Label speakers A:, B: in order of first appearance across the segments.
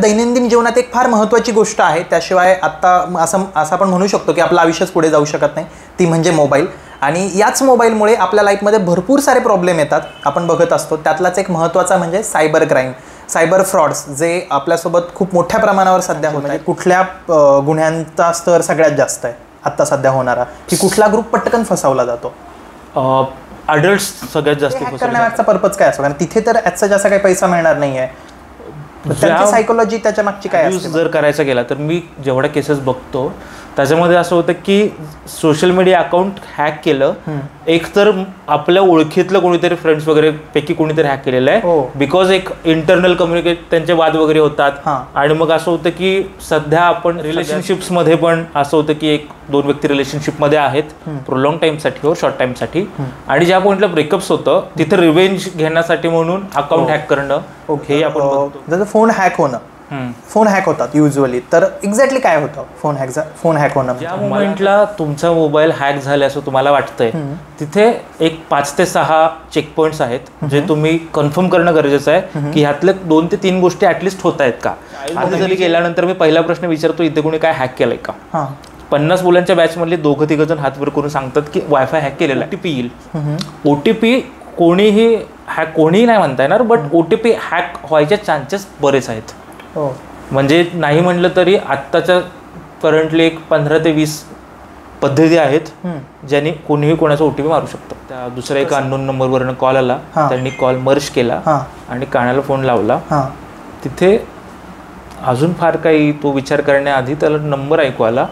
A: दैनंदिन जीवनात एक फार महत्त्वाची गोष्ट आहे, त्याशिवाय आत्ता असं आपण म्हणू शकतो की आपलं आयुष्यच पुढे जाऊ शकत नाही, ती म्हणजे मोबाईल. आणि याच मोबाईलमुळे आपल्या लाईफमध्ये भरपूर सारे प्रॉब्लेम येतात, आपण बघत असतो. त्यातलाच एक महत्त्वाचा म्हणजे सायबर क्राईम, सायबर फ्रॉड्स, जे आपल्यासोबत खूप मोठ्या प्रमाणावर सध्या होत आहे. कुठल्या गुन्ह्यांचा स्तर सगळ्यात जास्त आहे आत्ता सध्या होणारा, की कुठला ग्रुप पटकन फसवला जातो?
B: अडल्ट्स सगळ्यात जास्त
A: करण्यामागचा पर्पज काय असतो? कारण तिथे तर याचा जास्त काही पैसा मिळणार नाही आहे, त्यांची सायकोलॉजी त्याच्या मागची काय असते?
B: जर करायचा गेला तर मी जेवढ्या केसेस बघतो त्याच्यामध्ये असं होतं की सोशल मीडिया अकाउंट हॅक केलं, एक तर आपल्या ओळखीतलं कोणीतरी फ्रेंड्स वगैरे पैकी कोणीतरी हॅक केलेलं आहे, बिकॉज एक इंटरनल कम्युनिकेट त्यांचे वाद वगैरे होतात. आणि मग असं होतं की सध्या आपण रिलेशनशिप्समध्ये पण असं होतं की एक दोन व्यक्ती रिलेशनशिपमध्ये आहेत प्रोलॉंग टाइमसाठी और शॉर्ट टाइमसाठी, आणि ज्या पॉईंटला ब्रेकअप्स होतं तिथे रिव्हेंज घेण्यासाठी म्हणून अकाउंट हॅक करणं, हे आपण बघतो.
A: जसं फोन हॅक होणं, फोन हॅक होतात युजली, तर एक्झॅक्टली काय होतं फोन हॅक होणं?
B: ज्या मोमेंटला तुमचा मोबाईल हॅक झाला असं तुम्हाला वाटतंय तिथे एक 5 ते 6 चेक पॉइंट्स आहेत जे तुम्ही कन्फर्म करणं गरजेचं आहे की ह्यातल्या 2 ते 3 गोष्टी ऍटलिस्ट होत आहेत का. आता जरी केल्यानंतर मी पहिला प्रश्न विचारतो, इथे कोणी काय हॅक केलंय का? 50 मुलांच्या बॅच मधले 2-3 जण हात वर करून सांगतात की वायफाय हॅक केलेला, ओटीपी येईल. ओटीपी कोणीही नाही म्हणता येणार, बट ओटीपी हॅक व्हायचे चान्सेस बरेच आहेत. म्हणजे नाही म्हणलं तरी आत्ताच्या करंटली एक 15 ते 20 पद्धती आहेत ज्यांनी कोणीही कोणाचा ओटीपी मारू शकतो. त्या दुसऱ्या एका अननोन नंबरवरनं कॉल आला, त्यांनी कॉल मर्ज केला आणि कानाला फोन लावला. तिथे अजून फार काही तो विचार करण्याआधी त्याला नंबर ऐकू आला,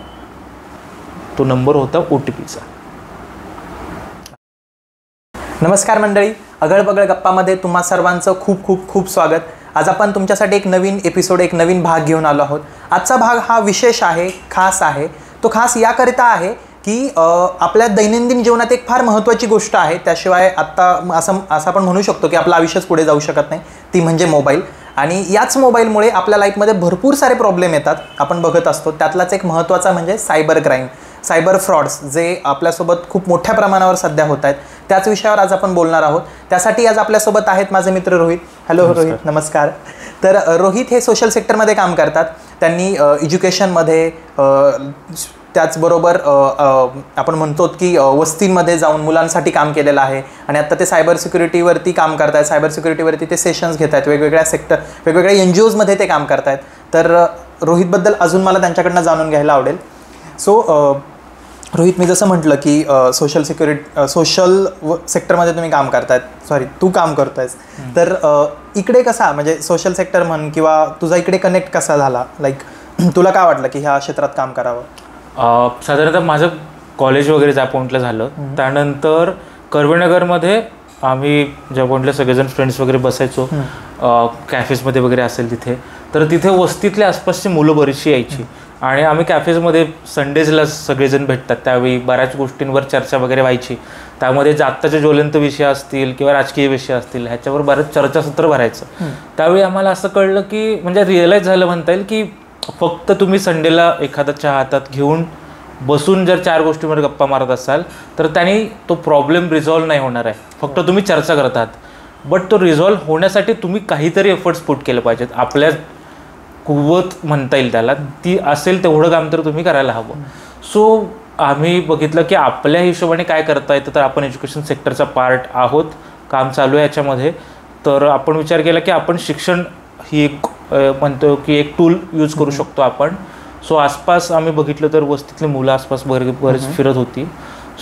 B: तो नंबर होता ओटीपीचा.
A: नमस्कार मंडळी, अगळबगळ गप्पामध्ये तुम्हा सर्वांचं खूप खूप खूप स्वागत. आज आपण तुमच्यासाठी एक नवीन एपिसोड, एक नवीन भाग घेऊन आलो आहोत. आजचा भाग हा विशेष आहे, खास आहे. तो खास याकरिता आहे की आपल्या दैनंदिन जीवनात एक फार महत्त्वाची गोष्ट आहे, त्याशिवाय आत्ता असं आपण म्हणू शकतो की आपलं आयुष्यच पुढे जाऊ शकत नाही, ती म्हणजे मोबाईल. आणि याच मोबाईलमुळे आपल्या लाईफमध्ये भरपूर सारे प्रॉब्लेम येतात, आपण बघत असतो. त्यातलाच एक महत्त्वाचा म्हणजे सायबर क्राईम, सायबर फ्रॉड्स, जे आपल्यासोबत खूप मोठ्या प्रमाणावर सध्या होत आहेत. त्याच विषयावर आज आपण बोलणार आहोत. त्यासाठी आज आपल्यासोबत आहेत माझे मित्र रोहित. हॅलो रोहित, नमस्कार. तर रोहित हे सोशल सेक्टरमध्ये काम करतात. त्यांनी एज्युकेशनमध्ये, त्याचबरोबर आपण म्हणतो की वस्तींमध्ये जाऊन मुलांसाठी काम केलेलं आहे. आणि आत्ता ते सायबर सिक्युरिटीवरती काम करत आहेत. सायबर सिक्युरिटीवरती ते सेशन्स घेत आहेत, वेगवेगळ्या NGOजमध्ये ते काम करत आहेत. तर रोहितबद्दल अजून मला त्यांच्याकडनं जाणून घ्यायला आवडेल. सो रोहित, मी जसं म्हटलं की सोशल सेक्टरमध्ये तुम्ही काम करतायत, तू काम करतोयस. तर इकडे कसा, म्हणजे सोशल सेक्टर म्हण किंवा तुझा इकडे कनेक्ट कसा झाला? लाईक तुला काय वाटलं की ह्या क्षेत्रात काम करावं?
B: साधारणतः माझं कॉलेज वगैरे ज्या पॉईंटला झालं, त्यानंतर कर्वेनगरमध्ये आम्ही ज्या पॉईंटला सगळेजण फ्रेंड्स वगैरे बसायचो, कॅफेजमध्ये वगैरे असेल तिथे, तर तिथे वस्तीतल्या आसपासची मुलं बरीचशी यायची. आणि आम्ही कॅफेजमध्ये संडेजला सगळेजण भेटतात, त्यावेळी बऱ्याच गोष्टींवर चर्चा वगैरे व्हायची. त्यामध्ये आत्ताचे ज्वलंत विषय असतील किंवा राजकीय विषय असतील, ह्याच्यावर बरंच चर्चासत्र भरायचं. त्यावेळी आम्हाला असं कळलं की, म्हणजे रिअलाईज झालं म्हणता येईल की फक्त तुम्ही संडेला एखादा चहा हातात घेऊन बसून जर 4 गोष्टींवर गप्पा मारत असाल तर त्यांनी तो प्रॉब्लेम रिझॉल्व्ह नाही होणार आहे. फक्त तुम्ही चर्चा करत आहात, बट तो रिझॉल्व्ह होण्यासाठी तुम्ही काहीतरी एफर्ट्स पुट केले पाहिजेत. आपल्या कुवत म्हणता येईल त्याला, ती असेल तेवढं काम तर तुम्ही करायला हवं. सो आम्ही बघितलं की आपल्या हिशोबाने काय करता येतं, तर आपण एज्युकेशन सेक्टरचा पार्ट आहोत, काम चालू आहे याच्यामध्ये. तर आपण विचार केला की आपण शिक्षण ही एक म्हणतो की एक टूल यूज करू शकतो आपण. सो आसपास आम्ही बघितलं तर वस्तीतली मुलं आसपास बरेच फिरत होती.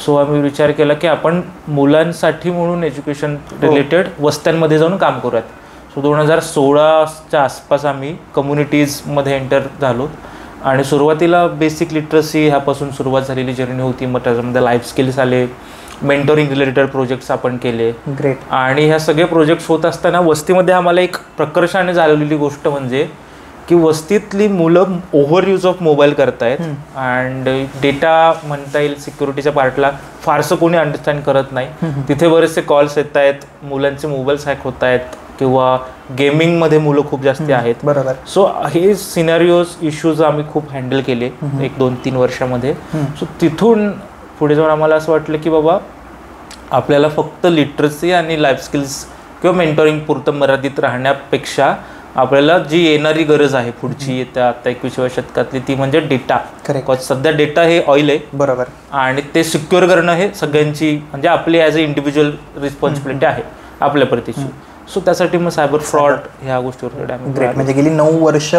B: सो आम्ही विचार केला की आपण मुलांसाठी म्हणून एज्युकेशन रिलेटेड वस्त्यांमध्ये जाऊन काम करूयात. सो 2016च्या आसपास आम्ही कम्युनिटीजमध्ये एंटर झालो आणि सुरुवातीला बेसिक लिटरसी ह्यापासून सुरुवात झालेली जर्नी होती. मग त्याच्यामध्ये लाईफ स्किल्स आले, मेंटोरिंग रिलेटेड प्रोजेक्ट्स आपण केले.
A: ग्रेट.
B: आणि ह्या सगळे प्रोजेक्ट्स होत असताना वस्तीमध्ये आम्हाला एक प्रकर्षाने झालेली गोष्ट म्हणजे की वस्तीतली मुलं ओव्हर यूज ऑफ मोबाईल करतायत. अँड डेटा म्हणता येईल सिक्युरिटीच्या पार्टला फारसं कोणी अंडरस्टँड करत नाही. तिथे बरेचसे कॉल्स येत आहेत, मुलांचे मोबाईल्स हॅक होत आहेत किंवा गेमिंगमध्ये मुलं खूप जास्त आहेत.
A: बरोबर.
B: सो हे सिनारिओज इश्यूज आम्ही खूप हँडल केले 1-2-3 वर्षामध्ये. सो तिथून पुढे जाऊन आम्हाला असं वाटलं की बाबा आपल्याला फक्त लिटरसी आणि लाईफ स्किल्स किंवा मेंटोरिंग पुरतं मर्यादित राहण्यापेक्षा आपल्याला जी येणारी गरज आहे पुढची येत्या आता 21व्या शतकातली ती म्हणजे डेटा. सध्या डेटा हे ऑइल आहे.
A: बरोबर. आणि
B: ते सिक्युअर करणं हे सगळ्यांची म्हणजे आपली ॲज अ इंडिव्हिज्युअल रिस्पॉन्सिबिलिटी आहे आपल्या प्रतीची. सो त्यासाठी मग सायबर फ्रॉड ह्या गोष्टीवर
A: ग्रेट. म्हणजे गेली 9 वर्ष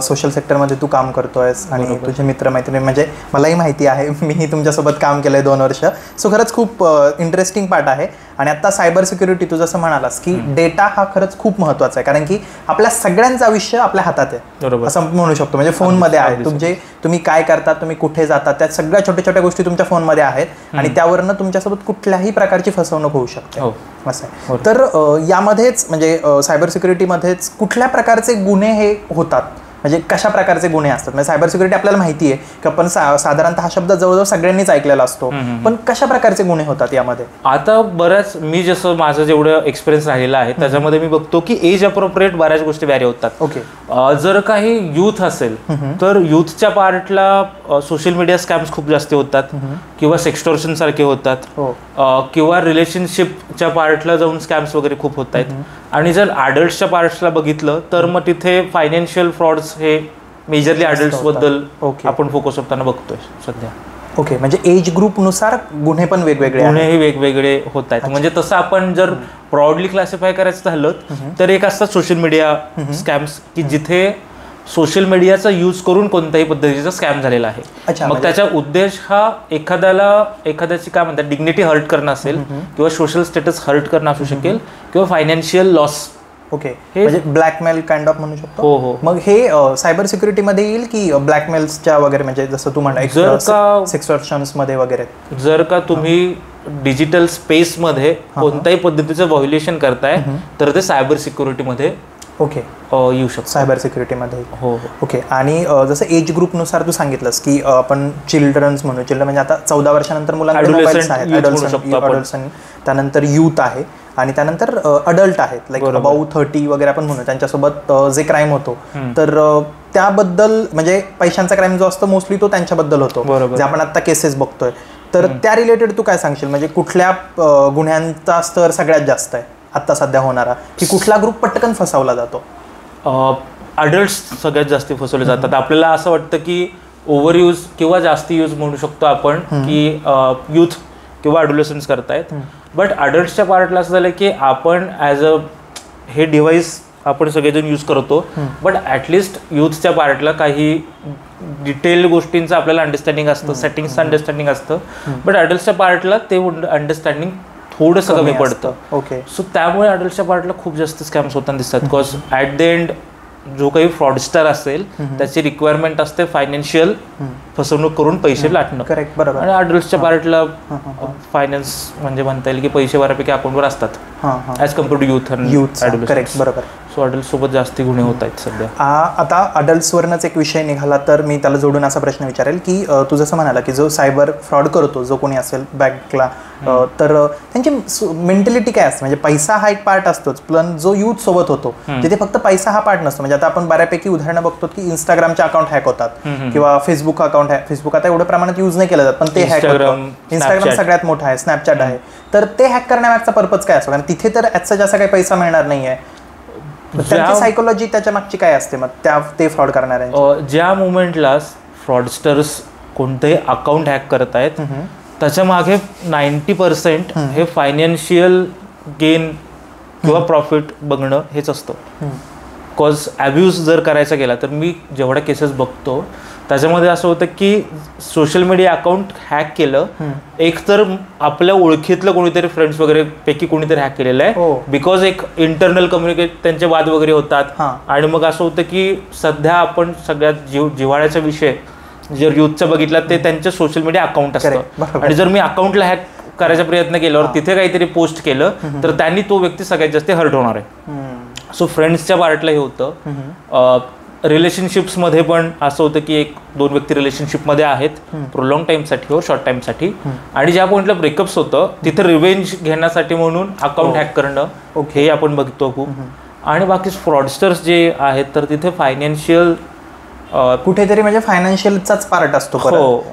A: सोशल सेक्टरमध्ये तू काम करतोयस आणि तुझे मित्रमैत्रिणी म्हणजे मलाही माहिती आहे, मीही तुमच्यासोबत काम केलं आहे 2 वर्ष. सो खरंच खूप इंटरेस्टिंग पार्ट आहे. आणि आता सायबर सिक्युरिटी तू जसं म्हणालास की डेटा हा खरंच खूप महत्त्वाचा आहे, कारण की आपल्या सगळ्यांचं आयुष्य आपल्या हातात आहे असं म्हणू शकतो. म्हणजे फोनमध्ये आहे, तुम्ही काय करता, तुम्ही कुठे जाता, त्या सगळ्या छोट्या छोट्या गोष्टी तुमच्या फोनमध्ये आहेत आणि त्यावरनं तुमच्यासोबत कुठल्याही प्रकारची फसवणूक होऊ शकते असं आहे. तर यामध्येच म्हणजे सायबर सिक्युरिटीमध्येच कुठल्या प्रकारचे गुन्हे हे होतात, म्हणजे कशा प्रकारचे गुन्हे असतात? म्हणजे सायबर सिक्युरिटी आपल्याला माहिती आहे की आपण साधारणतः हा शब्द जवळजवळ सगळ्यांनीच ऐकलेला असतो, पण कशा प्रकारचे गुन्हे होतात यामध्ये?
B: आता बऱ्याच मी जसं माझं जेवढं एक्सपिरियन्स राहिला आहे त्याच्यामध्ये मी बघतो की एज अप्रोप्रिएट बऱ्याच गोष्टी व्हॅरी होतात.
A: ओके.
B: जर काही युथ असेल तर युथच्या पार्टला सोशल मीडिया स्कॅम्स खूप जास्त होतात किंवा सेक्स्टॉर्शन सारखे होतात किंवा रिलेशनशिपच्या पार्टला जाऊन स्कॅम्स वगैरे खूप होत आहेत. आणि जर अडल्ट्सच्या पार्ट्सला बघितलं तर मग तिथे फायनान्शियल फ्रॉड्स हे मेजरली अडल्ट्स बद्दल आपण फोकस होताना बघतोय सध्या.
A: ओके. म्हणजे एज ग्रुपनुसार गुन्हे पण वेगवेगळे
B: गुन्हेही वेगवेगळे होत आहेत. म्हणजे तसं आपण जर ब्रॉडली क्लासिफाय करायचं झालं तर एक असतात सोशल मीडिया स्कॅम्स की जिथे सोशल मीडियाचा यूज करून कोणत्याही पद्धतीचा स्कॅम झालेला आहे. मग त्याचा उद्देश हा एखाद्याची काय म्हणतात डिग्निटी हर्ट करणं असेल किंवा सोशल स्टेटस हर्ट करणं असू शकेल किंवा फायनान्शियल लॉस.
A: ओके. म्हणजे ब्लॅकमेल काइंड ऑफ म्हणू शकतो.
B: हो.
A: मग हे सायबर सिक्युरिटीमध्ये येईल की ब्लॅकमेल्सच्या वगैरे, म्हणजे जसं तू म्हणा सेक्सटॉर्शन्स मध्ये वगैरे?
B: जर का तुम्ही डिजिटल स्पेसमध्ये कोणत्याही पद्धतीचं व्हायोलेशन करताय तर ते सायबर सिक्युरिटीमध्ये येऊ शकतो.
A: सायबर सिक्युरिटीमध्ये.
B: हो.
A: ओके. आणि जसं एज ग्रुपनुसार तू सांगितलंस की आपण चिल्ड्रन्स म्हणू, चिल्ड्रन म्हणजे आता 14 वर्षानंतर मुलांकडे मोबाईल्स आहेत, ॲडल्टसन, त्यानंतर यूथ आहे आणि त्यानंतर अडल्ट आहेत लाईक अबाउ 30 वगैरे आपण म्हणू, त्यांच्यासोबत जे क्राईम होतो तर त्याबद्दल म्हणजे पैशांचा क्राईम जो असतो मोस्टली तो त्यांच्याबद्दल होतो, जे आपण आता केसेस बघतोय. तर त्या रिलेटेड तू काय सांगशील, म्हणजे कुठल्या गुन्ह्यांचा स्तर सगळ्यात जास्त आहे आता सध्या होणारा, की कुठला ग्रुप पटकन फसवला जातो?
B: अडल्ट्स सगळ्यात जास्त फसवले जातात. आपल्याला असं वाटतं की ओव्हर यूज किंवा जास्ती यूज म्हणू शकतो आपण की यूथ किंवा ॲडोलेसन्स करतायत. बट अडल्ट्सच्या पार्टला असं झालं की आपण ॲज अ हे डिव्हाइस आपण सगळेजण यूज करतो, बट ॲटलिस्ट यूथच्या पार्टला काही डिटेल गोष्टींचं आपल्याला अंडरस्टँडिंग असतं, सेटिंग्सचं अंडरस्टँडिंग असतं, बट अडल्ट्सच्या पार्टला ते अंडरस्टँडिंग थोडंसं कमी पडतं.
A: ओके.
B: सो त्यामुळे अडल्टच्या पार्टला खूप जास्त स्कॅम्स होताना दिसतात. बिकॉज ॲट द एंड जो काही फ्रॉडस्टर असेल त्याची रिक्वायरमेंट असते फायनान्शियल फसवणूक करून पैसे लाटणं.
A: करेक्ट. बरोबर.
B: आणि अडल्ट्सच्या पार्टला फायनान्स म्हणजे म्हणता येईल की पैसे बऱ्यापैकी अकाउंटवर असतात as compare to youth.
A: Correct. बरोबर.
B: सो अडल्ट सोबत जास्त गुन्हे होत आहेत सध्या.
A: आता अडल्ट्सवरनंच एक विषय निघाला तर मी त्याला जोडून असा प्रश्न विचारेल की तू जसं म्हणाला की जो सायबर फ्रॉड करतो जो कोणी असेल बँकला, तर त्यांची मेंटॅलिटी काय असते? म्हणजे पैसा हा एक पार्ट असतोच, पण जो यूथ सोबत होतो तिथे फक्त पैसा हा पार्ट नसतो. म्हणजे आता आपण बऱ्यापैकी उदाहरणं बघतो की इंस्टाग्रामचे अकाउंट हॅक होतात किंवा फेसबुक अकाउंट आहे. फेसबुक आता एवढ्या प्रमाणात यूज नाही केलं जात, पण ते हॅक होतं. इंस्टाग्राम सगळ्यात मोठा आहे, स्नॅपचॅट आहे. तर ते हॅक करण्यामागचा पर्पज काय असतो? कारण तिथे तर याचा जास्त काही पैसा मिळणार नाहीये. त्यांची सायकोलॉजी त्याच्या मागची काय असते मग ते फ्रॉड करणाऱ्या?
B: ज्या मुवमेंटला फ्रॉडस्टर्स कोणतेही अकाउंट हॅक करत आहेत त्याच्या मागे 90% हे फायनान्शियल गेन किंवा प्रॉफिट बघणं हेच असतं. बिकॉज ॲब्यूज जर करायचा गेला तर मी जेवढ्या केसेस बघतो त्याच्यामध्ये असं होतं की सोशल मीडिया अकाउंट हॅक केलं, एक तर आपल्या ओळखीतलं कोणीतरी फ्रेंड्स वगैरे पैकी कोणीतरी हॅक केलेलं आहे, बिकॉज एक इंटरनल कम्युनिकेट त्यांचे वाद वगैरे होतात. आणि मग असं होतं की सध्या आपण सगळ्यात जिव्हाळ्याचा विषय जर यूथचा बघितला ते त्यांचं सोशल मीडिया अकाउंट असतं. आणि जर मी अकाउंटला हॅक करायचा प्रयत्न केल्यावर तिथे काहीतरी पोस्ट केलं तर त्यांनी तो व्यक्ती सगळ्यात जास्त हर्ट होणार आहे. सो फ्रेंड्सच्या पार्टला हे होतं. रिलेशनशिप्समध्ये पण असं होतं की 1-2 व्यक्ती रिलेशनशिपमध्ये आहेत प्रोलॉंग टाईमसाठी हो शॉर्ट टाईमसाठी, आणि ज्या पॉईंटला ब्रेकअप्स होतं तिथे रिव्हेंज घेण्यासाठी म्हणून अकाउंट हॅक करणं हे आपण बघतो खूप. आणि बाकी फ्रॉडस्टर्स जे आहेत तर तिथे फायनान्शियल
A: कुठेतरी म्हणजे फायनान्शियलचाच पार्ट असतो.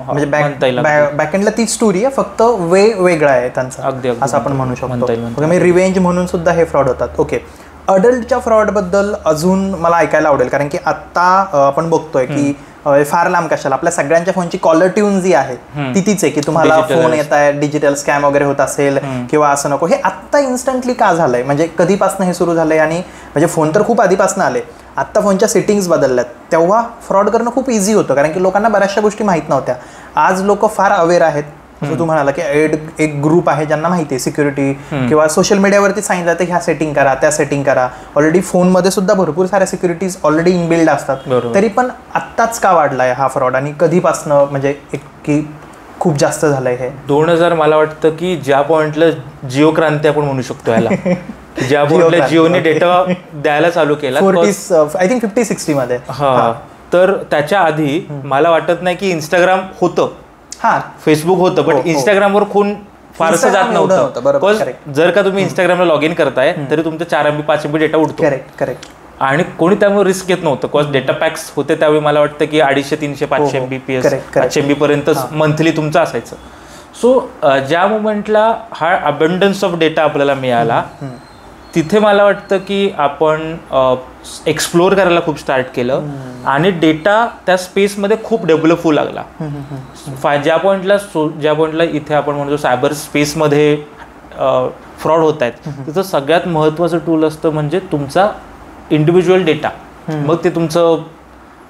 A: म्हणजे बॅकएंडला तीच स्टोरी आहे, फक्त वेगळा आहे त्यांचा, असं आपण म्हणू शकतो. रिव्हेंज म्हणून सुद्धा हे फ्रॉड होतात. ओके. अडल्टच्या फ्रॉडबद्दल अजून मला ऐकायला आवडेल, कारण की आत्ता आपण बघतोय की फार लांब कशाला आपल्या सगळ्यांच्या फोनची कॉलर ट्यून जी आहे ती तीच आहे की तुम्हाला फोन येत आहे, डिजिटल स्कॅम वगैरे होत असेल किंवा असं नको. हे आत्ता इन्स्टंटली का झालंय, म्हणजे कधीपासून हे सुरू झालंय? आणि म्हणजे फोन तर खूप आधीपासून आले, आत्ता फोनच्या सेटिंग्स बदलल्यात. तेव्हा फ्रॉड करणं खूप इझी होतं कारण की लोकांना बऱ्याचशा गोष्टी माहीत नव्हत्या. आज लोक फार अवेअर आहेत. जसं तू म्हणाला की एक ग्रुप आहे ज्यांना माहिती आहे सिक्युरिटी किंवा सोशल मीडियावरती सांगितलं तर ह्या सेटिंग करा, त्या सेटिंग करा. ऑलरेडी फोनमध्ये सुद्धा भरपूर साऱ्या सिक्युरिटीज ऑलरेडी इनबिल्ड असतात. तरी पण आत्ताच का वाढलाय हा फ्रॉड आणि कधीपासनं, म्हणजे की खूप जास्त झालंय हे?
B: 2000 मला वाटतं की ज्या पॉइंटला जिओ क्रांती आपण म्हणू शकतो याला, ज्या पॉइंटला जिओने डेटा द्यायला चालू केला
A: आय थिंक 50-60 मध्ये.
B: हा, तर त्याच्या आधी मला वाटत नाही की इंस्टाग्राम होतं, फेसबुक होतं, पण इंस्टाग्रामवर खून फारसं जात नव्हतं. जर का तुम्ही इंस्टाग्रामला लॉग इन करताय तरी तुमचा 4 MB 5 MB डेटा उडतो.
A: करेक्ट.
B: आणि कोणी त्यामुळे रिस्क घेत नव्हतं. बिकॉज डेटा पॅक्स होते त्यावेळी मला वाटतं की 250, 300, 500 MBPS 500 MB पर्यंत मंथली तुमचं असायचं. सो ज्या मोमेंटला हा अबंडन्स ऑफ डेटा आपल्याला मिळाला तिथे मला वाटतं की आपण एक्सप्लोर करायला खूप स्टार्ट केलं आणि डेटा त्या स्पेसमध्ये खूप डेव्हलप होऊ लागला. ज्या पॉईंटला इथे आपण म्हणतो सायबर स्पेसमध्ये फ्रॉड होत आहेत तिथं सगळ्यात महत्त्वाचं टूल असतं म्हणजे तुमचा इंडिव्हिज्युअल डेटा. मग ते तुमचं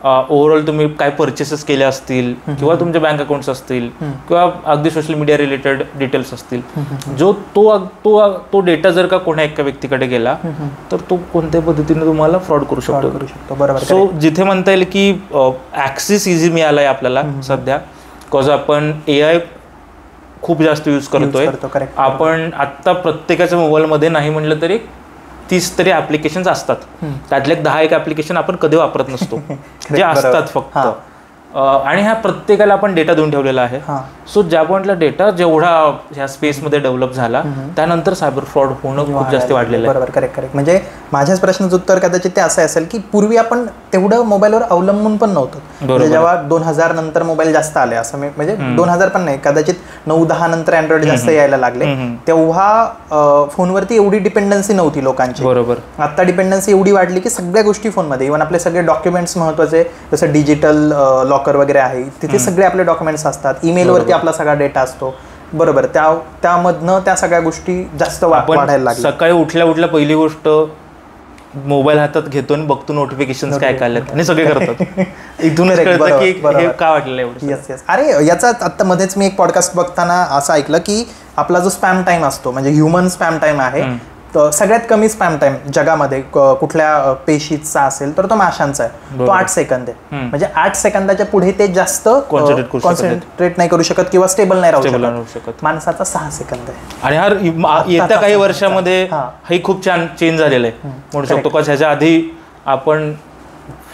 B: ओव्हरऑल तुम्ही काय परचेसेस केले असतील किंवा तुमचे बँक अकाउंट्स असतील किंवा अगदी सोशल मीडिया रिलेटेड डिटेल्स असतील, जो तो डेटा जर का कोणा एका व्यक्तीकडे गेला तर तो कोणत्या पद्धतीने तुम्हाला फ्रॉड करू शकतो. सो जिथे म्हणता येईल की ऍक्सेस इझी मिळालाय आपल्याला सध्या, बिकॉज आपण AI खूप जास्त यूज करतोय. आपण आत्ता प्रत्येकाच्या मोबाईलमध्ये नाही म्हटलं तरी 30 तरी ऍप्लिकेशन्स असतात. त्यातले 10-1 ऍप्लिकेशन आपण कधी वापरत नसतो, जे असतात फक्त. आणि ह्या प्रत्येकाला आपण डेटा देऊन ठेवलेला आहे. सो ज्या पॉईंटला डेटा जेवढा ह्या स्पेसमध्ये डेव्हलप झाला त्यानंतर सायबर फ्रॉड होणं खूप जास्त वाढलेलं आहे.
A: बरोबर. करेक्ट. म्हणजे माझ्याच प्रश्नाचं उत्तर कदाचित ते असं असेल की पूर्वी आपण तेवढं मोबाईलवर अवलंबून पण नव्हतं. म्हणजे जेव्हा 2000 नंतर मोबाईल जास्त आले, असं म्हणजे 2000 पण नाही, कदाचित 9-10 नंतर अँड्रॉइड जास्त यायला लागले, तेव्हा फोनवरती एवढी डिपेंडन्सी नव्हती लोकांची.
B: बरोबर.
A: आता डिपेंडन्सी एवढी वाढली की सगळ्या गोष्टी फोनमध्ये, इव्हन आपले सगळे डॉक्युमेंट्स महत्वाचे जसं डिजिटल लॉकर वगैरे आहे तिथे सगळे आपले डॉक्युमेंट्स असतात. ईमेलवरती आपला सगळा डेटा असतो. बरोबर. त्यामधनं त्या सगळ्या गोष्टी जास्त वाढायला लागल्या.
B: सकाळी उठल्या पहिली गोष्ट मोबाईल हातात घेतो आणि बघतो नोटिफिकेशन काय आलेत आणि सगळे करतात. इथूनच कळतं की हे का वाटलं एवढं.
A: येस. अरे याचा आता मध्येच मी एक पॉडकास्ट बघताना असं ऐकलं की आपला जो स्पॅम टाइम असतो म्हणजे ह्युमन स्पॅम टाइम आहे, सगळ्यात कमी स्पॅम टाइम जगामध्ये कुठल्या पेशीचा असेल तर तो माशांचा आहे. तो 8 सेकंद आहे. म्हणजे 8 सेकंदाच्या पुढे ते जास्त कॉन्सन्ट्रेट नाही करू शकत किंवा स्टेबल नाही राहू शकत. माणसाचा 6 सेकंद आहे.
B: आणि येत्या काही वर्षामध्ये हे खूप छान चेंज झालेलं आहे म्हणू शकतो. का ह्याच्या आधी आपण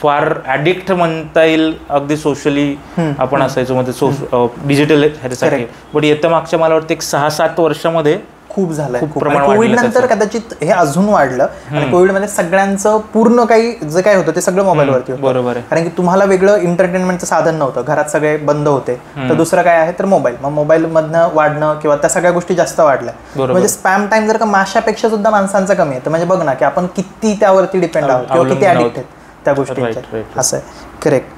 B: फार ऍडिक्ट म्हणता येईल अगदी सोशली आपण असायचो म्हणजे डिजिटल ह्याच्यासाठी. पण येत्या मागच्या मला वाटतं 6-7 वर्षामध्ये खूप
A: झालंय. कोविड नंतर कदाचित हे अजून वाढलं आणि कोविडमध्ये सगळ्यांचं पूर्ण काही जे काय होतं ते सगळं मोबाईलवरती होतं.
B: बरोबर.
A: कारण की तुम्हाला वेगळं एंटरटेनमेंटचं साधन नव्हतं, घरात सगळे बंद होते, तर दुसरं काय आहे तर मोबाईल. मग मोबाईल मधनं वाढणं किंवा त्या सगळ्या गोष्टी जास्त वाढल्या. म्हणजे स्पॅम टाइम जर का माशापेक्षा सुद्धा माणसांचा कमी आहे तर म्हणजे बघ ना की आपण किती त्यावरती डिपेंड आहोत किंवा किती ऍडिक्ट आहेत त्या गोष्टींच्या. असं आहे. करेक्ट.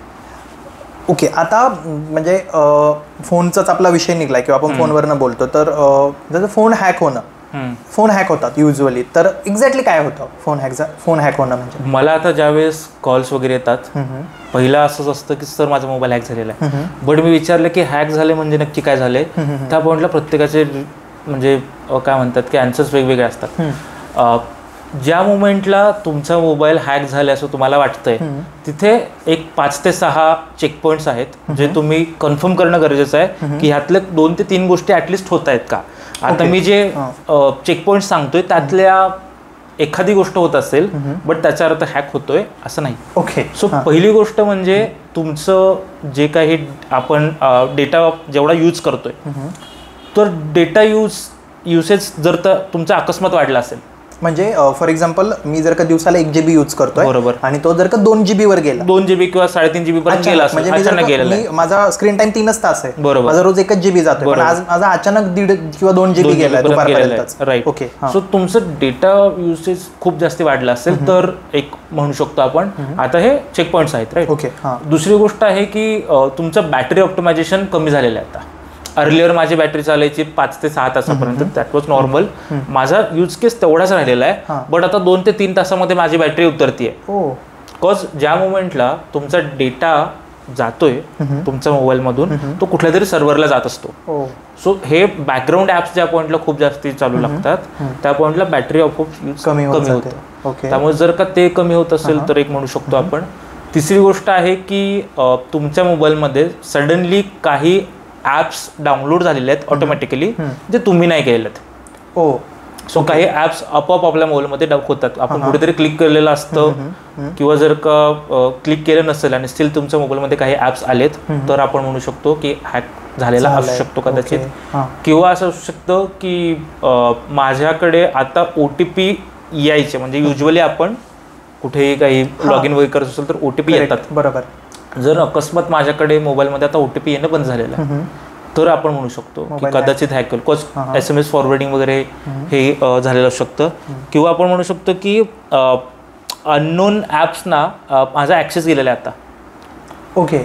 A: ओके. आता म्हणजे फोनचाच आपला विषय निघाला किंवा आपण फोनवरनं बोलतो, तर जसं फोन हॅक होतात युजली, तर एक्झॅक्टली काय होतं फोन हॅक होणं म्हणजे?
B: मला आता ज्यावेळेस कॉल्स वगैरे येतात पहिला असंच असतं की सर माझा मोबाईल हॅक झालेला आहे. बट मी विचारलं की हॅक झाले म्हणजे नक्की काय झाले, त्या पॉईंटला प्रत्येकाचे म्हणजे काय म्हणतात की आन्सर्स वेगवेगळे असतात. ज्या मोमेंटला तुमचा मोबाईल हॅक झाला असं तुम्हाला वाटतंय तिथे एक 5 ते 6 चेक पॉईंट्स आहेत जे तुम्ही कन्फर्म करणं गरजेचं आहे की ह्यातल्या 2 ते 3 गोष्टी ऍटलिस्ट होत आहेत का. आता मी जे चेक पॉईंट सांगतोय त्यातल्या एखादी गोष्ट होत असेल बट त्याचा अर्थ हॅक होतोय असं नाही.
A: ओके.
B: सो पहिली गोष्ट म्हणजे तुमचं जे काही आपण डेटा जेवढा यूज करतोय तर डेटा युसेज जर तुमचा अकस्मात वाढला असेल
A: म्हणजे फॉर एक्झाम्पल मी जर का दिवसाला 1 GB यूज करतोय
B: बरोबर
A: आणि तो जर का 2 GB वर गेला,
B: 2 GB किंवा 3.5 GB पर्यंत गेला असेल,
A: म्हणजे माझा स्क्रीन टाइम 3 तास आहे,
B: बरोबर,
A: माझा रोज 1 GB जातोय, पण आज माझा अचानक 1.5 किंवा 2 GB गेला दुपारपर्यंत.
B: राईट.
A: ओके.
B: सो तुमचं डेटा युसेज खूप जास्त वाढलं असेल तर एक म्हणू शकतो आपण आता हे चेक पॉईंट्स आहेत. राईट.
A: ओके.
B: दुसरी गोष्ट आहे की तुमचं बॅटरी ऑप्टिमायझेशन कमी झालेलं आहे. आता अर्लियर माझी बॅटरी चालायची 5 ते 6 तासापर्यंत, दॅट वॉज नॉर्मल. माझा यूज केस तेवढाच राहिलेला आहे, बट आता 2 ते 3 तासामध्ये माझी बॅटरी उतरतीये. बिकॉज ज्या मोमेंटला तुमचा डेटा जातोय तुमच्या मोबाईलमधून तो कुठल्या तरी सर्व्हरला जात असतो. सो हे बॅकग्राऊंड ऍप्स ज्या पॉईंटला खूप जास्ती चालू लागतात त्या पॉईंटला बॅटरी आपोआप यूज कमी होतं. त्यामुळे जर का ते कमी होत असेल तर एक म्हणू शकतो आपण. तिसरी गोष्ट आहे की तुमच्या मोबाईलमध्ये सडनली काही ऍप्स डाउनलोड झालेले आहेत ऑटोमॅटिकली जे तुम्ही नाही केलेले आहेत. सो काही ऍप्स आपोआप आपल्या मोबाईलमध्ये होतात. आपण कुठेतरी क्लिक केलेलं असतं किंवा जर का क्लिक केलं नसेल आणि स्टील तुमच्या मोबाईलमध्ये काही ऍप्स आलेत तर आपण म्हणू शकतो की हॅक झालेला असू शकतो कदाचित. किंवा असं असू शकतं की माझ्याकडे आता OTP यायचे, म्हणजे युजली आपण कुठेही काही लॉग इन वगैरे करत असेल तर OTP येतात.
A: बरोबर.
B: जर अकस्मात माझ्याकडे मोबाईलमध्ये आता OTP येणं बंद झालेलं आहे तर आपण म्हणू शकतो की कदाचित हॅक होईल. बिकॉज SMS फॉरवर्डिंग वगैरे हे झालेलं असू शकतं. किंवा आपण म्हणू शकतो की अननोन ॲप्सना माझा ॲक्सेस गेलेला आहे आता.
A: ओके.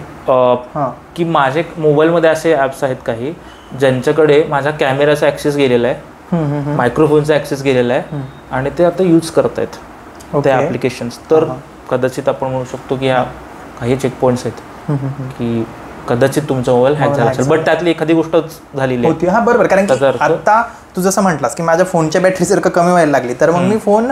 B: की माझे मोबाईलमध्ये असे ॲप्स आहेत काही ज्यांच्याकडे माझा कॅमेराचा ॲक्सेस गेलेला आहे, मायक्रोफोनचा ॲक्सेस गेलेला आहे आणि ते आता यूज करत आहेत त्या ॲप्लिकेशन्स. तर कदाचित आपण म्हणू शकतो की ह्या काही चेक पॉईंट्स आहेत की कदाचित तुमचा मोबाईल हॅक झाला असेल, बट त्यातली एखादी गोष्ट झालेली
A: होती. हा बरोबर. कारण की आता तू जसं म्हटलास की माझ्या फोनच्या बॅटरी जर का कमी व्हायला लागली तर मग मी फोन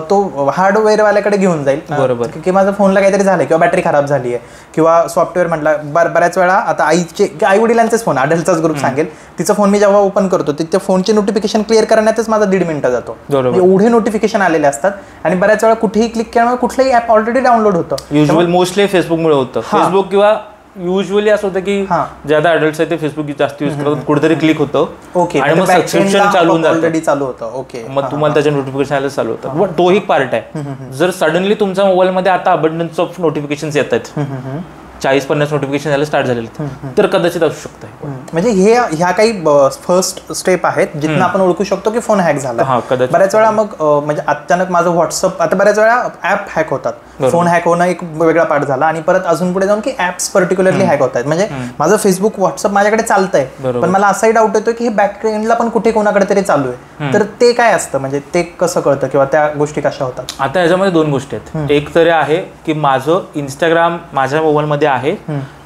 A: तो हार्डवेअर वाल्याकडे घेऊन जाईल.
B: बरोबर.
A: की माझ्या फोनला काहीतरी झालंय किंवा बॅटरी खराब झाली आहे किंवा सॉफ्टवेअर म्हटला. बऱ्याच वेळा आता आई वडिलांचेच फोन, अडल्टचाच ग्रुप सांगेल, तिचा फोन मी जेव्हा ओपन करतो त्या फोनचे नोटिफिकेशन क्लिअर करण्यातच माझा 1.5 मिनिटं जातो. एवढे नोटिफिकेशन आलेले असतात आणि बऱ्याच वेळा कुठेही क्लिक केल्यामुळे कुठलंही ऍप ऑलरेडी डाउनलोड होतं.
B: युजली मोस्टली फेसबुकमुळे होतं. फेसबुक किंवा युजली असं होतं की ज्यादा अडल्ट्स आहेत ते फेसबुक जास्त यूज करतात, कुठेतरी क्लिक होतं.
A: ओके.
B: आणि मग सबस्क्रिप्शन
A: ऑलरेडी चालू होतं. ओके.
B: मग तुम्हाला त्याचे नोटिफिकेशन आले चालू होतं. पण तोही पार्ट आहे. जर सडनली तुमच्या मोबाईलमध्ये आता अबंडन्स ऑफ नोटिफिकेशन येत आहेत, 40-50 नोटिफिकेशन यायला स्टार्ट झालेले तर कदाचित असू शकतं.
A: म्हणजे ह्या काही फर्स्ट स्टेप आहेत जिथून आपण ओळखू शकतो की फोन हॅक झाला. बऱ्याच वेळा मग म्हणजे अचानक माझं व्हॉट्सअप, आता बऱ्याच वेळा ऍप हॅक होतात. फोन हॅक होणं एक वेगळा पार्ट झाला आणि परत अजून पुढे जाऊन की ऍप्स पर्टिक्युलरली हॅक होत आहेत. म्हणजे माझं फेसबुक, व्हॉट्सअप माझ्याकडे चालतंय, पण मला असाही डाऊट येतो की हे बॅक एंडला पण कुठे कोणाकडे तरी चालू आहे. तर ते काय असतं, म्हणजे ते कसं कळतं किंवा त्या गोष्टी कशा होतात?
B: आता याच्यामध्ये 2 गोष्टी आहेत. एक तरी आहे की माझं इंस्टाग्राम माझ्या मोबाईलमध्ये आहे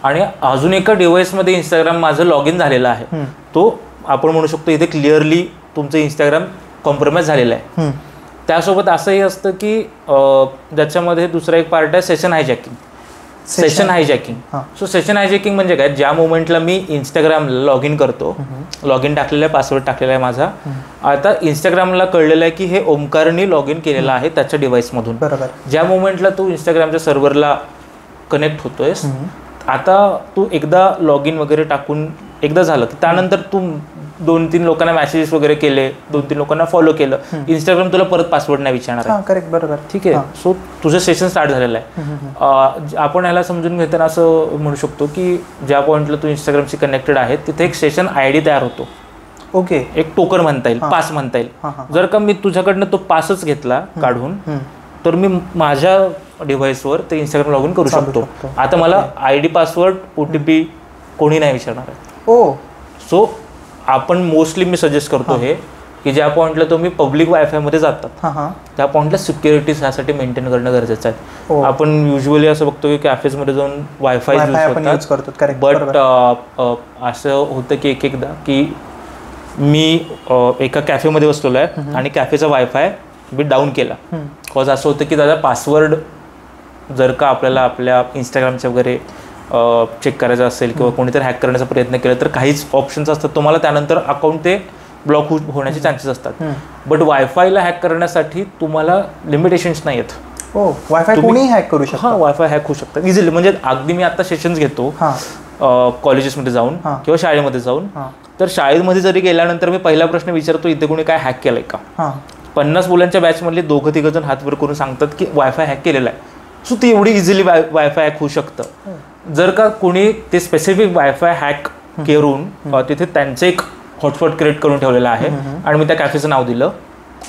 B: आणि अजून एका डिव्हाइसमध्ये इंस्टाग्राम माझं लॉग इन झालेलं आहे. तो आपण म्हणू शकतो इथे क्लिअरली तुमचं इंस्टाग्राम कॉम्प्रोमाइज झालेलं आहे. त्यासोबत असंही असतं की ज्याच्यामध्ये दुसरा एक पार्ट आहे session hijacking. So session hijacking म्हणजे काय, ज्या मोमेंटला मी इंस्टाग्रामला लॉग इन करतो, लॉग इन टाकलेला आहे, पासवर्ड टाकलेला आहे माझा, आता इंस्टाग्रामला कळलेलं आहे की हे ओमकारने लॉग इन केलेलं आहे त्याच्या डिव्हाइसमधून. ज्या मोमेंटला तू इंस्टाग्रामच्या सर्व्हरला कनेक्ट होतोयस, आता तू एकदा लॉग इन वगैरे टाकून एकदा झालं की त्यानंतर तू 2-3 लोकांना मेसेजेस वगैरे केले, 2-3 लोकांना फॉलो केलं, इंस्टाग्राम तुला परत पासवर्ड नाही विचारणार आहे.
A: करेक्ट. बरोबर.
B: ठीक आहे. सो तुझं सेशन स्टार्ट झालेलं आहे. आपण याला समजून घेताना असं म्हणू शकतो की ज्या पॉईंटला तू इंस्टाग्रामशी कनेक्टेड आहे तिथे एक सेशन ID तयार होतो.
A: ओके.
B: एक टोकन म्हणता येईल, पास म्हणता येईल. जर का मी तुझ्याकडनं तो पासच घेतला काढून तर मी माझ्या डिव्हाइसवर ते इंस्टाग्राम लॉग इन करू शकतो. आता मला ID, पासवर्ड, OTP कोणी नाही विचारणार आहे. सो आपण मोस्टली मी सजेस्ट करतो हे की ज्या पॉईंटला तुम्ही पब्लिक वायफायमध्ये जातात त्या पॉईंटला सिक्युरिटी ह्यासाठी मेंटेन करणं गरजेचं आहे. आपण युजली असं बघतो की कॅफेजमध्ये जाऊन वायफाय यूज करतात, बट असं होतं की एकदा की मी एका कॅफेमध्ये बसलेलो आहे आणि कॅफेचा वायफाय मी डाऊन केला. बिकॉज असं होतं की त्याचा पासवर्ड जर का आपल्याला आपल्या इंस्टाग्रामच्या वगैरे चेक करायचं असेल किंवा कोणीतरी हॅक करण्याचा प्रयत्न केला तर काहीच ऑप्शन्स असतात, तुम्हाला त्यानंतर अकाउंट ते ब्लॉक होण्याचे चान्सेस असतात. बट वायफायला हॅक करण्यासाठी तुम्हाला लिमिटेशन्स नाही आहेत.
A: वायफाय कोणी हॅक करू शकतो.
B: वायफाय हॅक होऊ शकतं इझिली. म्हणजे अगदी मी आता सेशन्स घेतो कॉलेजेसमध्ये जाऊन किंवा शाळेमध्ये जाऊन, तर शाळेमध्ये जरी गेल्यानंतर मी पहिला प्रश्न विचारतो इथे कोणी काय हॅक केलंय का. 50 मुलांच्या बॅचमधले 2-3 जण हात वर करून सांगतात की वायफाय हॅक केलेला आहे. सो ते एवढी इझिली वायफाय हॅक होऊ शकतं. जर का कोणी ते स्पेसिफिक वायफाय हॅक करून तिथे त्यांचं एक हॉटस्पॉट क्रिएट करून ठेवलेलं आहे आणि मी त्या कॅफेचं नाव दिलं.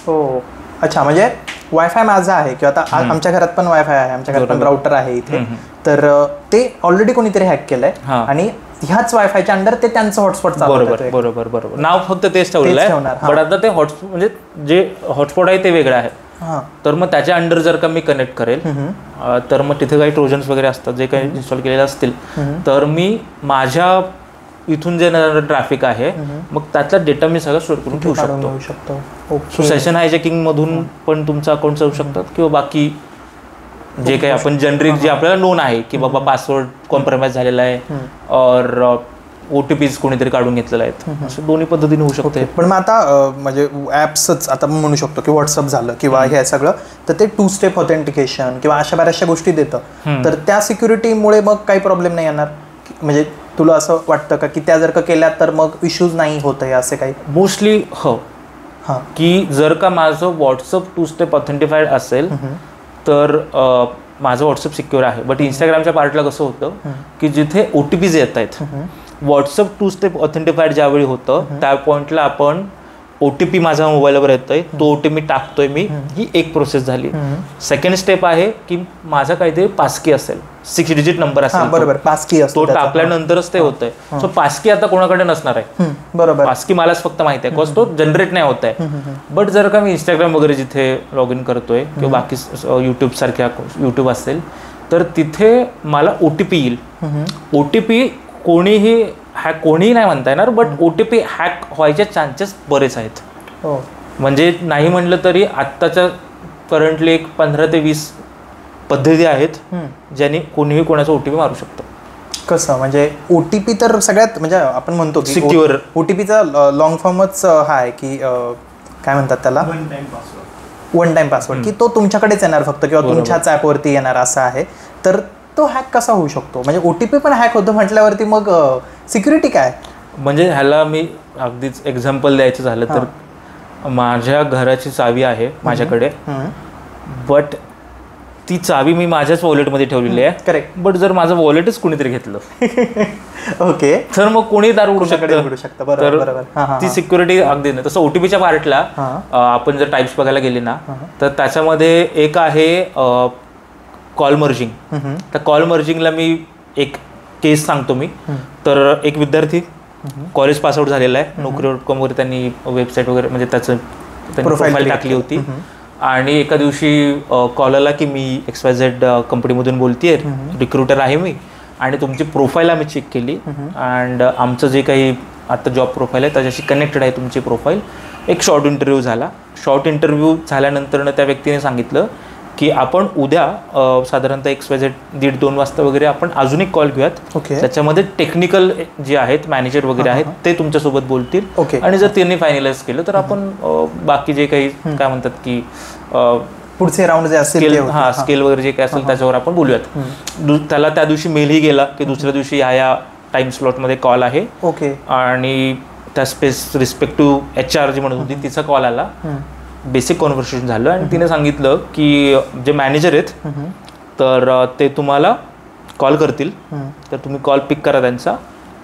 A: हो, अच्छा. म्हणजे वायफाय माझा आहे किंवा आता आमच्या घरात पण वायफाय आहे, आमच्या घरात पण राउटर आहे इथे, तर ते ऑलरेडी कोणीतरी हॅक केलंय आणि ह्याच वायफायच्या अंडर ते त्यांचं हॉटस्पॉट
B: बरोबर बरोबर बरोबर नाव फक्त तेच ठेवलेलं आहे. पण आता ते हॉटस्पॉट म्हणजे जे हॉटस्पॉट आहे ते वेगळं आहे. तर मग त्याच्या अंडर जर का मी कनेक्ट करेल तर मग तिथे काही ट्रोजन्स वगैरे असतात जे काही इन्स्टॉल केलेले असतील तर मी माझ्या इथून जे ट्रॅफिक आहे मग त्यातला डेटा मी सगळं स्टोअर करून ठेवू शकतो. सो सेशन हायजॅकिंग मधून पण तुमचं अकाउंट जाऊ शकतात किंवा बाकी जे काही आपण जनरिक जे आपल्याला नोन आहे की बाबा पासवर्ड कॉम्प्रोमाइज झालेला आहे और OTPs कोणीतरी काढून घेतलेला आहेत, असं दोन्ही पद्धतीने होऊ शकते.
A: पण मग आता म्हणजे ॲप्सच आता म्हणू शकतो की व्हॉट्सअप झालं किंवा हे सगळं, तर ते 2 स्टेप ऑथेंटिकेशन किंवा अशा बऱ्याचशा गोष्टी देतं, तर त्या सिक्युरिटीमुळे मग काही प्रॉब्लेम नाही येणार? म्हणजे तुला असं वाटतं का की त्या जर का केल्या तर मग इश्यूज नाही होत आहे असे काही?
B: मोस्टली हो. की जर का माझं व्हॉट्सअप 2 स्टेप ऑथेंटिफाईड असेल तर माझं व्हॉट्सअप सिक्युअर आहे. बट इंस्टाग्रामच्या पार्टला कसं होतं की जिथे OTPs येत आहेत, व्हॉट्सअप 2 स्टेप ऑथेंटिफाईड ज्यावेळी होतं त्या पॉईंटला आपण OTP माझ्या मोबाईलवर येतोय, तो OTP टाकतोय मी, ही एक प्रोसेस झाली. सेकंड स्टेप आहे की माझा काहीतरी पासकी असेल, 6 डिजिट नंबर असेल,
A: बरोबर, पासकी असतो,
B: तो टाकल्यानंतरच ते होतंय. सो पासकी आता कोणाकडे नसणार आहे, बरोबर, पासकी मलाच फक्त माहिती आहे, बिकॉज तो जनरेट नाही होत आहे. बट जर का मी इंस्टाग्राम वगैरे जिथे लॉग इन करतोय किंवा बाकी युट्यूब सारख्या युट्यूब असेल तर तिथे मला OTP येईल. OTP कोणीही नाही म्हणता येणार, बट OTP हॅक व्हायचे चान्सेस बरेच आहेत. म्हणजे नाही म्हणलं तरी आत्ताच्या करंटली एक 15 ते 20 पद्धती आहेत ज्याने कोणीही कोणाचा OTP मारू शकतो.
A: कसं म्हणजे OTP तर सगळ्यात म्हणजे आपण म्हणतो की
B: सिक्युअर,
A: OTPचा लॉंग फॉर्मच हा आहे की काय म्हणतात त्याला, वन टाइम पासवर्ड, की तो तुमच्याकडेच येणार फक्त किंवा तुमच्याच ॲपवरती येणार असा आहे. तर तो हॅक कसा होऊ शकतो? म्हणजे OTP पण हॅक होतो म्हटल्यावरती मग सिक्युरिटी काय?
B: म्हणजे ह्याला मी अगदीच एक्झाम्पल द्यायचं झालं तर माझ्या घराची चावी आहे माझ्याकडे, बट ती चावी मी माझ्याच वॉलेटमध्ये ठेवलेली आहे.
A: करेक्ट.
B: बट जर माझं वॉलेटच कुणीतरी घेतलं
A: ओके,
B: तर मग कोणी दार उडू शकतं.
A: तर
B: ती सिक्युरिटी अगदी नाही. तसं OTPच्या पार्टला आपण जर टाईप्स बघायला गेले ना तर त्याच्यामध्ये एक आहे कॉल मर्जिंग. त्या कॉल मर्जिंगला मी एक केस सांगतो मी. तर एक विद्यार्थी कॉलेज पासआउट झालेला आहे, Naukri.com वर त्यांनी वेबसाईट वगैरे म्हणजे त्याचं प्रोफाईल टाकली होती आणि एका दिवशी कॉल आला की मी XYZ कंपनीमधून बोलतेय, रिक्रुटर आहे मी आणि तुमची प्रोफाईल आम्ही चेक केली अँड आमचं जे काही आता जॉब प्रोफाईल आहे त्याच्याशी कनेक्टेड आहे तुमची प्रोफाईल. एक शॉर्ट इंटरव्ह्यू झाला. शॉर्ट इंटरव्ह्यू झाल्यानंतर त्या व्यक्तीने सांगितलं की आपण उद्या साधारणतः XYZ 1:30-2 वाजता वगैरे आपण अजून एक कॉल घेऊयात. त्याच्यामध्ये टेक्निकल जे आहेत मॅनेजर वगैरे आहेत ते तुमच्यासोबत बोलतील आणि जर त्यांनी फायनलाइज केलं तर आपण बाकी जे काही काय म्हणतात की
A: पुढचे राऊंड जे असेल
B: स्केल वगैरे जे काही असेल त्याच्यावर आपण बोलूयात. त्याला त्या दिवशी मेलही गेला की दुसऱ्या दिवशी या टाइम स्लॉटमध्ये कॉल आहे. आणि त्या रिस्पेक्टिव्ह HR जी म्हणत होती तिचा कॉल आला. बेसिक कॉन्व्हर्सेशन झालं आणि तिने सांगितलं की जे मॅनेजर आहेत तर ते तुम्हाला कॉल करतील, तर तुम्ही कॉल पिक करा, त्यांचा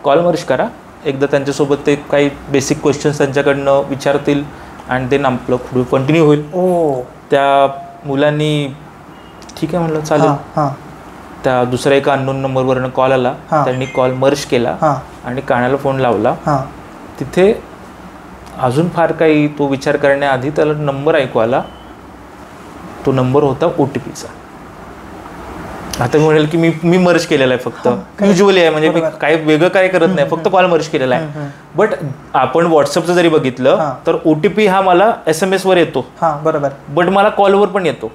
B: कॉल मर्ज करा. एकदा त्यांच्यासोबत ते काही बेसिक क्वेश्चन्स त्यांच्याकडनं विचारतील आणि ते आपलं पुढे कंटिन्यू होईल. त्या मुलांनी ठीक आहे म्हणलं चालेल. त्या दुसऱ्या एका अननोन नंबरवरनं कॉल आला, त्यांनी कॉल मर्ज केला आणि कानाला फोन लावला. तिथे अजून फार काही तो विचार करण्याआधी त्याला नंबर ऐकू आला. तो नंबर होता OTPचा. आता मी म्हणेल की मी मर्ज केलेला आहे फक्त, युजली आहे म्हणजे काय वेगळं काय करत नाही, फक्त कॉल मर्ज केलेला आहे. बट आपण व्हॉट्सअपचं जरी बघितलं तर OTP हा मला SMS वर येतो, बरोबर, बट मला कॉलवर पण येतो.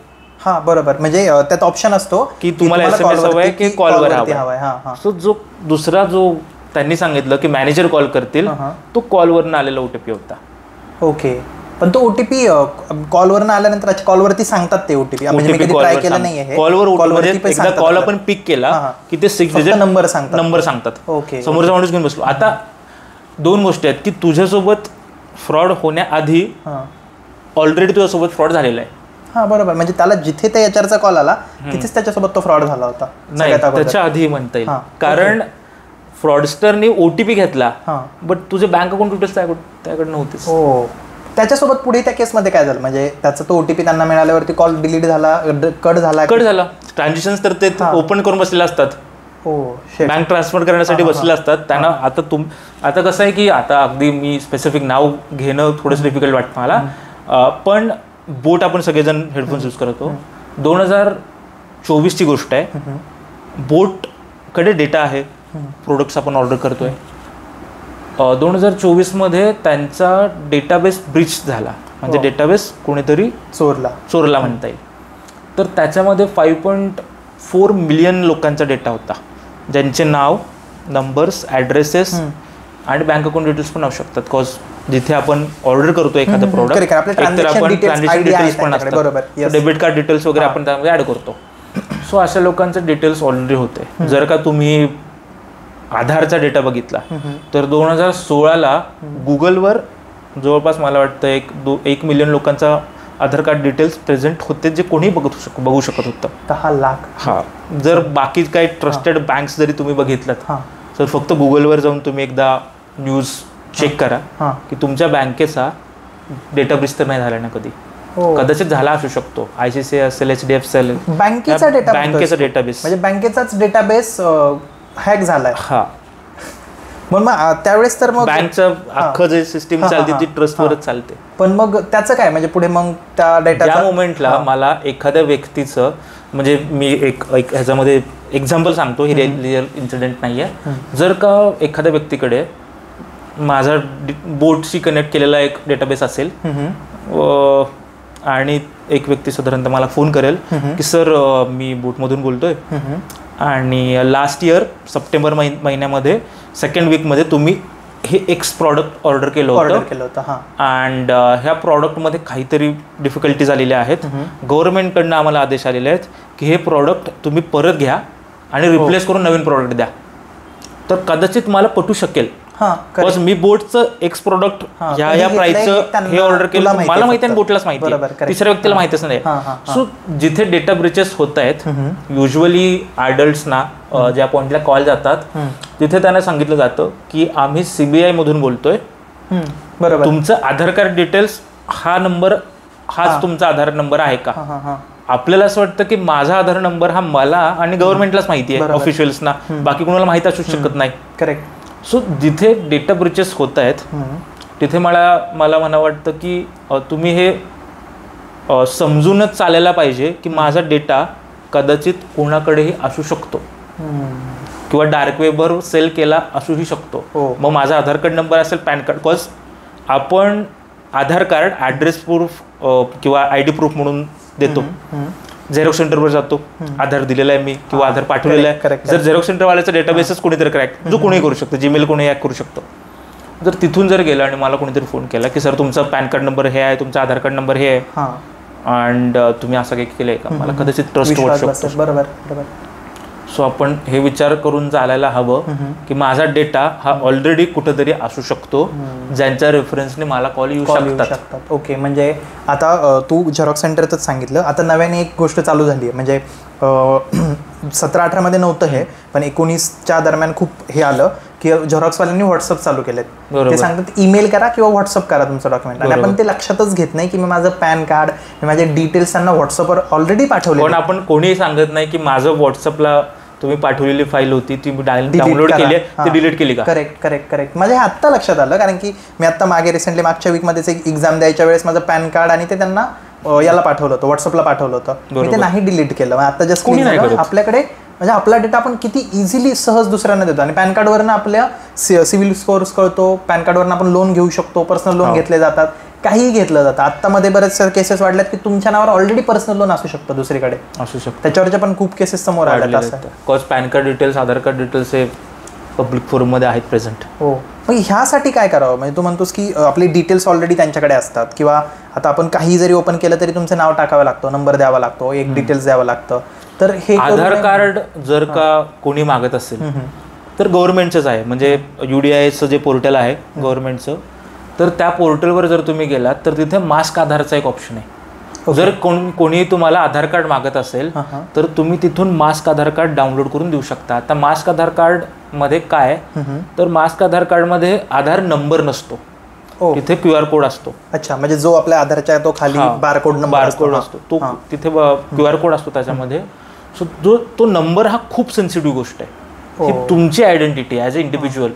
A: बरोबर, म्हणजे त्यात ऑप्शन असतो की तुम्हाला SMS हवाय की कॉलवर हवाय.
B: सो जो दुसरा जो त्यांनी सांगितलं की मॅनेजर कॉल करतील तो कॉलवरनं आलेला OTP होता.
A: ओके, पण तो OTP कॉलवरनं आल्यानंतर कॉलवरती सांगतात ते OTP ट्राय केलं नाहीये.
B: कॉलवर एकदा कॉल आपण पिक केला की ते 6 डिजिट नंबर सांगतात.
A: ओके,
B: समोरचा माणूस घेऊन बसलो. आता 2 गोष्टी आहेत की तुझ्यासोबत फ्रॉड होण्याआधी ऑलरेडी तुझ्यासोबत फ्रॉड झालेला आहे.
A: हा बरोबर, म्हणजे त्याला जिथे त्या एचआरचा कॉल आला तिथेच त्याच्यासोबत तो फ्रॉड झाला होता.
B: नाही, त्याच्या आधी म्हणता येईल, कारण फ्रॉडस्टरनी ओटीपी घेतला बट तुझे बँक अकाउंट डिटेल्स त्याकडे नव्हतेच.
A: हो, त्याच्यासोबत पुढे त्या केसमध्ये काय झालं, म्हणजे त्याचा तो ओटीपी त्यांना मिळाल्यावरती कॉल डिलीट झाला, कट झाला.
B: ट्रान्झॅक्शन तर ते ओपन करून बसलेले असतात, बँक ट्रान्सफर करण्यासाठी बसलेले असतात त्यांना. आता कसं आहे की आता अगदी मी स्पेसिफिक नाव घेणं थोडंसं डिफिकल्ट वाटतं मला, पण बोट आपण सगळेजण हेडफोन्स यूज करतो. 2024ची गोष्ट आहे. बोटकडे डेटा आहे, प्रोडक्ट्स आपण ऑर्डर करतोय. 2024मध्ये त्यांचा डेटाबेस ब्रीच झाला, म्हणजे डेटाबेस कोणीतरी चोरला म्हणता येईल. तर त्याच्यामध्ये 5.4 मिलियन लोकांचा डेटा होता, ज्यांचे नाव, नंबर्स, ॲड्रेसेस आणि बँक अकाउंट डिटेल्स पण असू शकतात. कॉज जिथे आपण ऑर्डर करतो एखादं प्रोडक्ट, एक तर आपण ट्रान्झॅक्शन डिटेल्स पण असतात, डेबिट कार्ड डिटेल्स वगैरे आपण त्यामध्ये ॲड करतो. सो अशा लोकांचे डिटेल्स ऑलरेडी होते. जर का तुम्ही आधारचा डेटा बघितला तर 2016ला गुगलवर जवळपास मला वाटतं 1 मिलियन लोकांचा आधार कार्ड डिटेल्स प्रेझेंट होते, जे कोणी बघू शकत होतं.
A: 10 लाख.
B: हा, जर बाकी काही ट्रस्टेड बँक्स जरी तुम्ही बघितलात तर फक्त गुगलवर जाऊन तुम्ही एकदा न्यूज चेक करा की तुमच्या बँकेचा डेटा ब्रीच तर नाही झाला ना कधी. कदाचित झाला असू शकतो, ICICI असेल, HDFC असेल,
A: बँकेचा
B: डेटाबेस,
A: म्हणजे बँकेचाच डेटाबेस हॅक झालाय.
B: हा,
A: मग त्यावेळेस तर मग
B: बँकचं अख्खं जे सिस्टीम चालते ती ट्रस्टवरच चालते.
A: पण मग त्याचं काय, म्हणजे पुढे मग त्या डेटा
B: त्या मोमेंटला मला एखाद्या व्यक्तीचं, म्हणजे मी एक ह्याच्यामध्ये एक्झाम्पल सांगतो, ही रिअल इन्सिडेंट नाही आहे. जर का एखाद्या व्यक्तीकडे माझा बोटशी कनेक्ट केलेला एक डेटाबेस असेल आणि एक व्यक्ती साधारणतः मला फोन करेल की सर मी बोटमधून बोलतोय आणि लास्ट इयर सप्टेंबर महिन्यामध्ये 2nd वीकमध्ये तुम्ही हे एक्स प्रॉडक्ट ऑर्डर केलं होतं अँड ह्या प्रॉडक्टमध्ये काहीतरी डिफिकल्टीज आलेल्या आहेत, गव्हर्नमेंटकडनं आम्हाला आदेश आलेले आहेत की हे प्रॉडक्ट तुम्ही परत घ्या आणि रिप्लेस करून नवीन प्रॉडक्ट द्या. तर कदाचित मला पटू शकेल, बस मी बोटचं एक्स प्रॉडक्ट या प्राइसचं हे ऑर्डर केलं, मला माहिती आहे, बोटलाच माहिती आहे, तिसऱ्या व्यक्तीला माहितीच नाही. सो जिथे डेटा ब्रिचेस होत आहेत, युजली ॲडल्ट्सना ज्या पॉइंटला कॉल जातात तिथे त्यांना सांगितलं जातं की आम्ही CBI मधून बोलतोय, तुमचं आधार कार्ड डिटेल्स हा नंबर हाच तुमचा आधार नंबर आहे का. आपल्याला असं वाटतं की माझा आधार नंबर हा मला आणि गव्हर्नमेंटलाच माहिती आहे, ऑफिशियल्सना, बाकी कोणाला माहिती असू शकत नाही.
A: करेक्ट.
B: सो जिथे डेटा ब्रिचेस होत आहेत तिथे मला म्हणा वाटतं की तुम्ही हे समजूनच चालायला पाहिजे की माझा डेटा कदाचित कोणाकडेही असू शकतो किंवा डार्क वेबवर सेल केला असूही शकतो. मग माझा आधार कार्ड नंबर असेल, पॅन कार्ड, बिकॉज आपण आधार कार्ड ॲड्रेस प्रूफ किंवा ID प्रूफ म्हणून देतो. झेरॉक्स सेंटरवर जातो, आधार दिलेला आहे मी किंवा आधार पाठवलेला आहे. जर झेरॉक्स सेंटरवाल्याचा डेटाबेसच कोणीतरी क्रॅक, जो कोणी करू शकतो, जीमेल कोणी हॅक करू शकतो. जर तिथून जर गेलं आणि मला कोणीतरी फोन केला की सर तुमचा पॅन कार्ड नंबर हे आहे, तुमचा आधार कार्ड नंबर हे आहे अँड तुम्ही असं काही केलंय का, मला कदाचित ट्रस्ट वाटू शकतो.
A: बरोबर.
B: सो आपण हे विचार करून चालायला हवं की माझा डेटा हा ऑलरेडी कुठेतरी असू शकतो ज्यांच्या रेफरन्सने मला कॉल येऊ शकतात.
A: ओके, म्हणजे आता तू झेरॉक्स सेंटरच सांगितलं, आता नव्याने एक गोष्ट चालू झाली आहे, म्हणजे 17-18 मध्ये नव्हतं हे, पण 19च्या दरम्यान खूप हे आलं की झेरॉक्सवाल्यांनी व्हॉट्सअप चालू केलेत. ते सांगतात ईमेल करा किंवा व्हॉट्सअप करा तुमचं डॉक्युमेंट, आणि आपण ते लक्षातच घेत नाही की मी माझं पॅन कार्ड, मी माझे डिटेल्स त्यांना व्हॉट्सअपवर ऑलरेडी पाठवले,
B: पण आपण कोणीही सांगत नाही की माझं व्हॉट्सअपला तुम्ही पाठवलेली फाईल होती ती डाउनलोड केली, ती डिलीट केली का.
A: करेक्ट. माझ्या आत्ता लक्षात आलं, कारण की मी आत्ता रिसेंटली मागच्या वीकमध्येच एक एक्झाम द्यायच्या वेळेस माझं पॅन कार्ड आणि ते त्यांना याला पाठवलं होतं, व्हॉट्सअपला पाठवलं होतं, मी ते नाही डिलीट केलं. आता जस्ट आपल्याकडे म्हणजे आपला डेटा आपण किती इझिली सहज दुसऱ्यांना देतो, आणि पॅन कार्डवरनं आपल्या सिव्हिल स्कोअर्स कळतो, पॅन कार्डवरनं आपण लोन घेऊ शकतो, पर्सनल लोन घेतले जातात, काहीही घेतलं जातं. आत्तामध्ये बरेच केसेस वाढल्यात की तुमच्या नावावर ऑलरेडी पर्सनल लोन असू शकतं दुसरीकडे,
B: असू शकतं,
A: त्याच्यावरच्या पण खूप केसेस समोर आल्या.
B: Because pan card details, Aadhaar card details हे पब्लिक फोरममध्ये आहेत प्रेझेंट.
A: हो, मग ह्यासाठी काय करावं, म्हणजे तू म्हणतोस की आपली डिटेल्स ऑलरेडी त्यांच्याकडे असतात, किंवा आता आपण काही जरी ओपन केलं तरी तुमचं नाव टाकावं लागतं, नंबर द्यावा लागतो, एक डिटेल्स द्यावं लागतं. तर हे
B: आधार कार्ड जर का कोणी मागत असेल तर गव्हर्नमेंटचंच आहे, म्हणजे UDIचं जे पोर्टल आहे गव्हर्नमेंटचं, तर त्या पोर्टलवर जर तुम्ही गेलात तर तिथे मास्क आधारचा एक ऑप्शन आहे. जर कोणी तुम्हाला आधार कार्ड मागत असेल तर तुम्ही तिथून मास्क आधार कार्ड डाउनलोड करून देऊ शकता. आता मास्क आधार कार्ड मध्ये काय तर मास्क आधार कार्ड मध्ये आधार नंबर नसतो, तिथे QR कोड असतो.
A: अच्छा, म्हणजे जो आपल्या आधारच्या तो खाली बारकोड
B: असतो तो तिथे QR कोड असतो त्याच्यामध्ये. सो तो नंबर हा खूप सेन्सिटिव्ह गोष्ट आहे. ही तुमची आयडेंटिटी ॲज अ इंडिव्हिज्युअल,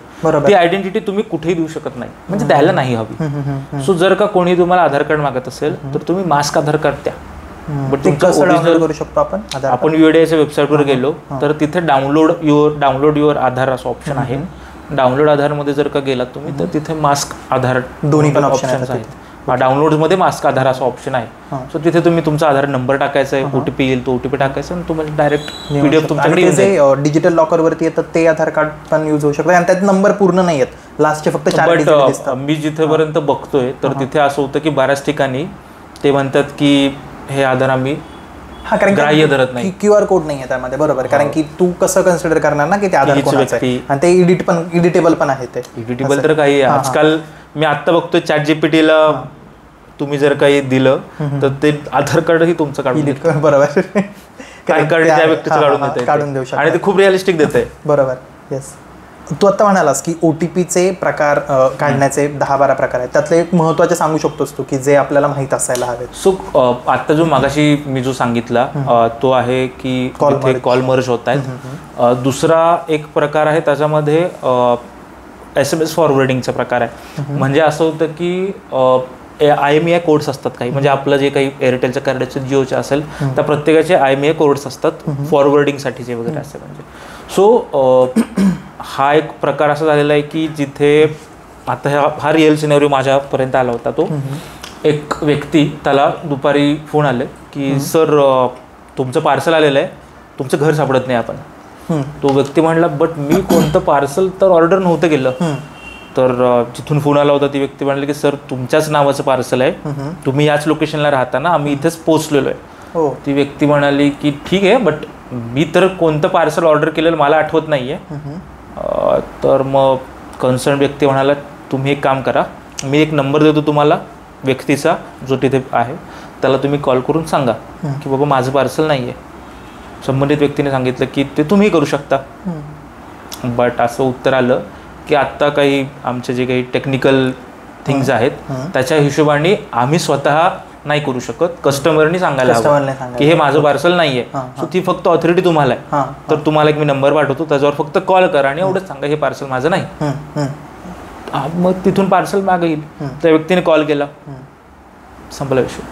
B: ती आयडेंटिटी तुम्ही कुठेही देऊ शकत नाही, म्हणजे द्यायला नाही हवी. सो जर का कोणी तुम्हाला आधार कार्ड मागत असेल तर तुम्ही मास्क आधार कार्ड द्या. बट
A: करू शकतो आपण
B: UIDAIच्या वेबसाईटवर गेलो तर तिथे डाउनलोड युअर आधार असं ऑप्शन आहे. डाउनलोड आधारमध्ये जर का गेलात तुम्ही तर तिथे मास्क आधार दोन्ही पण ऑप्शन्स आहेत. डाउनलोडमध्ये मास्क आधार असा ऑप्शन आहे. सो तिथे तुम्ही तुमचा आधार नंबर टाकायचा आहे, OTP येईल, तो OTP टाकायचा आणि तुम्हाला डायरेक्ट PDF तुमच्याकडे
A: जे डिजिटल लॉकरवरती येतात ते आधार कार्ड पण यूज होऊ शकतं आणि त्यात नंबर पूर्ण नाही आहेत, लास्टचे फक्त 4 डिजिट दिसतात.
B: मी जिथेपर्यंत बघतोय तर तिथे असं होतं की बऱ्याच ठिकाणी ते म्हणतात की हे आधार आम्ही ग्राह्य धरत नाही,
A: QR कोड नाही आहे त्यामध्ये. बरोबर, कारण की तू कसं कन्सिडर करणार ना की ते आधार कोणाचं आहे, आणि ते एडिटेबल पण आहे. ते
B: एडिटेबल तर काही आजकाल मी आता बघतोय ChatGPTला तुम्ही जर काही दिलं तर ते आधार कार्डही तुमचं काढून देतं.
A: बरोबर,
B: काय कार्ड त्या व्यक्तीचं
A: काढून देऊ शकतो
B: आणि ते खूप रिअलिस्टिक देतंय.
A: बरोबर, येस. तू आता म्हणालास की OTPचे प्रकार काढण्याचे 10-12 प्रकार आहेत, त्यातले एक महत्त्वाचे सांगू शकतोस तू की जे आपल्याला माहीत असायला हवेत?
B: सो आता जो मागाशी मी जो सांगितला तो आहे की कॉल मर्ज होत आहेत. दुसरा एक प्रकार आहे त्याच्यामध्ये SMS फॉरवर्डिंगचा प्रकार आहे. म्हणजे असं होतं की IMEI कोड्स असतात काही, म्हणजे आपलं जे काही एअरटेलच्या कार्डाचे जिओचे असेल त्या प्रत्येकाचे IMEI कोड्स असतात फॉरवर्डिंगसाठीचे वगैरे असे. म्हणजे सो हा एक प्रकार असा झालेला आहे की जिथे आता हा रिअल सिनेरिओ माझ्यापर्यंत आला होता. तो एक व्यक्ती, त्याला दुपारी फोन आले की सर तुमचं पार्सल आलेलं आहे, तुमचं घर सापडत नाही आपण. तो व्यक्ती म्हणला बट मी कोणतं पार्सल तर ऑर्डर नव्हतं केलं. तर जिथून फोन आला होता ती व्यक्ती म्हणली की सर तुमच्याच नावाचं पार्सल आहे, तुम्ही याच लोकेशनला राहता ना, आम्ही इथेच पोहोचलेलो आहे. ती व्यक्ती म्हणाली की ठीक आहे बट मी तर कोणतं पार्सल ऑर्डर केलेलं मला आठवत नाही आहे. तर मग कन्सर्न व्यक्ती म्हणाला तुम्ही एक काम करा, मी एक नंबर देतो तुम्हाला व्यक्तीचा जो तिथे आहे, त्याला तुम्ही कॉल करून सांगा की बाबा माझं पार्सल नाही आहे. संबंधित व्यक्तीने सांगितलं की ते तुम्ही करू शकता. बट असं उत्तर आलं की आत्ता काही आमचे जे काही टेक्निकल थिंग्स आहेत त्याच्या हिशोबाने आम्ही स्वतः नाही करू शकत, कस्टमरनी सांगायला हवं की हे माझं पार्सल नाही आहे. सो ती फक्त ऑथॉरिटी तुम्हाला आहे. तर तुम्हाला एक मी नंबर पाठवतो, त्याच्यावर फक्त कॉल करा आणि एवढंच सांगा हे पार्सल माझं नाही. मग तिथून पार्सल मागे येईल. त्या व्यक्तीने कॉल केला, संपला विषय.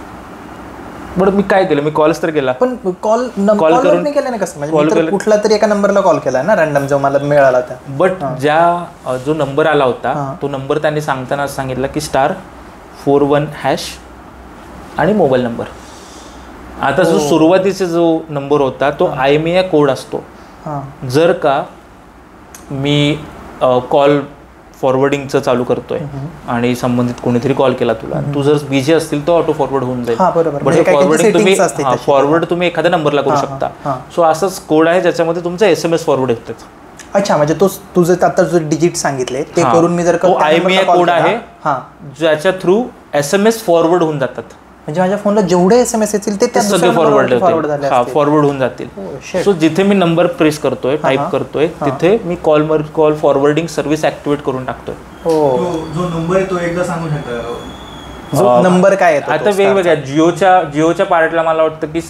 B: बरं मी काय केलं, मी कॉलच तर केला, पण
A: कॉल करून नाही केलं ना. कसं म्हणजे कुठला तरी एका नंबरला कॉल केला ना रँडम जो मला मिळाला त्या.
B: बट जो नंबर आला होता तो नंबर त्यांनी सांगताना सांगितला की *41# आणि मोबाईल नंबर. आता जो सुरुवातीचा जो नंबर होता तो IMEI कोड असतो. जर का मी कॉल फॉरवर्डिंगचं चालू करतोय आणि संबंधित कोणीतरी कॉल केला तुला, तू जर बिझी असतील तर ऑटो फॉरवर्ड होऊन जाईल. बट फॉरवर्ड तुम्ही एखाद्या नंबरला करू शकता. सो असंच कोड आहे ज्याच्यामध्ये तुमचं SMS फॉरवर्ड होतात.
A: अच्छा, म्हणजे तो तुझे आता जो डिजिट सांगितले ते करून मी जर
B: IMEI कोड आहे ज्याच्या थ्रू SMS फॉरवर्ड होऊन जातात.
A: म्हणजे माझ्या फोनला जेवढे SMS येतील ते
B: सगळे फॉरवर्ड होऊन जातील. सो जिथे मी नंबर प्रेस करतोय, टाईप करतोय, तिथे मी कॉल फॉरवर्डिंग सर्व्हिस ऍक्टिव्हेट करून टाकतोय.
C: जो नंबर आहे तो एकदा सांगू शकता?
A: नंबर काय येतो
B: आता वेगवेगळ्या जिओच्या पार्टला मला वाटतं की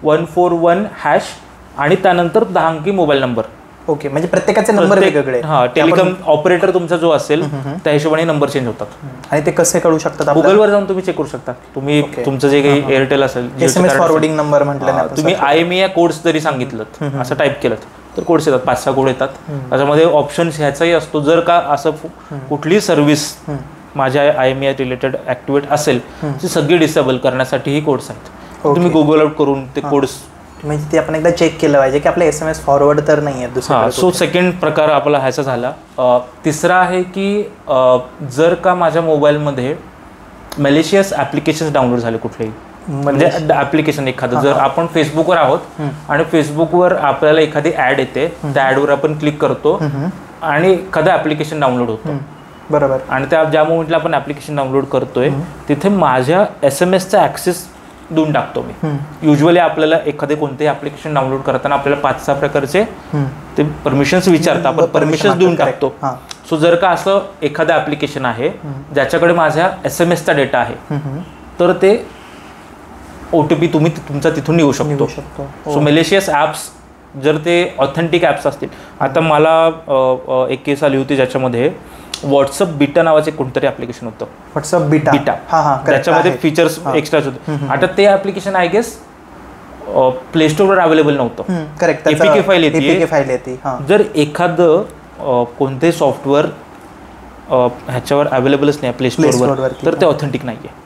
B: *141# आणि त्यानंतर 10 अंकी मोबाईल नंबर.
A: ओके, म्हणजे प्रत्येकाचे नंबर वेगवेगळे.
B: टेलिकॉम ऑपरेटर तुमचा जो असेल त्या हिशोबाने नंबर चेंज होतात.
A: आणि ते कसे कळू शकतात?
B: गुगलवर जाऊन तुम्ही चेक करू शकता. तुम्ही तुमचं जे काही एअरटेल असेल,
A: SMS फॉरवर्डिंग नंबर म्हटलं,
B: तुम्ही IMEI कोड्स जरी सांगितलं, असं टाईप केलं तर कोड्स येतात, 5-6 कोड येतात. त्याच्यामध्ये ऑप्शन्स ह्याचाही असतो. जर का असं कुठली सर्व्हिस माझ्या IMEI रिलेटेड ऍक्टिव्हेट असेल ती सगळी डिसेबल करण्यासाठी ही कोड्स आहेत. तुम्ही गुगल आउट करून ते कोड्स,
A: म्हणजे ते आपण एकदा चेक केलं पाहिजे की आपले SMS फॉरवर्ड तर नाही आहेत दुसरा.
B: सो सेकंड प्रकार आपला ह्याचा झाला. तिसरा आहे की जर का माझ्या मोबाईलमध्ये मॅलिशियस ॲप्लिकेशन्स डाउनलोड झाले कुठलेही, म्हणजे ॲप्लिकेशन एखादं, जर आपण फेसबुकवर आहोत आणि फेसबुकवर आपल्याला एखादी ॲड येते, त्या ॲडवर आपण क्लिक करतो आणि एखादं ॲप्लिकेशन डाउनलोड होतं.
A: बरोबर.
B: आणि त्या ज्या मोमेंटला आपण ॲप्लिकेशन डाउनलोड करतोय तिथे माझ्या SMS-चा ॲक्सेस देऊन टाकतो मी. युजली आपल्याला एखादे कोणतेही ॲप्लिकेशन डाउनलोड करताना आपल्याला 5-6 प्रकारचे ते परमिशन्स विचारतात, आपण परमिशन्स देऊन टाकतो. सो जर का असं एखादं ॲप्लिकेशन आहे ज्याच्याकडे माझ्या SMS-चा डेटा आहे तर ते OTP तुम्ही तुमचा तिथून येऊ शकतो. सो मॅलिशियस ॲप्स जर ते ऑथेंटिक ॲप्स असतील, आता मला एक केस आली होती ज्याच्यामध्ये व्हॉट्सअप बीटा नावाचे कोणतरी ॲप्लिकेशन होतं.
A: व्हॉट्सअप बीटा
B: त्याच्यामध्ये फीचर्स एक्स्ट्राच होते. आता ते ॲप्लिकेशन आय गेस प्ले स्टोरवर अवेलेबल नव्हतं.
A: करेक्ट.
B: APK फाईल
A: येते.
B: जर एखादं कोणतेही सॉफ्टवेअर ह्याच्यावर अवेलेबलच नाही प्ले स्टोरवर तर ते ऑथेंटिक नाही आहे.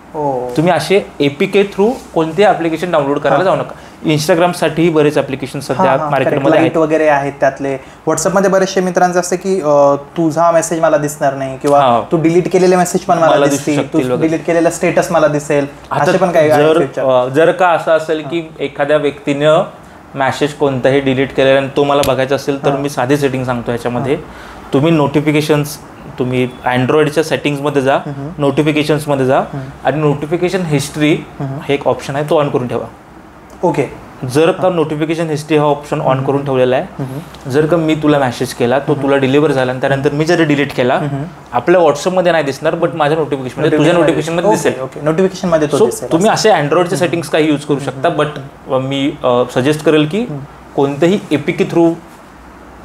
B: तुम्ही असे APK थ्रू कोणते ॲप्लिकेशन डाउनलोड करायला जाऊ नका. इंस्टाग्रामसाठी बरेच ॲप्लिकेशन सध्या मार्केटमध्ये आहेत
A: वगैरे आहेत. त्यातले व्हॉट्सअपमध्ये बरेचसे मित्रांचं असतं की तुझा मेसेज मला दिसणार नाही किंवा तू डिलीट केलेले मेसेज पण मला दिसतील, तू डिलीट केलेला स्टेटस मला दिसेल. असे पण काही
B: जर का असं असेल की एखाद्या व्यक्तीनं मेसेज कोणताही डिलीट केलेला आणि तो मला बघायचा असेल तर मी साधी सेटिंग सांगतो ह्याच्यामध्ये. तुम्ही नोटिफिकेशन्स तुम्ही अँड्रॉइडच्या सेटिंग्समध्ये जा, नोटिफिकेशन्समध्ये जा आणि नोटिफिकेशन हिस्ट्री हे एक ऑप्शन आहे तो ऑन करून ठेवा.
A: ओके.
B: जर का नोटिफिकेशन हिस्ट्री हा ऑप्शन ऑन करून ठेवलेला आहे, जर का मी तुला मेसेज केला तो तुला डिलिव्हर झाला आणि त्यानंतर मी जरी डिलीट केला आपल्या व्हॉट्सअपमध्ये नाही दिसणार बट माझ्या नोटिफिकेशनमध्ये तुझ्या नोटिफिकेशनमध्ये दिसेल.
A: नोटिफिकेशनमध्ये
B: तुम्ही असे अँड्रॉइडच्या सेटिंग्स काही यूज करू शकता. बट मी सजेस्ट करेल की कोणतेही APK थ्रू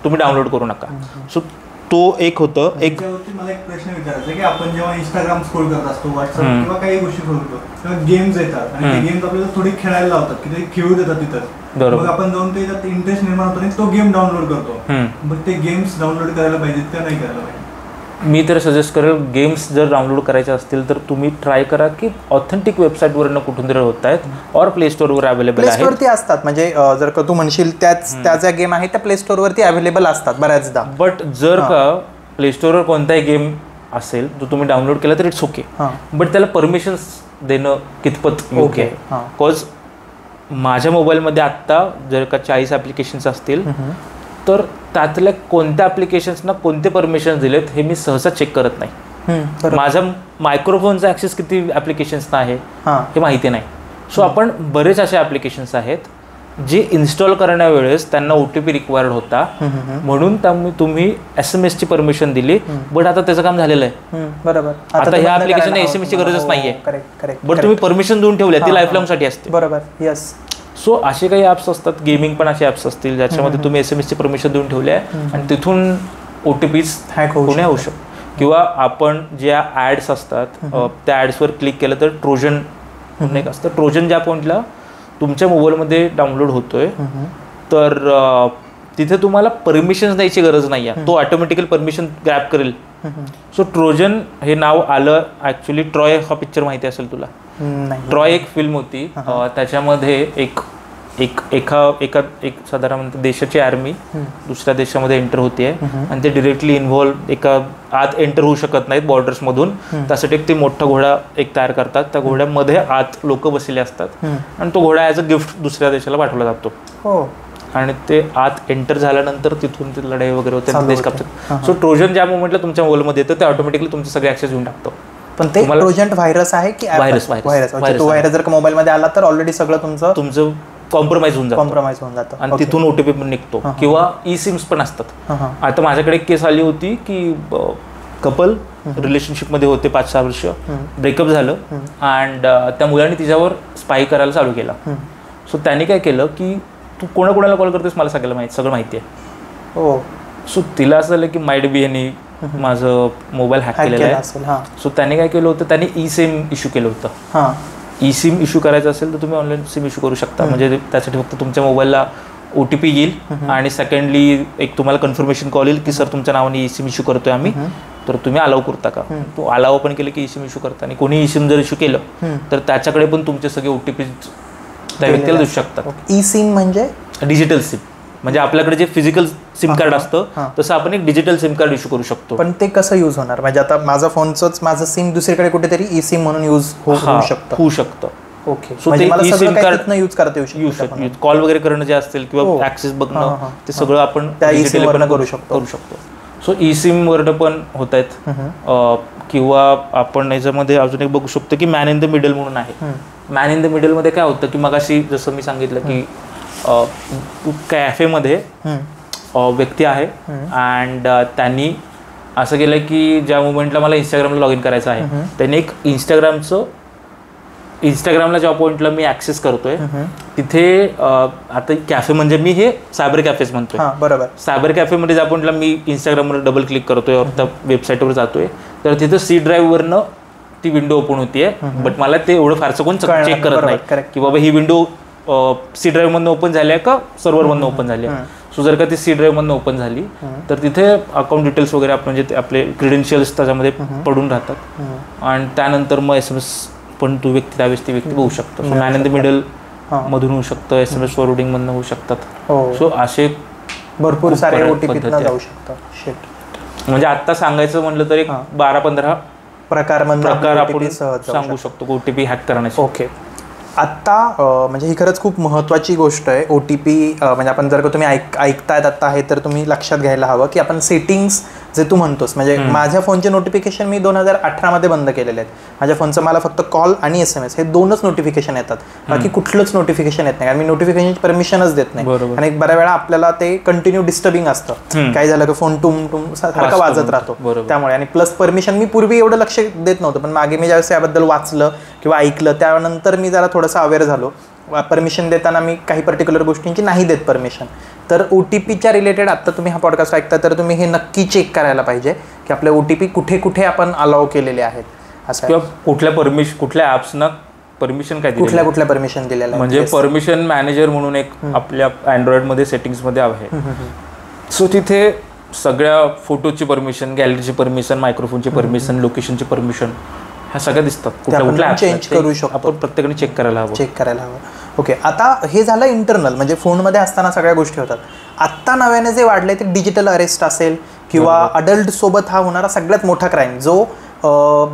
B: तुम्ही डाउनलोड करू नका. सो तो एक होतं.
C: मला एक प्रश्न विचारायचा की आपण जेव्हा इंस्टाग्राम स्क्रोल करत असतो, व्हॉट्सअप किंवा काही गोष्टी करतो तेव्हा गेम्स येतात आणि ते गेम्स आपल्याला थोडी खेळायला लावतात की ते खेळू देतात तिथं. मग आपण जाऊन त्याच्यात इंटरेस्ट निर्माण होतो आणि तो गेम डाउनलोड करतो. मग ते गेम्स डाउनलोड करायला पाहिजेत का नाही करायला पाहिजे?
B: मी तर सजेस्ट करेल गेम्स जर डाउनलोड करायचे असतील तर तुम्ही ट्राय करा की ऑथेंटिक वेबसाईटवरनं कुठून तरी होत आहेत और प्ले स्टोअरवर अवेलेबल आहेत.
A: प्ले स्टोअरती असतात म्हणजे जर का तू म्हणशील त्या ज्या गेम आहेत त्या प्ले स्टोअरवरती अवेलेबल असतात बऱ्याचदा.
B: बट जर का प्ले स्टोअरवर कोणताही गेम असेल जो तुम्ही डाउनलोड केला तर इट्स ओके. बट त्याला परमिशन्स देणं कितपत योग्य आहे. बिकॉज माझ्या मोबाईलमध्ये आत्ता जर का 40 ॲप्लिकेशन्स असतील तर त्यातल्या कोणत्या ॲप्लिकेशन्सना कोणते परमिशन्स दिलेत हे मी सहसा चेक करत नाही. माझ्या मायक्रोफोनचा ॲक्सेस किती ॲप्लिकेशन्सना आहे हे माहिती नाही. सो आपण बरेच असे ॲप्लिकेशन्स आहेत जे इन्स्टॉल करण्यावेळेस त्यांना OTP रिक्वायर्ड होता म्हणून तुम्ही SMS-ची परमिशन दिली बट आता त्याचं काम झालेलं आहे.
A: बरोबर.
B: आता ह्या ॲप्लिकेशनला SMS-ची गरजच नाहीये. बट तुम्ही परमिशन देऊन ठेवली ती लाईफ लॉंग साठी असते.
A: बरोबर. येस.
B: सो असे काही ॲप्स असतात, गेमिंग पण असे ॲप्स असतील ज्याच्यामध्ये तुम्ही SMS-ची परमिशन देऊन ठेवली आहे आणि तिथून OTPs हॅक होऊ शकतो. किंवा आपण ज्या ॲड्स असतात त्या ॲड्सवर क्लिक केलं तर ट्रोजन एक असतं. ट्रोजन ज्या पॉईंटला तुमच्या मोबाईलमध्ये डाउनलोड होतोय तर तिथे तुम्हाला परमिशन द्यायची गरज नाही आहे. तो ऑटोमॅटिकली परमिशन ग्रॅब करेल. सो ट्रोजन हे नाव आलं ॲक्च्युली ट्रॉय हा पिक्चर माहिती असेल तुला. ट्रॉय एक फिल्म होती. त्याच्यामध्ये एक साधारणतः देशाची आर्मी दुसऱ्या देशामध्ये एंटर होते आणि ते डिरेक्टली इन्व्हॉल्व आत एंटर होऊ शकत नाहीत बॉर्डर्समधून. त्यासाठी ते मोठा घोडा एक तयार करतात. त्या घोड्यामध्ये आत लोक बसलेले असतात आणि तो घोडा ॲज अ गिफ्ट दुसऱ्या देशाला पाठवला जातो. आणि ते आत एंटर झाल्यानंतर तिथून ते लढाई वगैरे होते, देश कापतात. सो ट्रोजन ज्या मोमेंटला तुमच्या मोबाईलमध्ये येतं ते ऑटोमॅटिकली तुमचे सगळे ॲक्सेस घेऊन टाकतो.
A: पण ते ट्रोजन व्हायरस आहे की व्हायरस तो व्हायरस जर का मोबाईलमध्ये आला तर ऑलरेडी सगळं तुमचं
B: कॉम्प्रोमाइज होऊन
A: जातं
B: आणि तिथून OTP पण निघतो. किंवा E-SIMs पण असतात. आता माझ्याकडे एक केस आली होती की कपल रिलेशनशिपमध्ये होते 5-6 वर्ष, ब्रेकअप झालं अँड त्या मुलाने तिच्यावर स्पाय करायला चालू केला. सो त्याने काय केलं की तू कोणाकोणाला कॉल करतेस मला सगळं माहिती आहे. सो तिला असं झालं की माइट बी यांनी माझं मोबाईल हॅक केलेला आहे. सो त्याने काय केलं होतं, त्याने E-SIM इश्यू केलं होतं. E-SIM इश्यू करायचं असेल तर तुम्ही ऑनलाईन सिम इश्यू करू शकता. म्हणजे त्यासाठी फक्त तुमच्या मोबाईलला OTP येईल आणि सेकंडली एक तुम्हाला कन्फर्मेशन कॉल येईल की सर तुमच्या नावाने E-SIM इश्यू करतोय आम्ही, तर तुम्ही अलाव करता का. तो अलाव पण केलं की E-SIM इश्यू करता. आणि कोणी E-SIM जर इश्यू केलं तर त्याच्याकडे पण तुमचे सगळे OTP त्या व्यक्तीला देऊ शकतात.
A: E-SIM म्हणजे
B: डिजिटल सिम. म्हणजे आपल्याकडे जे फिजिकल सिम कार्ड असतं तसं आपण एक डिजिटल सिम कार्ड इश्यू करू शकतो.
A: पण ते कसं यूज होणार? म्हणजे आता माझा फोनचंच माझं सिम दुसरीकडे कुठेतरी E-SIM म्हणून यूज होऊ शकतं. ओके.
B: सो ते E-SIM कार्ड
A: यूज करता येऊ शकतो.
B: कॉल वगैरे करणं जे असतील किंवा ऍक्सेस बघणं ते सगळं आपण त्या E-SIM वरनं
A: करू शकतो.
B: सो ई सिमवरनं पण होत आहेत. किंवा आपण याच्यामध्ये अजून एक बघू शकतो की मॅन इन द मिडल म्हणून आहे. मॅन इन द मिडलमध्ये काय होतं की मगाशी जसं मी सांगितलं की कॅफेमध्ये व्यक्ती आहे अँड त्यांनी असं केलं की ज्या मोमेंटला मला इंस्टाग्रामला लॉग इन करायचं आहे त्यांनी एक इंस्टाग्रामला ज्या पॉईंटला मी ॲक्सेस करतोय तिथे आता कॅफे म्हणजे मी हे सायबर कॅफेच म्हणतोय.
A: बरोबर.
B: सायबर कॅफेमध्ये ज्या पॉईंटला मी इंस्टाग्रामवर डबल क्लिक करतोय त्या वेबसाईटवर जातोय तर तिथं सी ड्राईव्हवरनं ती विंडो ओपन होतीये. बट मला ते एवढं फारसं कोण चेक करत नाही की बाबा ही विंडो सी ड्राईव्हमधनं ओपन झाली आहे का सर्व्हरमधनं ओपन झाली आहे. सो जर का ती सी ड्राईव्हमधनं ओपन झाली तर तिथे अकाउंट डिटेल्स वगैरे आपण जे आपले क्रेडेन्शियल्स त्याच्यामध्ये पडून राहतात आणि त्यानंतर मग SMS पण ती व्यक्ती बघू शकतो. So man in the middle मधून होऊ शकतं, SMS फॉरवर्डिंग मधनं होऊ शकतात. सो असे
A: भरपूर सारे OTP जाऊ शकतात.
B: म्हणजे आता सांगायचं म्हटलं तर एक 12-15 प्रकार आपण सांगू शकतो OTP हॅक करण्याचे.
A: ओके. आत्ता म्हणजे ही खरंच खूप महत्त्वाची गोष्ट आहे OTP. म्हणजे आपण जर का तुम्ही ऐकतायत आत्ता आहे तर तुम्ही लक्षात घ्यायला हवं की आपण सेटिंग्स जे तू म्हणतोस म्हणजे माझ्या फोनचे नोटिफिकेशन मी 2018 बंद केलेले आहेत. माझ्या फोनचं मला फक्त कॉल आणि SMS हे 2च नोटिफिकेशन येतात, बाकी कुठलंच नोटिफिकेशन येत नाही कारण मी नोटिफिकेशनची परमिशनच देत नाही. आणि बऱ्याच वेळा आपल्याला ते कंटिन्यू डिस्टर्बिंग असतं. काय झालं की फोन टुम टुम सारखा वाजत राहतो त्यामुळे. आणि प्लस परमिशन मी पूर्वी एवढं लक्ष देत नव्हतं पण मागे मी ज्यावेळेस याबद्दल वाचलं किंवा ऐकलं त्यानंतर मी जरा थोडंसं अवेअर झालो. परमिशन देताना मी काही पर्टिक्युलर गोष्टींची नाही देत परमिशन. तर OTPच्या रिलेटेड आत्ता तुम्ही हा पॉडकास्ट ऐकता तर तुम्ही हे नक्की चेक करायला पाहिजे की आपले OTP कुठे कुठे आपण अलाउ केलेले आहेत असं,
B: किंवा कुठल्या ॲप्सना परमिशन काय
A: कुठल्या परमिशन दिलेल्या.
B: म्हणजे परमिशन मॅनेजर म्हणून एक आपल्या अँड्रॉइडमध्ये सेटिंग्समध्ये आहे. सो तिथे सगळ्या फोटोची परमिशन, गॅलरीची परमिशन, मायक्रोफोनची परमिशन, लोकेशनची परमिशन ह्या सगळ्या दिसतात. कुठल्या
A: चेंज करू शकतो
B: आपण प्रत्येकाने चेक करायला हवं.
A: ओके. आता हे झालं इंटरनल म्हणजे फोनमध्ये असताना सगळ्या गोष्टी होतात. आत्ता नव्याने जे वाढले ते डिजिटल अरेस्ट असेल किंवा अडल्ट सोबत हा होणारा सगळ्यात मोठा क्राईम जो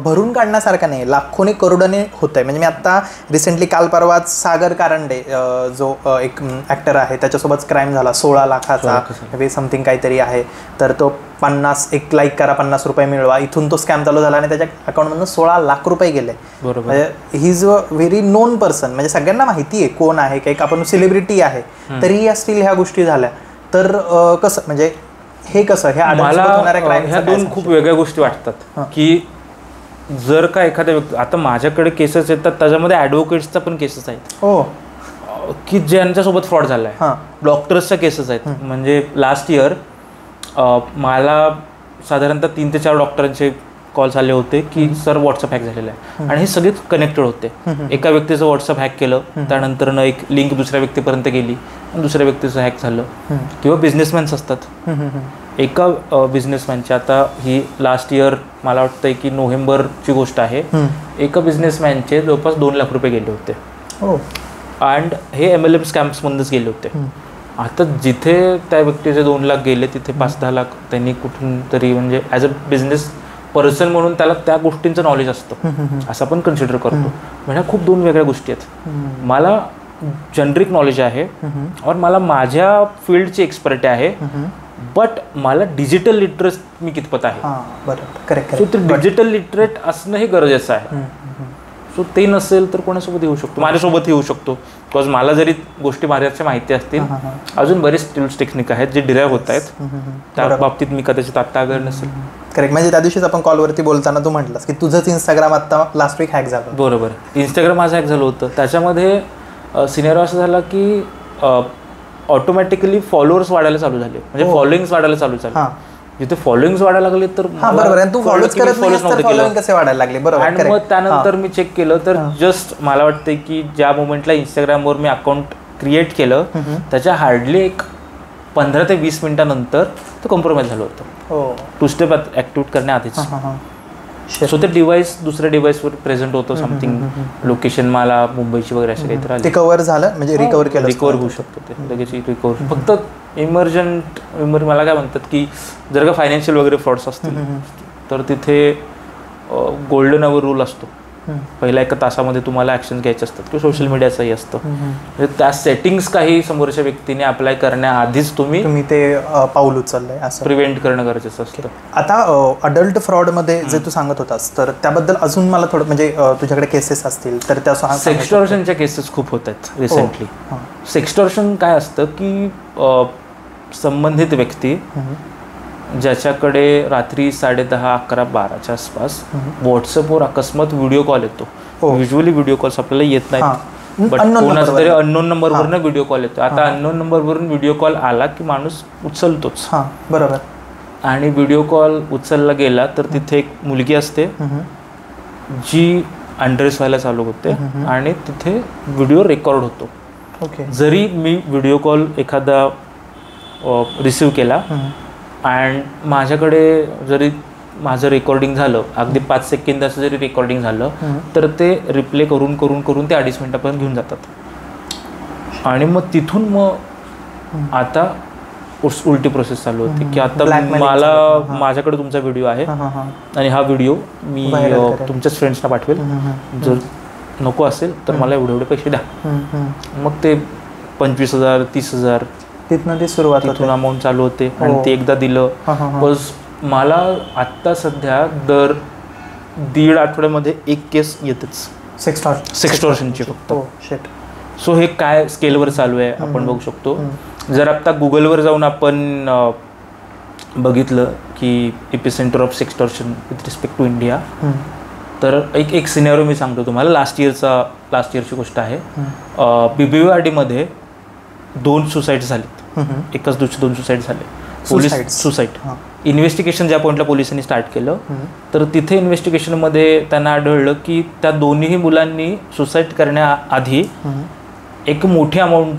A: भरून काढण्यासारखा नाही, लाखोने करोडोने होत आहे. म्हणजे मी आत्ता रिसेंटली काल परवाच सागर कारंडे जो एक ॲक्टर आहे त्याच्यासोबत क्राईम झाला 16 लाखाचा समथिंग काहीतरी आहे. तर तो 1 लाईक करा 50 रुपये मिळवा इथून तो स्कॅम चालू झाला आणि त्याच्या अकाउंटमधून 16 लाख रुपये गेले. म्हणजे he is a very non person. म्हणजे सगळ्यांना माहिती आहे कोण आहे, काही आपण सेलिब्रिटी आहे तरी या स्टील ह्या गोष्टी झाल्या. तर कसं म्हणजे हे कसं
B: ह्या दोन खूप वेगळ्या गोष्टी वाटतात की जर का एखाद्या व्यक्ती, आता माझ्याकडे केसेस येतात त्याच्यामध्ये ॲडव्होकेट्सचा पण केसेस आहेत की ज्यांच्यासोबत फ्रॉड झाला आहे. डॉक्टर्सच्या केसेस आहेत. म्हणजे लास्ट इयर मला साधारणतः 3 ते 4 डॉक्टरांचे कॉल्स आले होते की सर व्हॉट्सअप हॅक झालेलं आहे आणि हे सगळे कनेक्टेड होते. एका व्यक्तीचं व्हॉट्सअप हॅक केलं त्यानंतर एक लिंक दुसऱ्या व्यक्तीपर्यंत गेली आणि दुसऱ्या व्यक्तीचं हॅक झालं. किंवा बिझनेसमॅन्स असतात. एका बिझनेसमॅनची आता ही लास्ट इयर मला वाटतंय की नोव्हेंबरची गोष्ट आहे. एका बिझनेसमॅनचे जवळपास 2 लाख रुपये गेले होते अँड हे MLM स्कॅम्समधूनच गेले होते. आता जिथे त्या व्यक्तीचे 2 लाख गेले तिथे 5-10 लाख त्यांनी कुठून तरी म्हणजे ॲज अ बिझनेस पर्सन म्हणून त्याला त्या गोष्टींचं नॉलेज असतं असं आपण कन्सिडर करतो. म्हणजे खूप 2 वेगळ्या गोष्टी आहेत. मला जनरिक नॉलेज आहे और मला माझ्या फील्डची एक्सपर्टी आहे बट मला डिजिटल लिटरेट मी कितपत आहे. सो ते डिजिटल लिटरेट असणं हे गरजेचं आहे. सो ते नसेल तर कोणासोबत येऊ शकतो, माझ्यासोबत येऊ शकतो. बिकॉज मला जरी गोष्टी माझ्याच्या माहिती असतील अजून बरेच टूल्स टेक्निक आहेत जे डिराईव्ह होत आहेत त्या बाबतीत मी कदाचित आत्ता आगर नसेल.
A: करेक्ट. म्हणजे त्या दिवशीच आपण कॉलवरती बोलताना तू म्हटलास की तुझंच इंस्टाग्राम आता लास्ट वीक हॅक झालं.
B: बरोबर. इंस्टाग्राम माझं हॅक झालं होतं. त्याच्यामध्ये सिनेरिओ असं झाला की ऑटोमॅटिकली फॉलोअर्स वाढायला चालू झाले. म्हणजे फॉलोइंग्स वाढायला चालू झाले. जिथे फॉलोइंग्स वाढायला लागले तर आणि मग त्यानंतर मी चेक केलं तर जस्ट मला वाटतं की ज्या मोमेंटला इंस्टाग्रामवर मी अकाउंट क्रिएट केलं त्याच्या हार्डली एक 15 ते 20 मिनिटानंतर ते कॉम्प्रोमाइज झालं होतं 2 स्टेप ॲक्टिवेट करण्याआधीच. सो ते डिव्हाइस दुसऱ्या डिव्हाइसवर प्रेझेंट होतं समथिंग लोकेशन मला मुंबईची वगैरे असं काहीतरी
A: ते कव्हर झालं म्हणजे
B: रिकवर होऊ शकतो ते लगेच रिकवर. फक्त इमर्जंट मला काय म्हणतात की जर का फायनान्शियल वगैरे फ्रॉड्स असतील तर तिथे गोल्डन अवर रूल असतो पहिल्या 1 तासामध्ये तुम्हाला ॲक्शन घ्यायचे असतात किंवा सोशल मीडियाचंही असतं. म्हणजे त्या सेटिंग्स काही समोरच्या व्यक्तीने अप्लाय करण्याआधीच तुम्ही
A: ते पाऊल उचललंय असं
B: प्रिव्हेंट करणं गरजेचं असतं.
A: आता अडल्ट फ्रॉडमध्ये जे तू सांगत होतास तर त्याबद्दल अजून मला थोडं म्हणजे तुझ्याकडे केसेस असतील तर त्या
B: सेक्स्टॉर्शनच्या केसेस खूप होत आहेत रिसेंटली. सेक्स्टॉर्शन काय असतं की संबंधित व्यक्ती ज्याच्याकडे रात्री 10:30, 11, 12च्या आसपास व्हॉट्सअपवर अकस्मात व्हिडिओ कॉल येतो. युजली व्हिडिओ कॉल्स आपल्याला येत नाहीत, बट कोणाचा तरी अननोन नंबरवरून व्हिडिओ कॉल येतो. आता अननोन नंबरवरून व्हिडिओ कॉल आला की माणूस उचलतोच.
A: बरोबर. आणि
B: व्हिडिओ कॉल उचलला गेला तर तिथे एक मुलगी असते जी अनड्रेस व्हायला चालू होते आणि तिथे व्हिडिओ रेकॉर्ड होतो. जरी मी व्हिडिओ कॉल एखादा रिसिव्ह केला अँड माझ्याकडे जरी माझं रेकॉर्डिंग झालं, अगदी 5 सेकंदाचं जरी रेकॉर्डिंग झालं तर ते रिप्ले करून करून करून ते 2.5 मिनिटापर्यंत घेऊन जातात. आणि मग तिथून मग आता उलटी प्रोसेस चालू होती की आता माझ्याकडे तुमचा व्हिडिओ आहे आणि हा व्हिडिओ मी तुमच्याच फ्रेंड्सना पाठवेल, जर नको असेल तर मला एवढे पैसे द्या. मग ते 25,000 30,000
A: तिथून ती सुरुवात
B: तिथून अमाऊंट चालू होते. आणि ते एकदा दिलं बस. मला आत्ता सध्या दर 1.5 आठवड्यामध्ये एक केस येतेच सेक्स्टॉर्शनची फक्त. सो हे काय स्केलवर चालू आहे आपण बघू शकतो. जर आता गुगलवर जाऊन आपण बघितलं की epicenter of sextortion with respect to India, तर एक सिनेरिओ मी सांगतो तुम्हाला. लास्ट इयरची गोष्ट आहे. BBVRDमध्ये 2 सुसाईड झालेत. एकाच दिवशी 2 सुसाईड झाले. पोलीस सुसाईड इन्व्हेस्टिगेशन ज्या पॉईंटला पोलिसांनी स्टार्ट केलं तर तिथे इन्व्हेस्टिगेशनमध्ये त्यांना आढळलं की त्या दोन्ही मुलांनी सुसाईड करण्याआधी एक मोठी अमाऊंट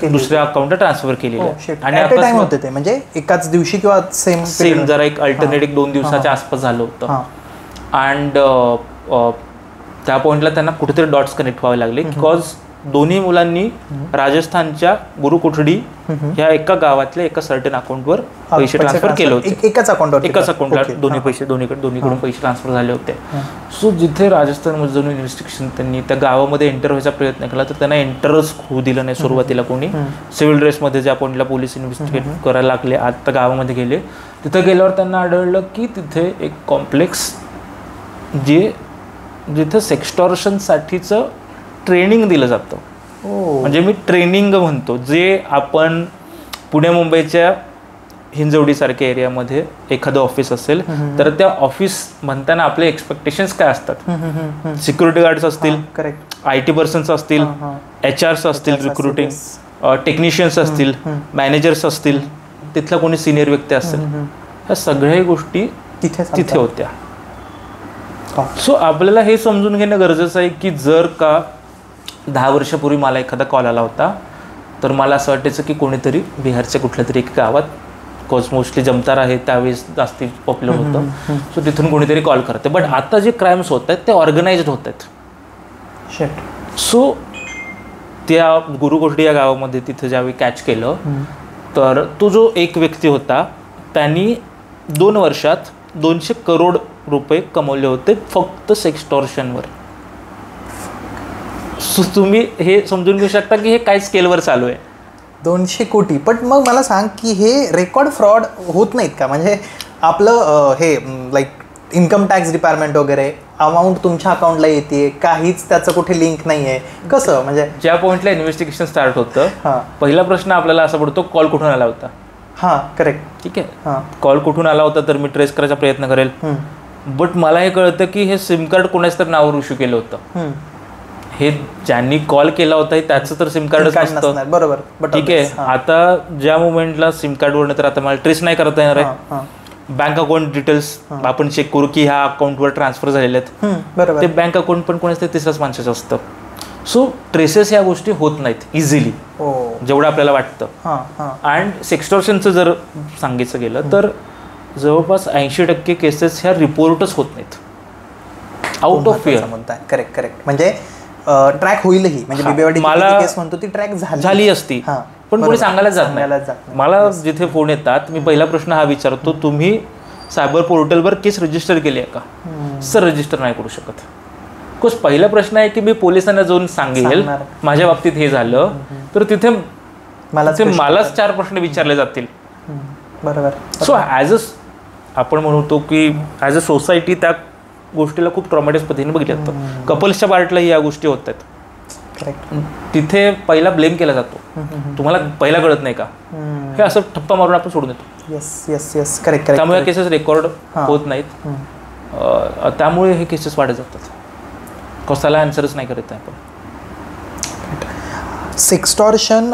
B: दुसऱ्या अकाउंटला ट्रान्सफर केलेली आहे.
A: आणि म्हणजे एकाच दिवशी किंवा
B: सेम जरा एक अल्टरनेट 2 दिवसाच्या आसपास झालं होतं. अँड त्या पॉईंटला त्यांना कुठेतरी डॉट्स कनेक्ट व्हावे लागले बिकॉज दोन्ही मुलांनी राजस्थानच्या गुरुकोठडी ह्या एका गावातल्या एका सर्टन अकाउंटवर पैसे ट्रान्सफर केले होते. एकाच अकाउंटला दोन्हीकडून पैसे ट्रान्सफर झाले होते. सो जिथे राजस्थानमध्ये जाऊन इन्व्हेस्टिगेशन त्यांनी त्या गावामध्ये एंटर व्हायचा प्रयत्न केला तर त्यांना एंटरच होऊ दिलं नाही सुरुवातीला कोणी. सिव्हिल ड्रेसमध्ये ज्या पॉईंटला पोलीस इन्व्हेस्टिगेट करायला लागले, आता गावामध्ये गेले. तिथं गेल्यावर त्यांना आढळलं की तिथे एक कॉम्प्लेक्स जिथे सेक्स्टॉर्शनसाठीचं ट्रेनिंग दिलं जातं. म्हणजे मी ट्रेनिंग म्हणतो, जे आपण पुणे मुंबईच्या हिंजवडीसारख्या एरियामध्ये एखादं ऑफिस असेल तर त्या ऑफिस म्हणताना आपले एक्सपेक्टेशन्स काय असतात. सिक्युरिटी गार्ड्स असतील, IT पर्सन्स असतील, HRs असतील, रिक्रुटिंग टेक्निशियन्स असतील, मॅनेजर्स असतील, तिथला कोणी सिनियर व्यक्ती असेल, ह्या सगळ्या गोष्टी तिथे होत्या. सो आपल्याला हे समजून घेणं गरजेचं आहे की जर का 10 वर्षापूर्वी मला एखादा कॉल आला होता तर मला असं वाटायचं की कोणीतरी बिहारच्या कुठल्या तरी एक गावात, बिकॉज मोस्टली जमतार आहे त्यावेळेस जास्ती पॉप्युलर होतं, सो तिथून कोणीतरी कॉल करते. बट आता जे क्राईम्स होत आहेत ते ऑर्गनाइज्ड होत आहेत. सो त्या गुरुकोठडी या गावामध्ये तिथं ज्यावेळी कॅच केलं तर तो जो एक व्यक्ती होता त्यांनी 2 वर्षात 200 करोड रुपये कमवले होते फक्त सेक्स्टॉर्शनवर. सो तुम्ही हे समजून घेऊ शकता की हे काय स्केलवर चालू आहे.
A: 200 कोटी. पण मग मला सांग की हे रेकॉर्ड फ्रॉड होत नाहीत का? म्हणजे आपलं हे लाईक इन्कम टॅक्स डिपार्टमेंट वगैरे अमाऊंट तुमच्या अकाउंटला येते, काहीच त्याचं कुठे लिंक नाही आहे, कसं? म्हणजे
B: ज्या पॉईंटला इन्व्हेस्टिगेशन स्टार्ट होतं पहिला प्रश्न आपल्याला असा पडतो, कॉल कुठून आला होता.
A: करेक्ट,
B: ठीक आहे. कॉल कुठून आला होता तर मी ट्रेस करायचा प्रयत्न करेल. बट मला हे कळतं की हे सिम कार्ड कोणाच तर नावावर इश्यू केलं होतं. हे ज्यांनी कॉल केला होता त्याचं तर सिम कार्डच नसतं.
A: बरोबर,
B: ठीक आहे. आता ज्या मोमेंटला सिम कार्डवर तर आता मला ट्रेस नाही करता येणार आहे. बँक अकाउंट डिटेल्स आपण चेक करू की ह्या अकाउंटवर ट्रान्सफर झालेले आहेत. ते बँक अकाउंट पण कोणाच तरी 3ऱ्याच माणसाचं असतं. सो ट्रेसेस ह्या गोष्टी होत नाहीत इझिली जेवढं आपल्याला वाटतं. अँड सेक्स्टॉर्शनचं जर सांगायचं गेलं तर जवळपास 80% केसेस ह्या रिपोर्टच होत नाहीत आउट ऑफ फिअर.
A: करेक्ट. म्हणजे ट्रॅक होईलही. म्हणजे
B: मला
A: केस म्हणतो ती ट्रॅक झाली
B: असती पण कोणी सांगायलाच जात नाही. मला जिथे फोन येतात मी पहिला प्रश्न हा विचारतो, तुम्ही सायबर पोर्टलवर केस रजिस्टर केली आहे का? सर रजिस्टर नाही करू शकत. ऑफकोर्स पहिला प्रश्न आहे की मी पोलिसांना जाऊन सांगेल माझ्या बाबतीत हे झालं तर तिथे मलाच 4 प्रश्न विचारले जातील.
A: बरोबर.
B: सो ॲज अ आपण म्हणतो की ॲज अ सोसायटी त्या गोष्टीला खूप ट्रॉमॅटिक पद्धतीने बघितलं जातं. कपल्सच्या पार्टलाही या गोष्टी होत आहेत. तिथे पहिला ब्लेम केला जातो, तुम्हाला पहिला कळत नाही का, हे असं ठप्पा मारून आपण सोडून देतो.
A: Yes correct.
B: त्यामुळे केसेस रेकॉर्ड होत नाहीत, त्यामुळे हे केसेस वाढत जातात. कसाला आन्सरच नाही करत आहे आपण.
A: सेक्सटॉर्शन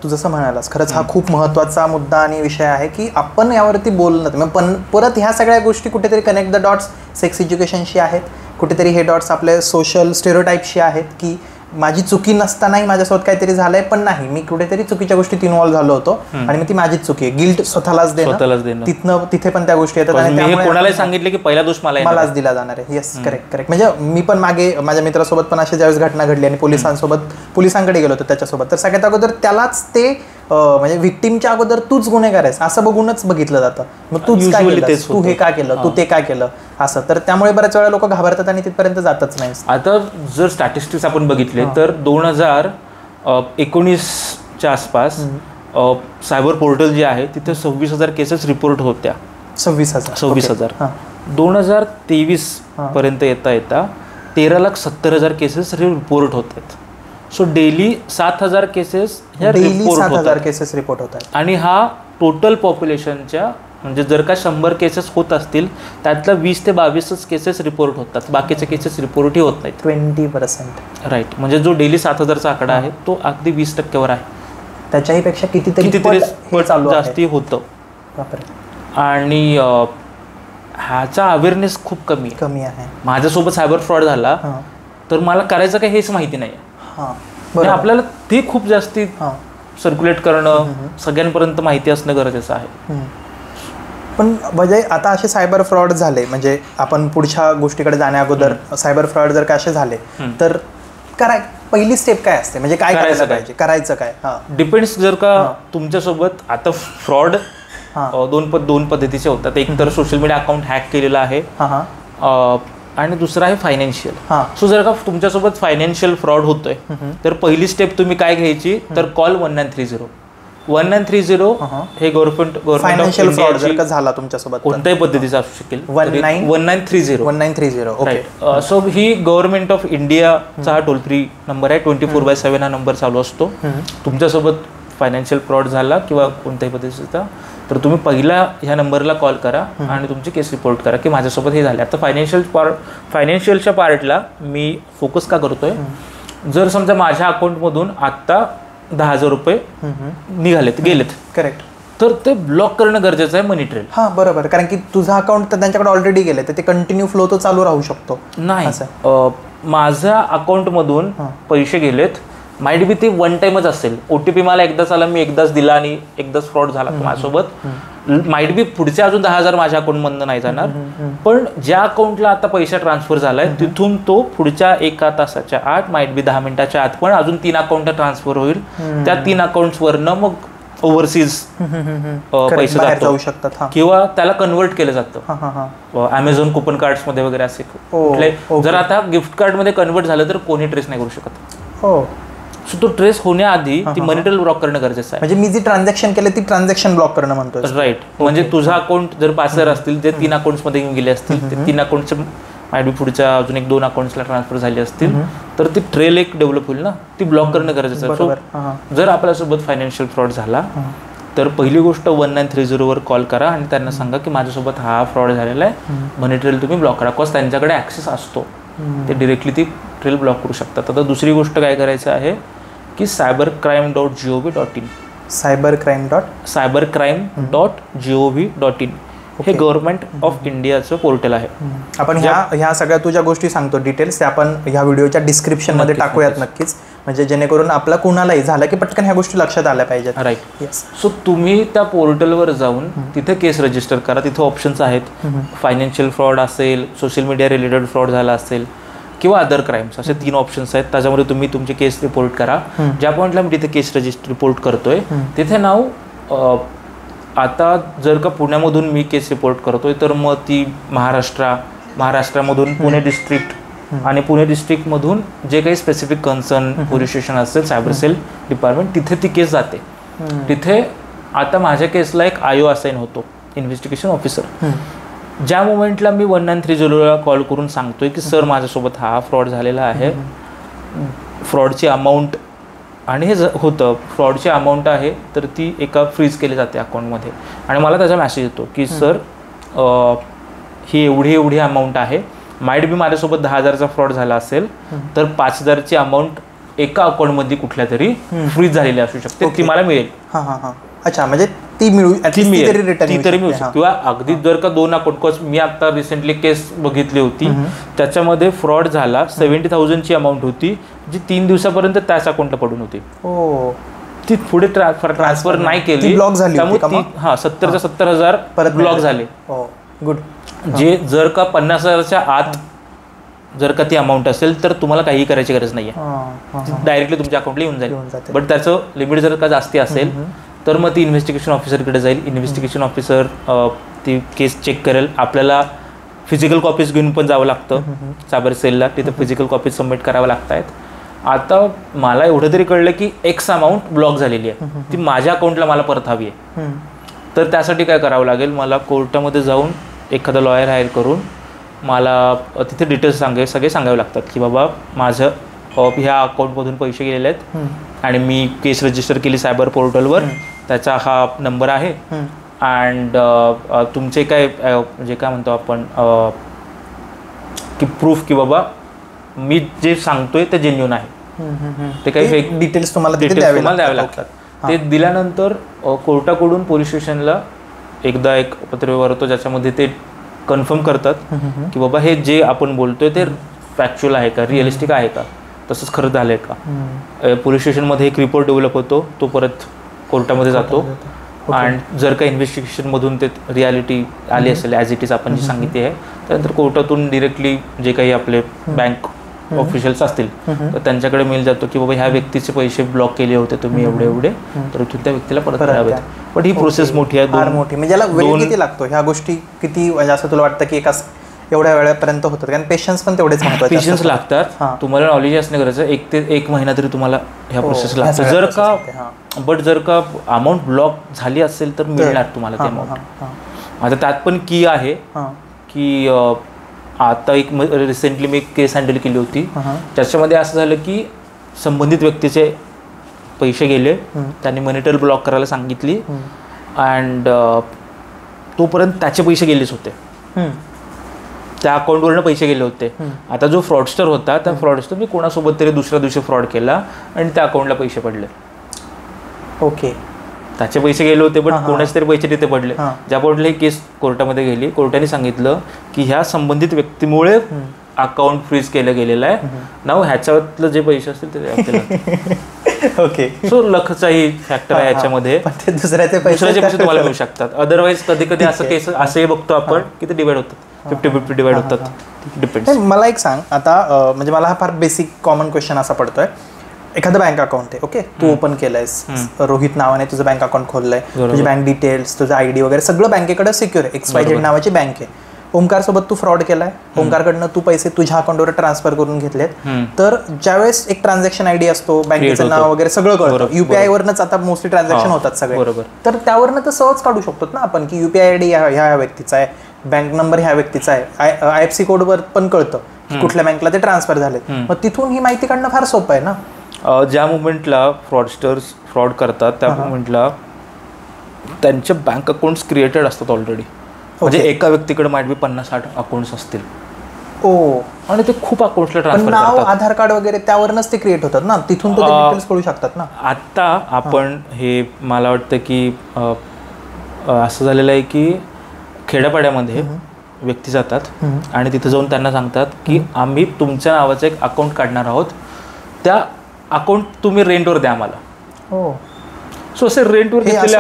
A: तू जसं म्हणालास, खरंच हा खूप महत्त्वाचा मुद्दा आणि विषय आहे की आपण यावरती बोलणं. पण परत ह्या सगळ्या गोष्टी कुठेतरी कनेक्ट द डॉट्स सेक्स एज्युकेशनशी आहेत, कुठेतरी हे डॉट्स आपले सोशल स्टेरिओटाईपशी आहेत की माझी चुकी नसतानाही माझ्यासोबत काहीतरी झालंय, पण नाही मी कुठेतरी चुकीच्या गोष्टीत इन्व्हॉल्व्ह झालो होतो आणि मग ती माझीच चुकी आहे. गिल्ट स्वतःलाच देणं, तिथे पण त्या गोष्टी येतात आणि
B: कोणालाही सांगितलं की पहिला दोष मलाच
A: दिला जाणार आहे. Yes correct. म्हणजे मी पण मागे माझ्या मित्रासोबत पण अशी ज्यावेळेस घटना घडली आणि पोलिसांकडे गेलो होतो त्याच्यासोबत, तर सगळ्यात अगोदर त्यालाच ते म्हणजे व्हिक्टीमच्या अगोदर तूच गुन्हेगार आहेस असं बघूनच बघितलं जातं. मग तूच काय केलं, तू हे का केलं, तू ते काय केलं असं. तर त्यामुळे बऱ्याच वेळा लोक घाबरतात आणि तिथपर्यंत जातच नाही.
B: आता जर स्टॅटिस्टिक्स आपण बघितले तर 2019च्या आसपास सायबर पोर्टल जे आहे तिथे 26,000 केसेस रिपोर्ट होत्या. 26,000. 2023 पर्यंत येता 13,70,000 केसेस रिपोर्ट होत आहेत. सो डेली 7,000 केसेस ह्या
A: रिपोर्ट होतात.
B: आणि हा टोटल पॉप्युलेशनच्या म्हणजे जर का 100 केसेस होत असतील त्यातल्या 20 ते 22 केसेस रिपोर्ट होतात, बाकीचे केसेस रिपोर्टही होत नाहीत.
A: 20%.
B: राईट. म्हणजे जो डेली 7,000चा आकडा आहे तो अगदी 20% आहे.
A: त्याच्याही पेक्षा कितीतरी
B: जास्ती होतं. आणि ह्याचा अवेअरनेस खूप कमी आहे. माझ्यासोबत सायबर फ्रॉड झाला तर मला करायचं काय हेच माहिती नाही. आपल्याला ते खूप जास्ती सर्क्युलेट करणं, सगळ्यांपर्यंत माहिती असणं गरजेचं आहे.
A: पण म्हणजे आता असे सायबर फ्रॉड झाले, म्हणजे आपण पुढच्या गोष्टीकडे जाण्या अगोदर सायबर फ्रॉड जर का असे झाले तर पहिली स्टेप काय असते, म्हणजे काय करायचं काय?
B: डिपेंड्स. जर का तुमच्यासोबत आता फ्रॉड दोन पद्धतीचे होतात. एक तर सोशल मीडिया अकाउंट हॅक केलेलं आहे आणि दुसरा आहे फायनान्शियल. सो जर का तुमच्यासोबत फायनान्शियल फ्रॉड होतोय तर पहिली स्टेप तुम्ही काय घ्यायची तर कॉल 1930 हे
A: फायनान्शियल फ्रॉड जर का झाला तुमच्यासोबत
B: कोणत्याही पद्धतीचा असू शकेल. 1930. सो ही गव्हर्नमेंट ऑफ इंडियाचा हा टोल फ्री नंबर आहे. 24/7 हा नंबर चालू असतो. तुमच्यासोबत फायनान्शियल फ्रॉड झाला किंवा कोणत्याही पद्धतीचा तर तुम्ही पहिला ह्या नंबरला कॉल करा आणि तुमची केस रिपोर्ट करा की माझ्यासोबत हे झाले. आता फायनान्शियलच्या पार्टला मी फोकस का करतोय, जर समजा माझ्या अकाउंटमधून आत्ता 10,000 रुपये गेलेत
A: करेक्ट,
B: तर ते ब्लॉक करणं गरजेचं आहे मनी ट्रेल.
A: बरोबर. कारण की तुझं अकाउंट तर त्यांच्याकडे ऑलरेडी गेले तर ते कंटिन्यू फ्लो तो चालू राहू शकतो.
B: नाही, माझ्या अकाउंटमधून पैसे गेलेत, माइट बी ते वन टाइमच असेल. OTP मला एकदाच आला, मी एकदाच दिला आणि एकदाच फ्रॉड झाला माझ्यासोबत. माइट बी पुढचे अजून 10,000 माझ्या अकाउंटमधनं नाही जाणार, पण ज्या अकाउंटला आता पैसा ट्रान्सफर झालाय तिथून तो पुढच्या 1 तासाच्या आत, माइट बी 10 मिनिटाच्या आत पण अजून 3 अकाउंट ट्रान्सफर होईल. त्या 3 अकाउंट्सवरनं मग ओव्हरसीज पैसे जाऊ शकतात किंवा त्याला कन्वर्ट केलं जातं. अमेझॉन कुपन कार्ड्स मध्ये वगैरे असे कुठले. जर आता गिफ्ट कार्ड मध्ये कन्वर्ट झालं तर कोणी ट्रेस नाही करू शकत. सो तो ट्रेस होण्याआधी ती मनी ट्रेल ब्लॉक करणं गरजेचं आहे.
A: म्हणजे मी जी ट्रान्झॅक्शन केलं ती ट्रान्झॅक्शन ब्लॉक करणं म्हणतो.
B: राईट. म्हणजे तुझा अकाउंट जर 5,000 असतील जे 3 अकाउंट्समध्ये येऊन गेले असतील, ते 3 अकाउंटचे माइट बी पुढच्या अजून 1-2 अकाउंट्सला ट्रान्सफर झाले असतील तर ती ट्रेल एक डेव्हलप होईल ना, ती ब्लॉक करणं गरजेचं आहे. सो जर आपल्यासोबत फायनान्शियल फ्रॉड झाला तर पहिली गोष्ट 1930 वर कॉल करा आणि त्यांना सांगा की माझ्यासोबत हा फ्रॉड झालेला आहे, मनी ट्रेल तुम्ही ब्लॉक करा. बिकॉज त्यांच्याकडे ॲक्सेस असतो, ते डिरेक्टली ती ट्रेल ब्लॉक करू शकतात. आता दुसरी गोष्ट काय करायचं आहे की cybercrime.gov.in cybercrime.gov.in हे गव्हर्नमेंट ऑफ इंडियाचं पोर्टल आहे.
A: आपण ह्या सगळ्या तुझ्या गोष्टी सांगतो डिटेल्स, ते आपण ह्या व्हिडिओच्या डिस्क्रिप्शन मध्ये टाकूयात नक्कीच, म्हणजे जेणेकरून आपला कुणालाही झालं की पटकन ह्या गोष्टी लक्षात आल्या पाहिजेत.
B: राईट. सो तुम्ही त्या पोर्टलवर जाऊन तिथे केस रजिस्टर करा. तिथे ऑप्शन्स आहेत, फायनान्शियल फ्रॉड असेल, सोशल मीडिया रिलेटेड फ्रॉड झाला असेल किंवा अदर क्राईम्स, असे 3 ऑप्शन्स आहेत. त्याच्यामध्ये तुम्ही तुमची केस रिपोर्ट करा. ज्या पॉईंटला मी तिथे केस रिपोर्ट करतोय तिथे नाव आता जर का पुण्यामधून मी केस रिपोर्ट करतोय तर मग ती महाराष्ट्रामधून पुणे डिस्ट्रिक्ट आणि पुणे डिस्ट्रिक्टमधून जे काही स्पेसिफिक कन्सर्न पोलीस स्टेशन असेल, सायबर सेल डिपार्टमेंट, तिथे ती केस जाते. तिथे आता माझ्या केसला एक IO असाइन होतो, इन्व्हेस्टिगेशन ऑफिसर. ज्या मोमेंटला मी 1930ला कॉल करून सांगतोय की सर माझ्यासोबत हा फ्रॉड झालेला आहे, फ्रॉडची अमाऊंट, आणि हे होतं फ्रॉडची अमाऊंट आहे तर ती एका फ्रीज केली जाते अकाउंटमध्ये, आणि मला त्याचा मेसेज येतो की सर ही एवढी अमाऊंट आहे, माईट बी माझ्यासोबत 10,000चा फ्रॉड झाला असेल तर 5,000ची अमाऊंट एका अकाउंटमध्ये कुठल्या तरी फ्रीज झालेली असू शकते, ती मला मिळेल.
A: अच्छा, म्हणजे ती मिळू तरी मिळू शकते.
B: किंवा अगदी जर का 2 अकाउंट, मी आता रिसेंटली केस बघितली होती त्याच्यामध्ये फ्रॉड झाला, 70,000ची अमाऊंट होती जी 3 दिवसापर्यंत त्याच अकाउंटला पडून होती. ती पुढे ट्रान्सफर नाही केली,
A: ब्लॉक झाली,
B: त्यामुळे 70,000 परत ब्लॉक झाले.
A: गुड.
B: जे जर का 50,000च्या आत जर का ती अमाऊंट असेल तर तुम्हाला काही करायची गरज नाही आहे, डायरेक्टली तुमच्या अकाउंटला येऊन जाईल. बट त्याचं लिमिट जर का जास्ती असेल तर मग ती इन्व्हेस्टिगेशन ऑफिसरकडे जाईल. इन्व्हेस्टिगेशन ऑफिसर ती केस चेक करेल. आपल्याला फिजिकल कॉपीज घेऊन पण जावं लागतं सायबर सेलला, तिथं फिजिकल कॉपीज सबमिट करावं लागत आहेत. आता मला एवढं तरी कळलं की एक्स अमाऊंट ब्लॉक झालेली आहे, ती माझ्या अकाउंटला मला परत हवी आहे. तर त्यासाठी काय करावं लागेल, मला कोर्टामध्ये जाऊन एखादा लॉयर हायर करून मला तिथे डिटेल्स सगळे सांगावे लागतात की बाबा माझं ह्या अकाउंटमधून पैसे गेलेले आहेत आणि मी केस रजिस्टर केली सायबर पोर्टलवर, त्याचा हा नंबर आहे, अँड तुमचे काय म्हणजे काय म्हणतो आपण की प्रूफ की बाबा मी जे सांगतोय ते जेन्युइन आहे. ते काही फेक
A: डिटेल्स तुम्हाला
B: द्यावे लागतात. ते दिल्यानंतर कोर्टाकडून पोलीस स्टेशनला एकदा एक पत्र व्यवहार ज्याच्यामध्ये ते कन्फर्म करतात की बाबा हे जे आपण बोलतोय ते फॅक्च्युअल आहे का, रिअलिस्टिक आहे का, तसंच खरं झालंय का. पोलीस स्टेशनमध्ये एक रिपोर्ट डेव्हलप होतो, तो परत कोर्टामध्ये जातो, आणि जर का इन्व्हेस्टिगेशनमधून ते रियालिटी आली असेल ॲज इट इज आपण जी सांगितली आहे, त्यानंतर कोर्टातून डिरेक्टली जे काही आपले बँक ऑफिशियल्स असतील तर त्यांच्याकडे मेल जातो की बाबा ह्या व्यक्तीचे पैसे ब्लॉक केले होते तुम्ही एवढे, तर इथून त्या व्यक्तीला परत करावेत. पण ही प्रोसेस मोठी आहे,
A: फार मोठी. म्हणजे याला वेळ किती लागतो, ह्या गोष्टी किती, म्हणजे असं तुला वाटतं की एवढ्या वेळेपर्यंत होतात? कारण पेशन्स पण तेवढेच महत्त्वाचे,
B: पेशन्स लागतात. तुम्हाला नॉलेज असणे गरजेचं, 1 ते 1 महिना तरी तुम्हाला ह्या प्रोसेस लागतं. जर का अमाऊंट ब्लॉक झाली असेल तर मिळणार तुम्हाला ते अमाऊंट. आता त्यात पण की आहे की आता एक रिसेंटली मी एक केस हँडल केली होती, त्याच्यामध्ये असं झालं की संबंधित व्यक्तीचे पैसे गेले, त्यांनी मनी ट्रेल ब्लॉक करायला सांगितली, अँड तोपर्यंत त्याचे पैसे गेलेच होते, त्या अकाउंटवरनं पैसे गेले होते. आता जो फ्रॉडस्टर होता त्या फ्रॉडस्टर मी कोणासोबत तरी दुसऱ्या दिवशी फ्रॉड केला आणि त्या अकाउंटला पैसे पडले.
A: ओके,
B: त्याचे पैसे गेले होते पण कोणाचे तरी पैसे तिथे पडले. ज्या पॉईंटला ही केस कोर्टामध्ये गेली, कोर्टाने सांगितलं की ह्या संबंधित व्यक्तीमुळे अकाउंट फ्रीज केलं गेलेलं आहे, नाव ह्याच्यातलं जे पैसे असतील ते. ओके, सो लखचाही फॅक्टर आहे याच्यामध्ये,
A: दुसऱ्याचे पैसे
B: तुम्हाला मिळू शकतात. अदरवाईज कधी कधी असं केस असंही बघतो आपण की ते डिवाइड होतात, 50-50 डिवाइड होतात, डिपेंड्स.
A: मला एक सांग आता, म्हणजे मला हा फार बेसिक कॉमन क्वेश्चन असा पडतोय, एखादं बँक अकाउंट आहे, ओके, तू ओपन केलंयस, रोहित नावाने तुझं बँक अकाउंट खोललंय, तुझी बँक डिटेल्स, तुझं ID वगैरे सगळं बँकेकडे सिक्युअर आहे, XYZ नावाची बँक आहे. ओमकार सोबत तू फ्रॉड केलाय, ओमकारकडनं तू पैसे तुझ्या अकाउंटवर ट्रान्सफर करून घेतलेत, तर ज्यावेळेस एक ट्रान्झॅक्शन ID असतो, बँकेचं नाव वगैरे सगळं कळतं, UPI वरनच आता मोस्टली ट्रान्झॅक्शन होतात सगळे, तर त्यावरनं तर सहज काढू शकतो ना आपण की UPI ID ह्या व्यक्तीचा आहे, बँक नंबर ह्या व्यक्तीचा आहे, IFSC कोडवर पण कळतं की कुठल्या बँकला ते ट्रान्सफर झाले, मग तिथून ही माहिती काढणं फार सोपं आहे ना.
B: ज्या मुवमेंटला फ्रॉडस्टर्स फ्रॉड करतात त्या मुवमेंटला त्यांचे बँक अकाउंट्स क्रिएटेड असतात ऑलरेडी, म्हणजे एका व्यक्तीकडे माइट बी 50-60 अकाउंट्स असतील, आणि ते खूप अकाउंट्सला ट्रान्सफर
A: नाव, आधार कार्ड वगैरे त्यावरच ते क्रिएट होतात ना, तिथून तो डिटेल्स कळू शकतात ना.
B: आता आपण हे मला वाटतं की असं झालेलं आहे की खेड्यापाड्यामध्ये व्यक्ती जातात आणि तिथे जाऊन त्यांना सांगतात की आम्ही तुमच्या नावाचं एक अकाउंट काढणार आहोत, त्या अकाउंट तुम्ही रेंटवर द्या आम्हाला. सो असे रेंटवर घेतलेले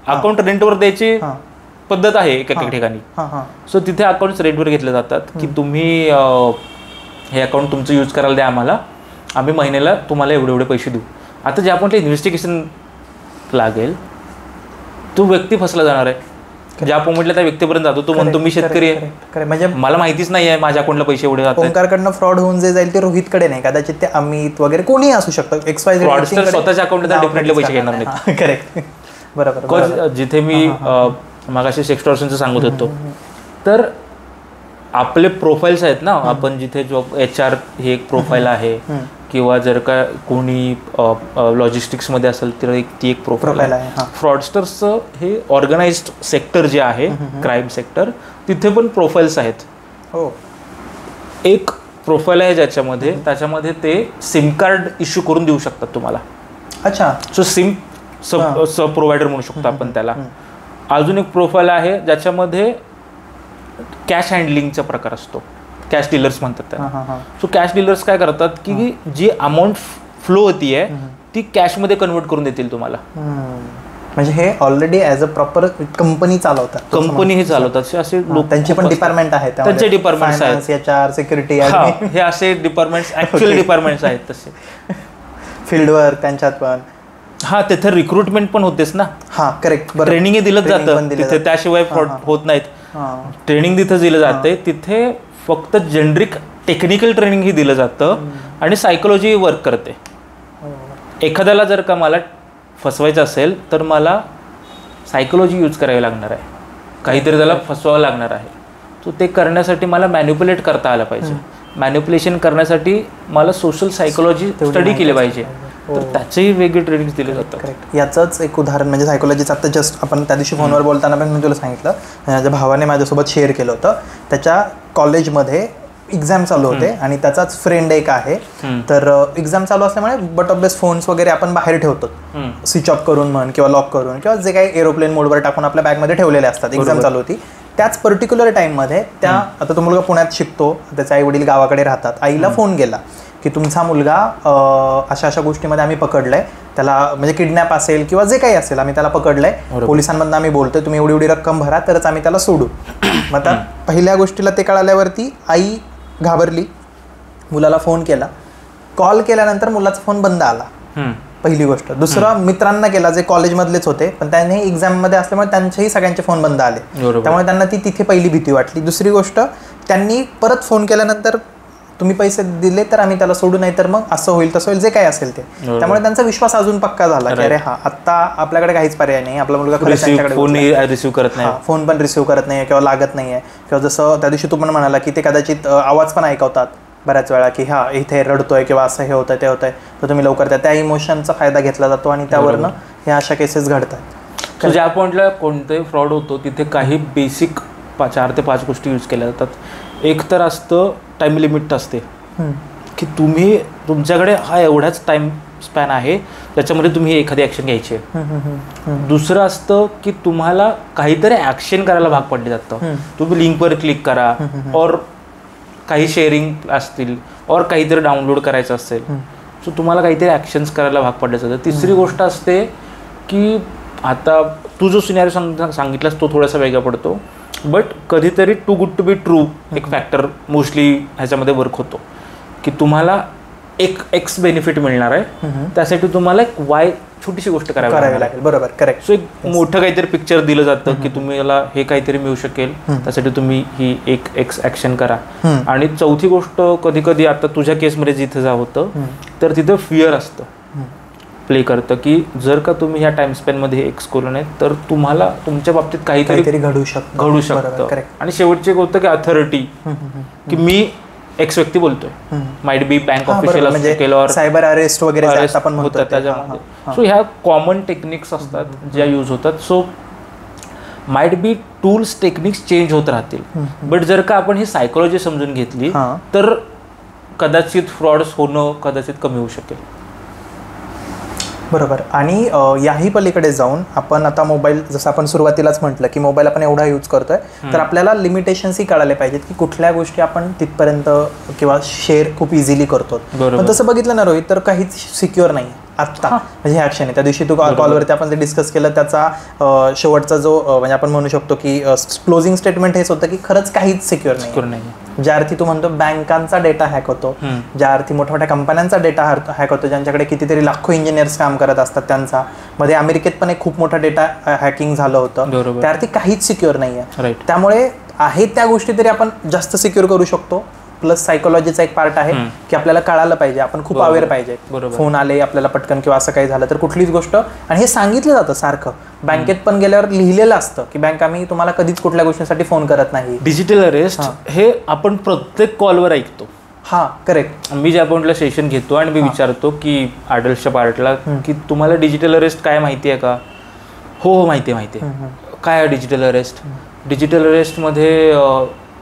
B: अकाउंट रेंटवर द्यायची पद्धत आहे एका ठिकाणी. सो तिथे अकाउंट्स रेंटवर घेतले जातात की तुम्ही हे अकाउंट तुमचं यूज करायला द्या आम्हाला, आम्ही महिन्याला तुम्हाला एवढे पैसे देऊ. आता ज्या अकाउंटला इन्व्हेस्टिगेशन लागेल तो व्यक्ती फसला जाणार आहे. ज्या अकाउंटला त्या व्यक्तीपर्यंत जातो, तो म्हणतो मी शेतकरी आहे, म्हणजे मला माहितीच नाही आहे माझ्या अकाउंटला पैसे एवढे जातात.
A: ओंकारकडनं फ्रॉड होऊन जे जाईल ते रोहितकडे नाही, कदाचित ते अमित वगैरे कोणी असू शकतं.
B: फ्रॉडस्टर स्वतःच्या अकाउंटला डेफिनेटली पैसे घेणार नाही.
A: करेक्ट, बरोबर.
B: जिथे मी मागाशी सेक्स्टॉर्शनचं सांगत होतो, तर आपले प्रोफाईल्स आहेत ना, आपण जिथे जॉब HR हे एक प्रोफाईल आहे, किंवा जर का कोणी लॉजिस्टिक्समध्ये असेल तर ती एक प्रोफाईल आहे. फ्रॉडस्टर्सचं हे ऑर्गनाइज्ड सेक्टर जे आहे, क्राईम सेक्टर, तिथे पण प्रोफाईल्स आहेत. एक प्रोफाईल आहे ज्याच्यामध्ये त्याच्यामध्ये ते सिम कार्ड इश्यू करून देऊ शकतात तुम्हाला.
A: अच्छा,
B: सो सिम सब प्रोव्हायडर म्हणू शकतो आपण त्याला. अजून एक प्रोफाईल आहे ज्याच्यामध्ये कॅश हँडलिंगचा प्रकार असतो, कॅश डीलर्स म्हणतात त्याला. सो कॅश डीलर्स काय करतात की जी अमाऊंट फ्लो होती आहे ती कॅशमध्ये कन्वर्ट करून देतील तुम्हाला.
A: म्हणजे हे already as a proper company चालवतात,
B: कंपनी हे चालवतात. असे लोक,
A: त्यांचे पण डिपार्टमेंट आहेत,
B: त्यांचे डिपार्टमेंट्स आहेत,
A: HR, सिक्युरिटी,
B: हे असे डिपार्टमेंट्स ऍक्च्युअल डिपार्टमेंट्स आहेत. तसे
A: फील्डवर त्यांच्यात पण
B: तिथे रिक्रुटमेंट पण होतेच ना.
A: करेक्ट,
B: ट्रेनिंग हे दिलंच जातं तिथे, त्याशिवाय फ्रॉड होत नाहीत. ट्रेनिंग तिथं दिलं जाते, तिथे फक्त जेनरिक टेक्निकल ट्रेनिंग ही दिलं जातं आणि सायकोलॉजी वर्क करते. एखाद्याला जर का मला फसवायचं असेल तर मला सायकोलॉजी यूज करावी लागणार आहे, काहीतरी त्याला फसवावं लागणार आहे. तो ते करण्यासाठी मला मॅन्युप्युलेट करता आलं पाहिजे. मॅन्युप्युलेशन करण्यासाठी मला सोशल सायकोलॉजी स्टडी केली पाहिजे, तर त्याचेही वेगळे ट्रेनिंग दिले जातात.
A: याचंच एक उदाहरण म्हणजे सायकोलॉजीचं. आता जस्ट आपण त्या दिवशी फोनवर बोलताना पण मी तुला सांगितलं, माझ्या भावाने माझ्यासोबत शेअर केलं होतं. त्याच्या कॉलेजमध्ये एक्झाम चालू होते आणि त्याचाच फ्रेंड एक आहे. तर एक्झाम चालू असल्यामुळे बट ऑफ बेस्ट फोन्स वगैरे आपण बाहेर ठेवतो, स्विच ऑफ करून म्हण किंवा लॉक करून, किंवा जे काही एरोप्लेन मोडवर टाकून आपल्या बॅगमध्ये ठेवलेले असतात. एक्झाम चालू होती त्याच पर्टिक्युलर टाईममध्ये त्या, आता तो मुलगा पुण्यात शिकतो, त्याचे आई वडील गावाकडे राहतात. आईला फोन गेला की तुमचा मुलगा अशा अशा गोष्टीमध्ये आम्ही पकडलंय, त्याला म्हणजे किडनॅप असेल किंवा जे काही असेल आम्ही त्याला पकडलंय, पोलिसांमधून आम्ही बोलतोय, तुम्ही एवढी एवढी रक्कम भरा तरच आम्ही त्याला सोडू. मग आता पहिल्या गोष्टीला ते कळाल्यावरती आई घाबरली, मुलाला फोन केला. कॉल केल्यानंतर मुलाचा फोन बंद आला, पहिली गोष्ट. दुसरं, मित्रांना केला जे कॉलेजमधलेच होते, पण त्यांनी एक्झाममध्ये असल्यामुळे त्यांचेही सगळ्यांचे फोन बंद आले, त्यामुळे त्यांना ती तिथे पहिली भीती वाटली. दुसरी गोष्ट, त्यांनी परत फोन केल्यानंतर तुम्ही पैसे दिले तर आम्ही त्याला सोडू, नाही तर मग असं होईल तसं होईल, जे काही असेल ते. त्यामुळे त्यांचा विश्वास अजून पक्का झाला की अरे आता आपल्याकडे काहीच पर्याय नाही, आपला मुलगा खरंच त्यांच्याकडे
B: रिसिव्ह करत नाही,
A: फोन पण रिसिव्ह करत नाही किंवा लागत नाहीये. किंवा जसं त्या दिवशी तू पण म्हणाला की ते कदाचित आवाज पण ऐकवतात बऱ्याच वेळा की इथे रडतोय किंवा असं हे होतंय ते होतंय, तर तुम्ही लवकर त्या इमोशनचा फायदा घेतला जातो आणि त्यावरनं ह्या अशा केसेस घडतात.
B: तर ज्या पॉईंटला कोणताही फ्रॉड होतो तिथे काही बेसिक 4 ते 5 गोष्टी यूज केल्या जातात. एक तर असतं टाईम लिमिट असते की तुम्ही तुमच्याकडे एवढाच टाईम स्पॅन आहे त्याच्यामध्ये तुम्ही एखादी ॲक्शन घ्यायची आहे. दुसरं असतं की तुम्हाला काहीतरी ॲक्शन करायला भाग पडले जातं, तुम्ही लिंकवर क्लिक करा, और काही शेअरिंग असतील, और काहीतरी डाउनलोड करायचं असेल, सो तुम्हाला काहीतरी ॲक्शन्स करायला भाग पडले जातं. तिसरी गोष्ट असते की आता तू जो सिनारिओ सांगितलास तो थोडासा वेगळा पडतो, बट कधीतरी too good to be true एक फॅक्टर मोस्टली ह्याच्यामध्ये वर्क होतो की तुम्हाला एक एक्स बेनिफिट मिळणार आहे, त्यासाठी तुम्हाला एक वाय छोटीशी गोष्ट करावी लागेल.
A: बरोबर, करेक्ट.
B: सो एक मोठं काहीतरी पिक्चर दिलं जातं की तुम्हाला हे काहीतरी मिळू शकेल, त्यासाठी तुम्ही ही एक एक्स ॲक्शन करा. आणि चौथी गोष्ट, कधी कधी आता तुझ्या केसमध्ये जिथे जा होतं तर तिथं फिअर असतं, प्ले करतं की जर का तुम्ही ह्या टाइम स्पॅनमध्ये एक्स करू नये तर तुम्हाला तुमच्या बाबतीत काहीतरी
A: घडू शकतं.
B: आणि शेवटचे एक होतं की अथॉरिटी, की मी एक्स व्यक्ती बोलतोय, माइट बी बँक ऑफिशियल
A: म्हणजे सायबर अरेस्ट वगैरे
B: आपण होतात त्याच्यामध्ये. सो ह्या कॉमन टेक्निक्स असतात ज्या यूज होतात. So might be tools techniques change होत राहतील, बट जर का आपण ही सायकोलॉजी समजून घेतली तर कदाचित फ्रॉड्स होणं कदाचित कमी होऊ शकेल.
A: बरोबर. आणि याही पलीकडे जाऊन आपण आता मोबाईल, जसं आपण सुरुवातीलाच म्हटलं की मोबाईल आपण एवढा यूज करतोय, तर आपल्याला लिमिटेशन्सही कळाले पाहिजेत की कुठल्या गोष्टी आपण तिथपर्यंत किंवा शेअर खूप इझिली करतो. पण तसं बघितलं ना रोहित, तर काहीच सिक्युअर नाही आत्ता. म्हणजे हे ॲक्शन आहे, त्या दिवशी तू कॉलवरती आपण जे डिस्कस केलं त्याचा शेवटचा जो म्हणजे आपण म्हणू शकतो की क्लोजिंग स्टेटमेंट हेच होतं की खरंच काहीच सिक्युअर नाही. ज्या अर्थी तू म्हणतो बँकांचा डेटा हॅक होतो, ज्या अर्थी मोठ्या मोठ्या कंपन्यांचा डेटा हॅक होतो, ज्यांच्याकडे कितीतरी लाखो इंजिनियर्स काम करत असतात त्यांचा. मध्ये अमेरिकेत पण एक खूप मोठा डेटा हॅकिंग झालं होतं, त्या अर्थी काहीच सिक्युअर नाही आहे. त्यामुळे आहे त्या गोष्टी तरी आपण जास्त सिक्युअर करू शकतो. प्लस सायकोलॉजीचा एक पार्ट आहे की आपल्याला कळालं पाहिजे, आपण खूप अवेअर पाहिजे. फोन आले आपल्याला पटकन किंवा असं काही झालं तर कुठलीच गोष्ट, आणि हे सांगितलं जातं सारखं, बँकेत पण गेल्यावर लिहिलेलं असतं की बँक आम्ही तुम्हाला कधीच कुठल्या गोष्टीसाठी फोन करत नाही.
B: डिजिटल अरेस्ट हे आपण प्रत्येक कॉलवर ऐकतो.
A: हा करेक्ट.
B: मी ज्या पॉईंटला सेशन घेतो आणि मी विचारतो की आदर्शच्या पार्टला की तुम्हाला डिजिटल अरेस्ट काय माहिती आहे का? हो माहिती आहे. काय आहे डिजिटल अरेस्ट? डिजिटल अरेस्टमध्ये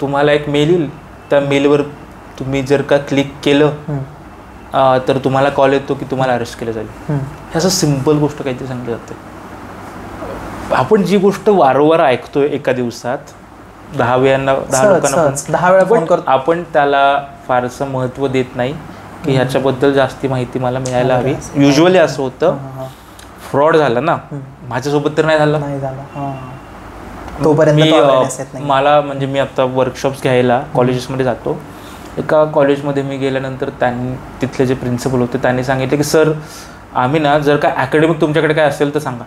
B: तुम्हाला एक मेल येईल, त्या मेलवर तुम्ही जर का क्लिक केलं तर तुम्हाला कॉल येतो की तुम्हाला अरेस्ट केलं जाईल. हे असं सिम्पल गोष्ट काहीतरी सांगितलं जाते. आपण जी गोष्ट वारंवार ऐकतोय एका दिवसात 10 लोकांना फोन करतो, आपण त्याला फारसं महत्त्व देत नाही की ह्याच्याबद्दल जास्ती माहिती मला मिळायला हवी. युजली असं होतं, फ्रॉड झाला ना, माझ्यासोबत तर नाही झालं मला. म्हणजे मी आता वर्कशॉप्स घ्यायला कॉलेजेसमध्ये जातो. एका कॉलेजमध्ये मी गेल्यानंतर तिथले जे प्रिन्सिपल होते त्यांनी सांगितले की सर आम्ही ना जर का अकॅडमिक तुमच्याकडे काय असेल तर सांगा,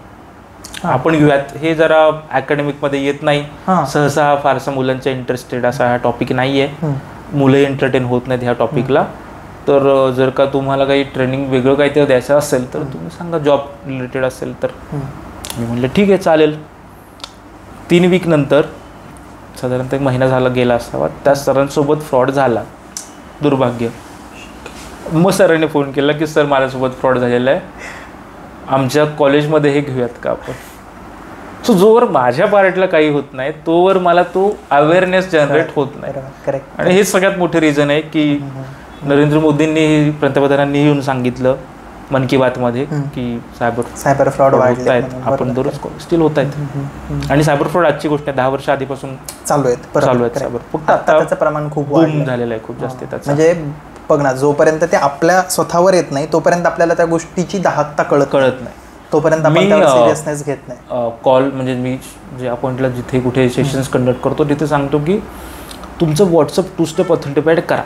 B: आपण घेऊयात. हे जरा अकॅडमिकमध्ये येत नाही सहसा, फारसा मुलांच्या इंटरेस्टेड असा हा टॉपिक नाही आहे, मुलं एंटरटेन होत नाहीत ह्या टॉपिकला. तर जर का तुम्हाला काही ट्रेनिंग वेगळं काहीतरी द्यायचं असेल तर तुम्ही सांगा, जॉब रिलेटेड असेल तर. मी म्हटलं ठीक आहे चालेल. 3 वीक नंतर साधारणतः 1 महिना झाला गेला असावा, त्या सरांसोबत फ्रॉड झाला, दुर्भाग्य. मग सरांनी फोन केला की सर माझ्यासोबत फ्रॉड झालेला आहे, आमच्या कॉलेजमध्ये हे घेऊयात का आपण? सो जोवर माझ्या पार्टला काही होत नाही तोवर मला तो अवेअरनेस जनरेट होत नाही. आणि हे सगळ्यात मोठे रिझन आहे की नरेंद्र मोदींनी, पंतप्रधानांनी येऊन सांगितलं मन की बात मध्ये की सायबर फ्रॉड होत आहेत, आपण दररोज स्टील होत आहेत. आणि सायबर फ्रॉड आजची गोष्ट आहे, 10 वर्ष आधीपासून चालू आहेत सायबर. फक्त आता त्याचं प्रमाण खूप झालेलं आहे, खूप जास्त. म्हणजे
A: बघ ना, जोपर्यंत ते आपल्या स्वतःवर येत नाही तोपर्यंत आपल्याला त्या गोष्टीची दाहकता कळत नाही, तोपर्यंत आपण सिरियसनेस घेत नाही.
B: कॉल म्हणजे मी जे अपॉइंटला जिथे कुठे सेशन्स कंडक्ट करतो तिथे सांगतो की तुमचं व्हॉट्सअप 2 स्टेप ऑथेंटिफाईड करा,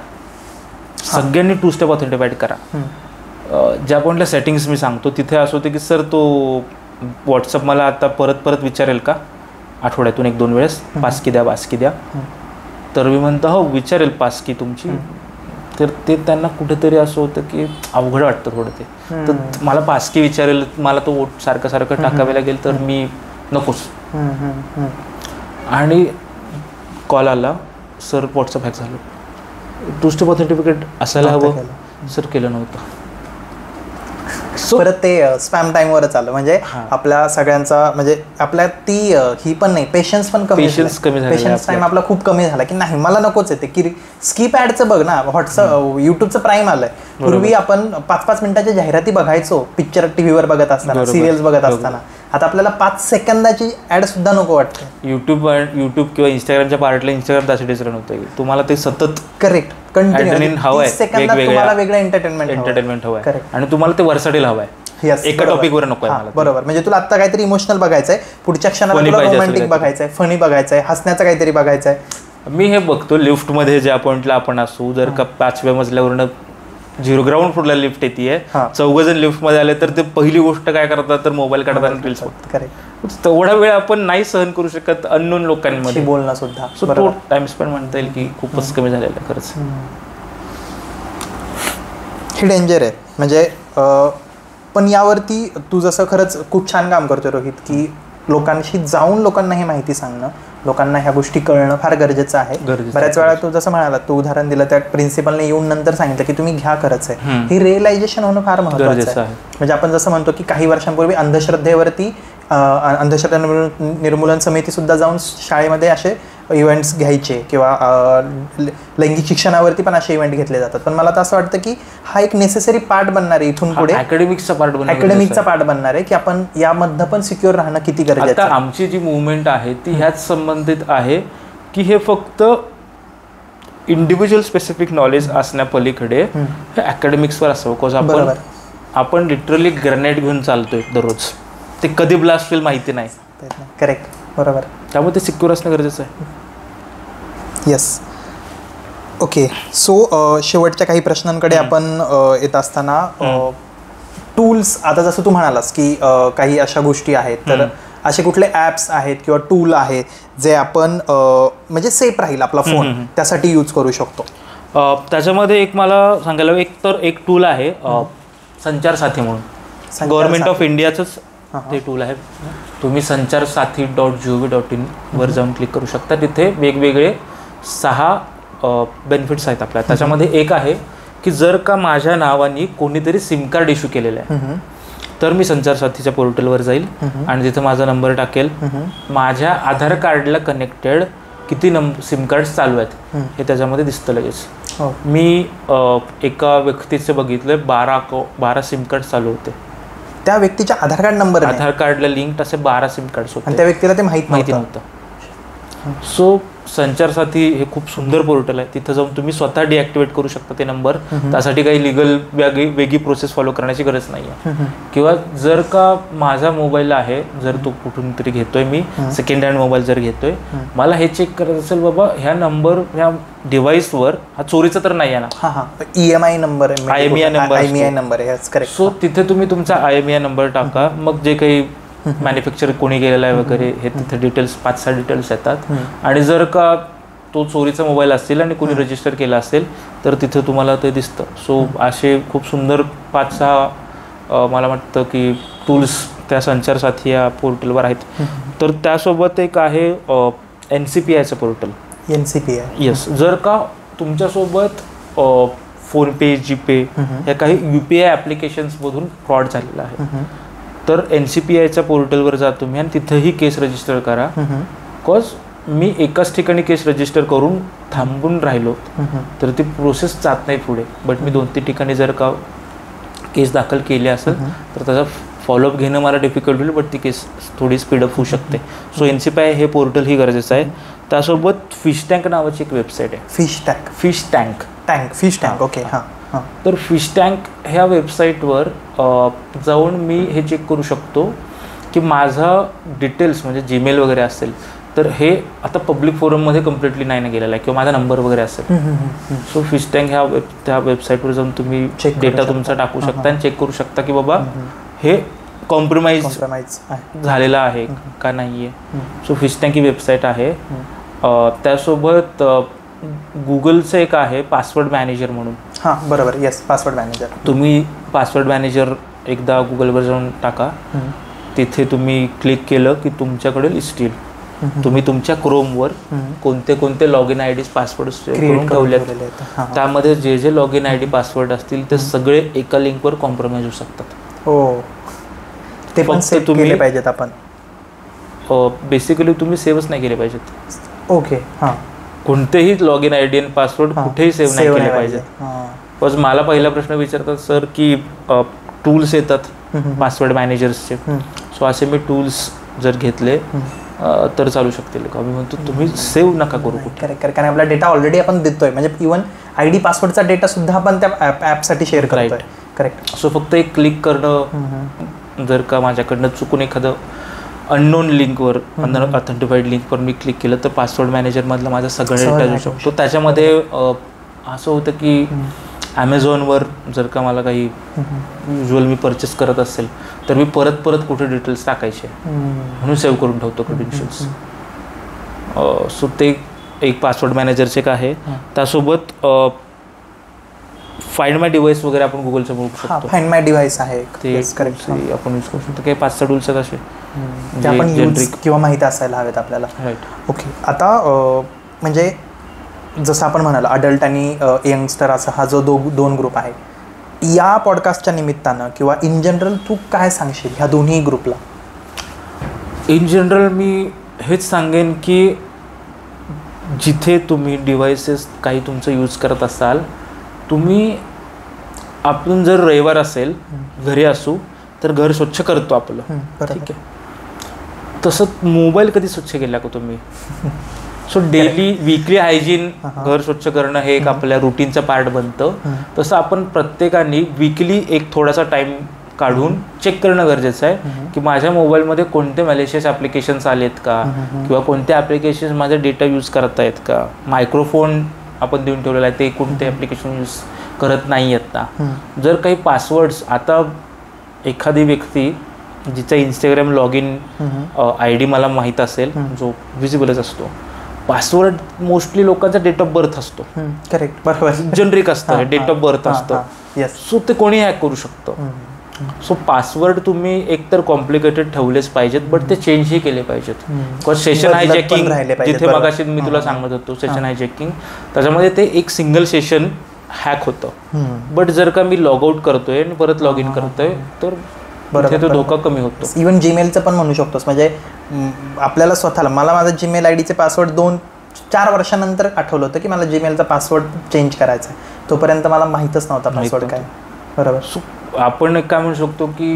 B: सगळ्यांनी 2 स्टेप ऑथेंटिफाईड करा. ज्या पॉईंटला सेटिंग्स मी सांगतो तिथे असं होतं की सर तो व्हॉट्सअप मला आता परत विचारेल का आठवड्यातून 1-2 वेळेस, पासकी द्या. तर मी म्हणतो हो विचारेल पासकी तुमची. तर ते त्यांना कुठेतरी असं होतं की अवघड वाटतं थोडं ते. तर मला पासकी विचारेल, मला तो सारखं टाकावे लागेल, तर मी नकोच. आणि कॉल आला, सर व्हॉट्सअप हॅक झालं, 2 स्टेप ऑथेंटिफिकेट असायला हवं, सर केलं नव्हतं.
A: परत ते स्पॅम टाईमवरच आलं. म्हणजे आपल्या सगळ्यांचा म्हणजे आपल्या ती ही पण नाही, पेशन्स पण कमी, पेशन्स टाइम आपला खूप कमी झाला की नाही मला नकोच येते की स्किप ॲडचं बघ ना, व्हॉट्सअप युट्यूबचं प्राईम आलंय. पूर्वी आपण 5-5 मिनिटाच्या जाहिराती बघायचो पिक्चर टीव्हीवर बघत असताना, सिरियल्स बघत असताना. आता आपल्याला 5 सेकंदाची ऍड सुद्धा नको वाटते.
B: युट्यूब किंवा इंस्टाग्रामच्या पार्टला इंस्टाग्राम त्यासाठीच रन होतं, तुम्हाला ते सतत
A: करेक्ट कंटिन्यू
B: हवं आहे,
A: तुम्हाला वेगळं एंटरटेनमेंट
B: हवं आहे आणि तुम्हाला ते वर्सटाईल हवं आहे, एका टॉपिकवर नको आहे.
A: बरोबर. म्हणजे तुला आता काहीतरी इमोशनल बघायचंय, पुढच्या क्षणाला तुला रोमॅन्टिक बघायचंय, फनी बघायचंय, हसण्याचं काहीतरी बघायचंय.
B: मी हे बघतो लिफ्टमध्ये ज्या पॉईंटला आपण असू, जर का 5व्या मजल्यावरनं 0 ग्राउंड फ्लोरला लिफ्ट येते, 4 जण लिफ्टमध्ये आले तर ते पहिली गोष्ट काय करतात तर मोबाईल काढतात आणि रील्स बघतात. तेवढा वेळ आपण नाही सहन करू शकत अननोन लोकांमध्ये
A: बोलणं सुद्धा.
B: सो तो टाइम स्पेंड म्हणता येईल की खूपच कमी झालेला आहे खरंच.
A: हे डेंजर आहे. म्हणजे पण यावरती तू जसं खरंच खूप छान काम करतोय रोहित, की लोकांशी जाऊन लोकांना ही माहिती सांगणं, लोकांना ह्या गोष्टी कळणं फार गरजेचं आहे. बऱ्याच वेळा तू जसं म्हणाला, तू उदाहरण दिलं त्या प्रिन्सिपलने येऊन नंतर सांगितलं की तुम्ही घ्या, खरंच आहे. हे रिअलायझेशन होणं फार महत्त्वाचं आहे. म्हणजे आपण जसं म्हणतो की काही वर्षांपूर्वी अंधश्रद्धेवरती अंधश्रद्धा निर्मूलन समिती सुद्धा जाऊन शाळेमध्ये असे इव्हेंट्स घ्यायचे किंवा लैंगिक शिक्षणावरती पण असे इव्हेंट घेतले जातात. पण मला तर असं वाटतं की हा एक नेसेसरी पार्ट बनणार आहे इथून पुढे, अकॅडमिकचा पार्ट बनणार आहे की आपण यामध्ये पण सिक्युअर राहणं किती गरजेचं आहे.
B: आमची जी मुवमेंट आहे ती ह्याच संबंधित आहे की हे फक्त इंडिव्हिज्युअल स्पेसिफिक नॉलेज असण्यापलीकडे हे अकॅडमिक्सवर असावं. बिकॉज आपण लिटरली ग्रेनेड घेऊन चालतोय दररोज, ते कधी ब्लास्ट होईल माहिती नाही.
A: करेक्ट, बरोबर.
B: त्यामुळे ते सिक्युअर असणं गरजेचं आहे.
A: येस. ओके, सो शेवटच्या काही प्रश्नांकडे आपण येत असताना टूल्स, आता जसं तू म्हणालास की काही अशा गोष्टी आहेत, तर असे कुठले ॲप्स आहेत किंवा टूल आहे जे आपण म्हणजे सेफ राहील आपला फोन त्यासाठी यूज करू शकतो?
B: त्याच्यामध्ये एक मला सांगायला एक टूल आहे संचारसाथी म्हणून, गव्हर्नमेंट ऑफ इंडियाचंच ते टूल आहे. तुम्ही sancharsaathi.gov.in वर जाऊन क्लिक करू शकता. तिथे वेगवेगळे 6 बेनिफिट्स आहेत आपल्याला. त्याच्यामध्ये एक आहे की जर का माझ्या नावाने कोणीतरी सिम कार्ड इश्यू केलेलं आहे तर मी संचारसाथीच्या पोर्टलवर जाईल आणि तिथे माझा नंबर टाकेल. माझ्या आधार कार्डला कनेक्टेड किती सिम कार्ड चालू आहेत हे त्याच्यामध्ये दिसतं लगेच. मी एका व्यक्तीचे बघितले 12 सिम कार्ड चालू होते.
A: त्या व्यक्तीच्या आधार कार्ड नंबर,
B: आधार कार्डला लिंक्ड असे 12 सिम कार्ड्स होते,
A: त्या व्यक्तीला ते माहिती
B: नव्हतं. सो संचारसाथी हे खूप सुंदर पोर्टल आहे. तिथं जाऊन तुम्ही स्वतः डिॲक्टिवेट करू शकता ते नंबर. त्यासाठी काही लिगल वेगळी प्रोसेस फॉलो करण्याची गरज नाही आहे. किंवा जर का माझा मोबाईल आहे, जर तो कुठून तरी घेतोय मी, सेकंड हँड मोबाईल जर घेतोय, मला हे चेक करायचं असेल बाबा ह्या नंबर ह्या डिव्हाइसवर हा चोरीचा तर नाही आहे ना,
A: EMI नंबर आहे, IMEI नंबर आहे. करेक्ट.
B: सो तिथे तुम्ही तुमचा IMEI नंबर टाका. मग जे काही मॅन्युफॅक्चर कोणी गेलेला आहे वगैरे हे तिथे डिटेल्स 5-6 डिटेल्स येतात. आणि जर का तो चोरीचा मोबाईल असेल आणि कोणी रजिस्टर केला असेल तर तिथे तुम्हाला ते दिसतं. सो असे खूप सुंदर 5-6 मला वाटतं की टूल्स त्या संचारसाथी या पोर्टलवर आहेत. तर त्यासोबत एक आहे NCPIचं पोर्टल. NCPI, yes. जर का तुमच्यासोबत फोनपे, जीपे या काही UPI ॲप्लिकेशन्समधून फ्रॉड झालेला आहे तर NCPIच्या पोर्टलवर जा तुम्ही आणि तिथंही केस रजिस्टर करा. बिकॉज मी एकाच ठिकाणी केस रजिस्टर करून थांबून राहिलो तर ती प्रोसेस जात नाही पुढे. बट मी 2-3 ठिकाणी जर का केस दाखल केली असेल तर त्याचा फॉलोअप घेणं मला डिफिकल्ट होईल, बट ती केस थोडी स्पीडअप होऊ शकते. सो NCPI हे पोर्टल ही गरजेचं आहे. त्यासोबत फिश टँक नावाची एक वेबसाईट आहे. Fish tank. ओके. हां. तर फिश टँक ह्या वेबसाईटवर जाऊन मी हे चेक करू शकतो की माझा डिटेल्स म्हणजे जीमेल वगैरे असेल तर हे आता पब्लिक फोरममध्ये कम्प्लिटली नाही ना गेलेला आहे किंवा माझा नंबर वगैरे असेल. सो फिश टँक त्या वेबसाईटवर जाऊन तुम्ही डेटा तुमचा टाकू शकता आणि चेक करू शकता की बाबा हे कॉम्प्रोमाइज झालेला आहे का नाही आहे. सो फिश टँक ही वेबसाईट आहे. त्यासोबत गुगलचं एक आहे पासवर्ड मॅनेजर म्हणून.
A: हां, बरोबर. Yes, password manager.
B: तुम्ही पासवर्ड मॅनेजर एकदा गुगलवर जाऊन टाका. तिथे तुम्ही क्लिक केलं की तुमच्याकडे लिस्ट येईल. तुम्ही तुमच्या क्रोमवर कोणते लॉग इन IDs पासवर्ड करून ठेवलेत त्यामध्ये जे लॉग इन ID पासवर्ड असतील ते सगळे एका लिंकवर कॉम्प्रोमाइज होऊ शकतात.
A: हो, ते पण सेव्ह केले पाहिजेत आपण.
B: बेसिकली तुम्ही सेव्हच नाही केले पाहिजेत.
A: ओके. हां,
B: कोणतेही लॉग इन ID आणि पासवर्ड कुठेही सेव्ह नाही केले पाहिजेत. बस मला पहिला प्रश्न विचारतात सर की टूल्स येतात पासवर्ड मॅनेजर्सचे, सो असे मी टूल्स जर घेतले तर चालू शकतील का? मी म्हणतो तुम्ही सेव्ह नका करू कुठे.
A: करेक्ट. कारण आपला डेटा ऑलरेडी आपण देतोय, म्हणजे इव्हन ID पासवर्डचा डेटा सुद्धा आपण त्या ॲपसाठी शेअर करतोय. करेक्ट.
B: सो फक्त एक क्लिक करणं, जर का माझ्याकडनं चुकून एखादं अननोन लिंकवर अथेंटिफाईड लिंकवर मी क्लिक केलं तर पासवर्ड मॅनेजरमधला माझा सगळं डेटा देऊ शकतो. त्याच्यामध्ये असं होतं की ॲमेझॉनवर जर का मला काही युज्युअल मी परचेस करत असेल तर मी परत कुठे डिटेल्स टाकायचे म्हणून सेव्ह करून ठेवतो क्रेडेन्शियल्स. सो ते एक पासवर्ड मॅनेजरचे एक आहे. त्यासोबत फाइंड माय डिव्हाइस वगैरे आपण गुगलचं बघू शकतो.
A: फाइंड माय डिव्हाइस आहे
B: ते करेक्ट आपण यूज करू शकतो. काही 5-6 टूल्स आहेत असे
A: जे आपण यूज किंवा माहिती असायला हवेत आपल्याला.
B: राईट.
A: ओके. आता म्हणजे जसं आपण म्हणाल अडल्ट आणि यंगस्टर असा हा जो दोन ग्रुप आहे, या पॉडकास्टच्या निमित्तानं किंवा इन जनरल तू काय सांगशील ह्या दोन्ही ग्रुपला?
B: इन जनरल मी हेच सांगेन की जिथे तुम्ही डिव्हाइसेस काही तुमचं यूज करत असाल, तुम्ही आपण जर रविवार असेल घरी असू तर घर स्वच्छ करतो आपलं, ठीक आहे. तसं मोबाईल कधी स्वच्छ केला का तुम्ही? सो डेली वीकली हायजीन घर स्वच्छ करणं हे एक आपल्या रुटीनचं पार्ट बनतं. तसं आपण प्रत्येकाने वीकली एक थोडासा टाइम काढून चेक करणं गरजेचं आहे की माझ्या मोबाईलमध्ये कोणते मॅलिशियस ॲप्लिकेशन्स आलेत का, किंवा कोणते ॲप्लिकेशन्स माझा डेटा यूज करतायत का. मायक्रोफोन आपण देऊन ठेवलेलं आहे, ते कोणते ॲप्लिकेशन यूज करत नाही आहेत ना. जर काही पासवर्ड्स, आता एखादी व्यक्ती जिचा इंस्टाग्राम लॉग इन ID मला माहीत असेल, जो विजिबलच असतो, पासवर्ड मोस्टली लोकांचा डेट ऑफ बर्थ असतो.
A: करेक्ट, बरोबर,
B: जनरिक असतं, डेट ऑफ बर्थ असतं. सो ते कोणी हॅक करू शकतं. सो पासवर्ड तुम्ही एकतर कॉम्प्लिकेटेड ठेवलेच पाहिजेत, बट ते चेंजही केले पाहिजेत. सेशन हायजॅकिंग, जिथे मगाशी मी तुला सांगत होतो, सेशन हायजॅकिंग, त्याच्यामध्ये ते एक सिंगल सेशन हॅक होतं. बट जर का मी लॉग आउट करतोय आणि परत लॉग इन करतोय तर तो धोका कमी होतो.
A: इव्हन जीमेलचं पण म्हणू शकतोस. म्हणजे आपल्याला स्वतःला, मला माझा जीमेल आयडीचे पासवर्ड 2-4 वर्षानंतर आठवलं होतं की मला जीमेलचा पासवर्ड चेंज करायचा आहे. तोपर्यंत मला माहीतच नव्हता पासवर्ड काय. बरोबर.
B: सो आपण काय म्हणू शकतो की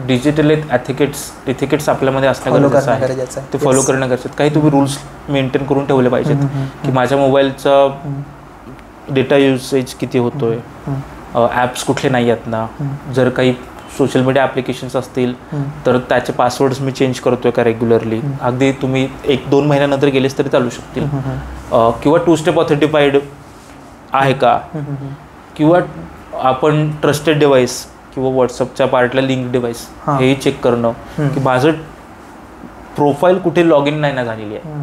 B: डिजिटल एथिकेट्स आपल्यामध्ये असणं गरजेचं आहे. ते फॉलो करणं गरजेचं. काही तुम्ही रूल्स मेंटेन करून ठेवले पाहिजेत की माझ्या मोबाईलचा डेटा युसेज किती होतोय, ॲप्स कुठले नाही आहेत ना, जर काही सोशल मीडिया ॲप्लिकेशन्स असतील तर त्याचे पासवर्ड्स मी चेंज करतोय का रेग्युलरली. अगदी तुम्ही 1-2 महिन्यानंतर गेलेस तरी चालू शकतील. किंवा 2 स्टेप ऑथेंटिफाईड आहे का, किंवा आपण ट्रस्टेड डिव्हाइस किंवा व्हॉट्सअपच्या पार्टला लिंक डिव्हाइस हेही चेक करणं की माझं प्रोफाईल कुठे लॉग इन नाही ना झालेली आहे.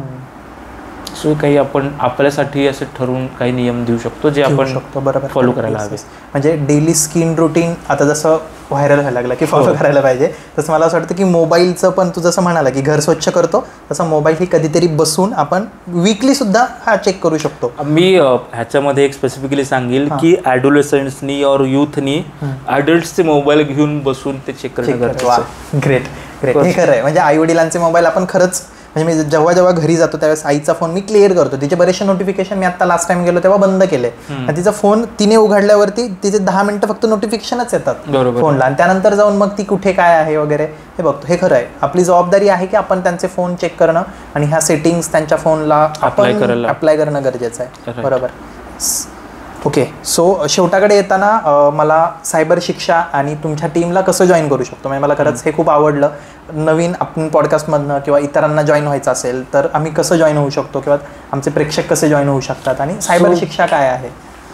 B: सो काही आपण आपल्यासाठी असे ठरवून काही नियम देऊ शकतो जे आपण
A: बरोबर
B: फॉलो करायला हवे.
A: म्हणजे डेली स्किन रुटीन आता जसं व्हायरल व्हायला लागलं की फॉलो करायला पाहिजे, तसं मला असं वाटतं की मोबाईलचं पण तू जसं म्हणाला की घर स्वच्छ करतो, तसं मोबाईल ही कधीतरी बसून आपण वीकली सुद्धा हा चेक करू शकतो.
B: मी ह्याच्यामध्ये एक स्पेसिफिकली सांगेल की ॲडोलेसंट्सनी और यूथनी ॲडल्ट्सचे मोबाईल घेऊन बसून ते चेक करणं गरजेचं आहे.
A: ग्रेट, हे खरं आहे. म्हणजे आई वडिलांचे मोबाईल आपण खरंच, म्हणजे मी जेव्हा घरी जातो त्यावेळेस आईचा फोन मी क्लिअर करतो. तिचे बरेचसे नोटिफिकेशन मी आता लास्ट टाइम गेलो तेव्हा बंद केले. तिचा फोन तिने उघडल्यावरती तिचे 10 मिनिटं फक्त नोटिफिकेशनच येतात फोनला, आणि त्यानंतर जाऊन मग ती कुठे काय आहे वगैरे हे बघतो. हे खरं आहे. आपली जबाबदारी आहे की आपण त्यांचे फोन चेक करणं आणि ह्या सेटिंग्स त्यांच्या फोनला आपण अप्लाय करणं गरजेचं आहे. बरोबर. ओके. सो शेवटाकडे येताना मला सायबर शिक्षा आणि तुमच्या टीमला कसं जॉईन करू शकतो, म्हणजे मला खरंच हे खूप आवडलं. नवीन आपण पॉडकास्टमधनं किंवा इतरांना जॉईन व्हायचं असेल तर आम्ही कसं जॉईन होऊ शकतो, किंवा आमचे प्रेक्षक कसे जॉईन होऊ शकतात, आणि सायबर शिक्षा काय आहे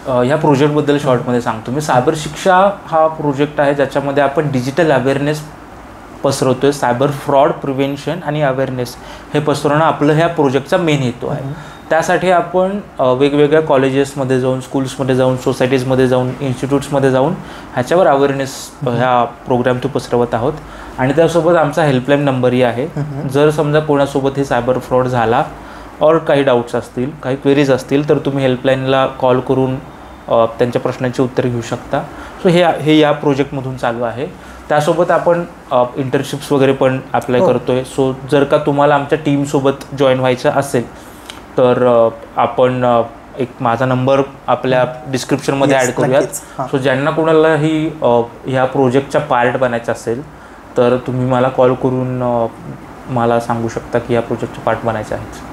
B: ह्या प्रोजेक्टबद्दल शॉर्टमध्ये सांगतो मी. सायबर शिक्षा हा प्रोजेक्ट आहे ज्याच्यामध्ये आपण डिजिटल अवेअरनेस पसरवतोय. सायबर फ्रॉड प्रिव्हेन्शन आणि अवेअरनेस हे पसरवणं आपलं ह्या प्रोजेक्टचा मेन हेतू आहे. त्यासाठी आपण वेगवेगळ्या कॉलेजेसमध्ये जाऊन, स्कूल्समध्ये जाऊन, सोसायटीजमध्ये जाऊन, इन्स्टिट्यूट्समध्ये जाऊन ह्याच्यावर अवेअरनेस ह्या प्रोग्राम थ्रू पसरवत आहोत. आणि त्यासोबत आमचा हेल्पलाईन नंबरही आहे. जर समजा कोणासोबत हे सायबर फ्रॉड झाला और काही डाऊट्स असतील, काही क्वेरीज असतील तर तुम्ही हेल्पलाईनला कॉल करून त्यांच्या प्रश्नांची उत्तरे घेऊ शकता. सो हे या प्रोजेक्टमधून चालू आहे. त्यासोबत आपण इंटर्नशिप्स वगैरे पण अप्लाय करतोय. सो जर का तुम्हाला आमच्या टीमसोबत जॉईन व्हायचं असेल तर आपण एक माझा नंबर आपल्या डिस्क्रिप्शनमध्ये ॲड करूयात. सो ज्यांना कोणालाही ह्या प्रोजेक्टचा पार्ट बनायचं असेल तर तुम्ही मला कॉल करून मला सांगू शकता की या प्रोजेक्टचा पार्ट बनायचा आहे.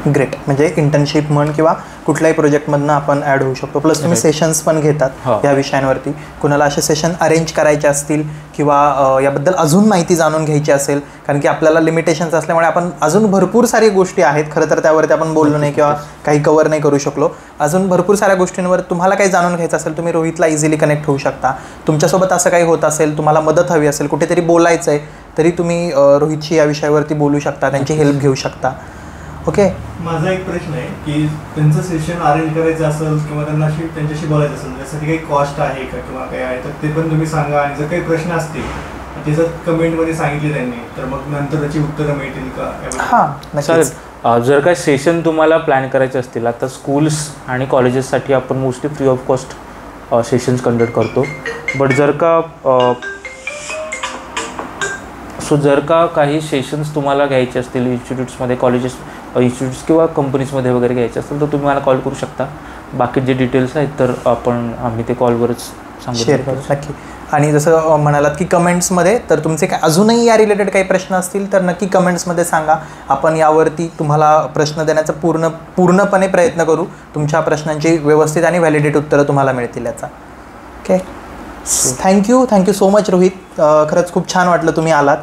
A: ग्रेट. म्हणजे इंटर्नशिप म्हण किंवा कुठल्याही प्रोजेक्टमधनं आपण ॲड होऊ शकतो. प्लस तुम्ही सेशन्स पण घेतात या विषयांवरती. कुणाला असे सेशन अरेंज करायचे असतील किंवा याबद्दल अजून माहिती जाणून घ्यायची असेल, कारण की आपल्याला लिमिटेशन्स असल्यामुळे आपण अजून भरपूर सारी गोष्टी आहेत, खरं तर त्यावरती आपण बोललो नाही किंवा काही कवर नाही करू शकलो. अजून भरपूर साऱ्या गोष्टींवर तुम्हाला काही जाणून घ्यायचं असेल, तुम्ही रोहितला इझिली कनेक्ट होऊ शकता. तुमच्यासोबत असं काही होत असेल, तुम्हाला मदत हवी असेल, कुठेतरी बोलायचं आहे, तरी तुम्ही रोहितशी या विषयावरती बोलू शकता, त्यांची हेल्प घेऊ शकता. ओके.
C: माझा एक प्रश्न आहे की त्यांचं सेशन अरेंज करायचं असेल किंवा त्यांना त्यांच्याशी बोलायचं असेल, त्यासाठी काही कॉस्ट आहे का किंवा काही आहे तर ते पण तुम्ही सांगा. आणि जर काही प्रश्न असतील ते जर कमेंटमध्ये सांगितले त्यांनी तर मग नंतर त्याची उत्तरं मिळतील का?
A: हां,
B: चालेल. जर काही सेशन तुम्हाला प्लॅन करायचे असतील, आता स्कूल्स आणि कॉलेजेससाठी आपण mostly free of cost sessions conduct करतो. बट जर का काही सेशन्स तुम्हाला घ्यायचे असतील इन्स्टिट्यूट्समध्ये, इन्स्टिट्यूट्स किंवा कंपनीजमध्ये वगैरे घ्यायचे असतील तर तुम्ही मला कॉल करू शकता. बाकी जे डिटेल्स आहेत तर आम्ही ते कॉलवरच
A: शेअर करू. नक्की. आणि जसं म्हणालात की कमेंट्समध्ये, तर तुमचे काय अजूनही या रिलेटेड काही प्रश्न असतील तर नक्की कमेंट्समध्ये सांगा. आपण यावरती तुम्हाला प्रश्न देण्याचा पूर्णपणे प्रयत्न करू. तुमच्या प्रश्नांची व्यवस्थित आणि व्हॅलिडेट उत्तरं तुम्हाला मिळतील याचा. Okay. Thank you so much Rohit. खरंच खूप छान वाटलं तुम्ही आलात.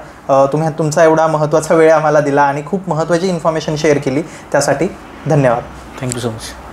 A: तुम्ही तुमचा एवढा महत्त्वाचा वेळ आम्हाला दिला आणि खूप महत्त्वाची इन्फॉर्मेशन शेअर केली, त्यासाठी धन्यवाद.
B: Thank you so much.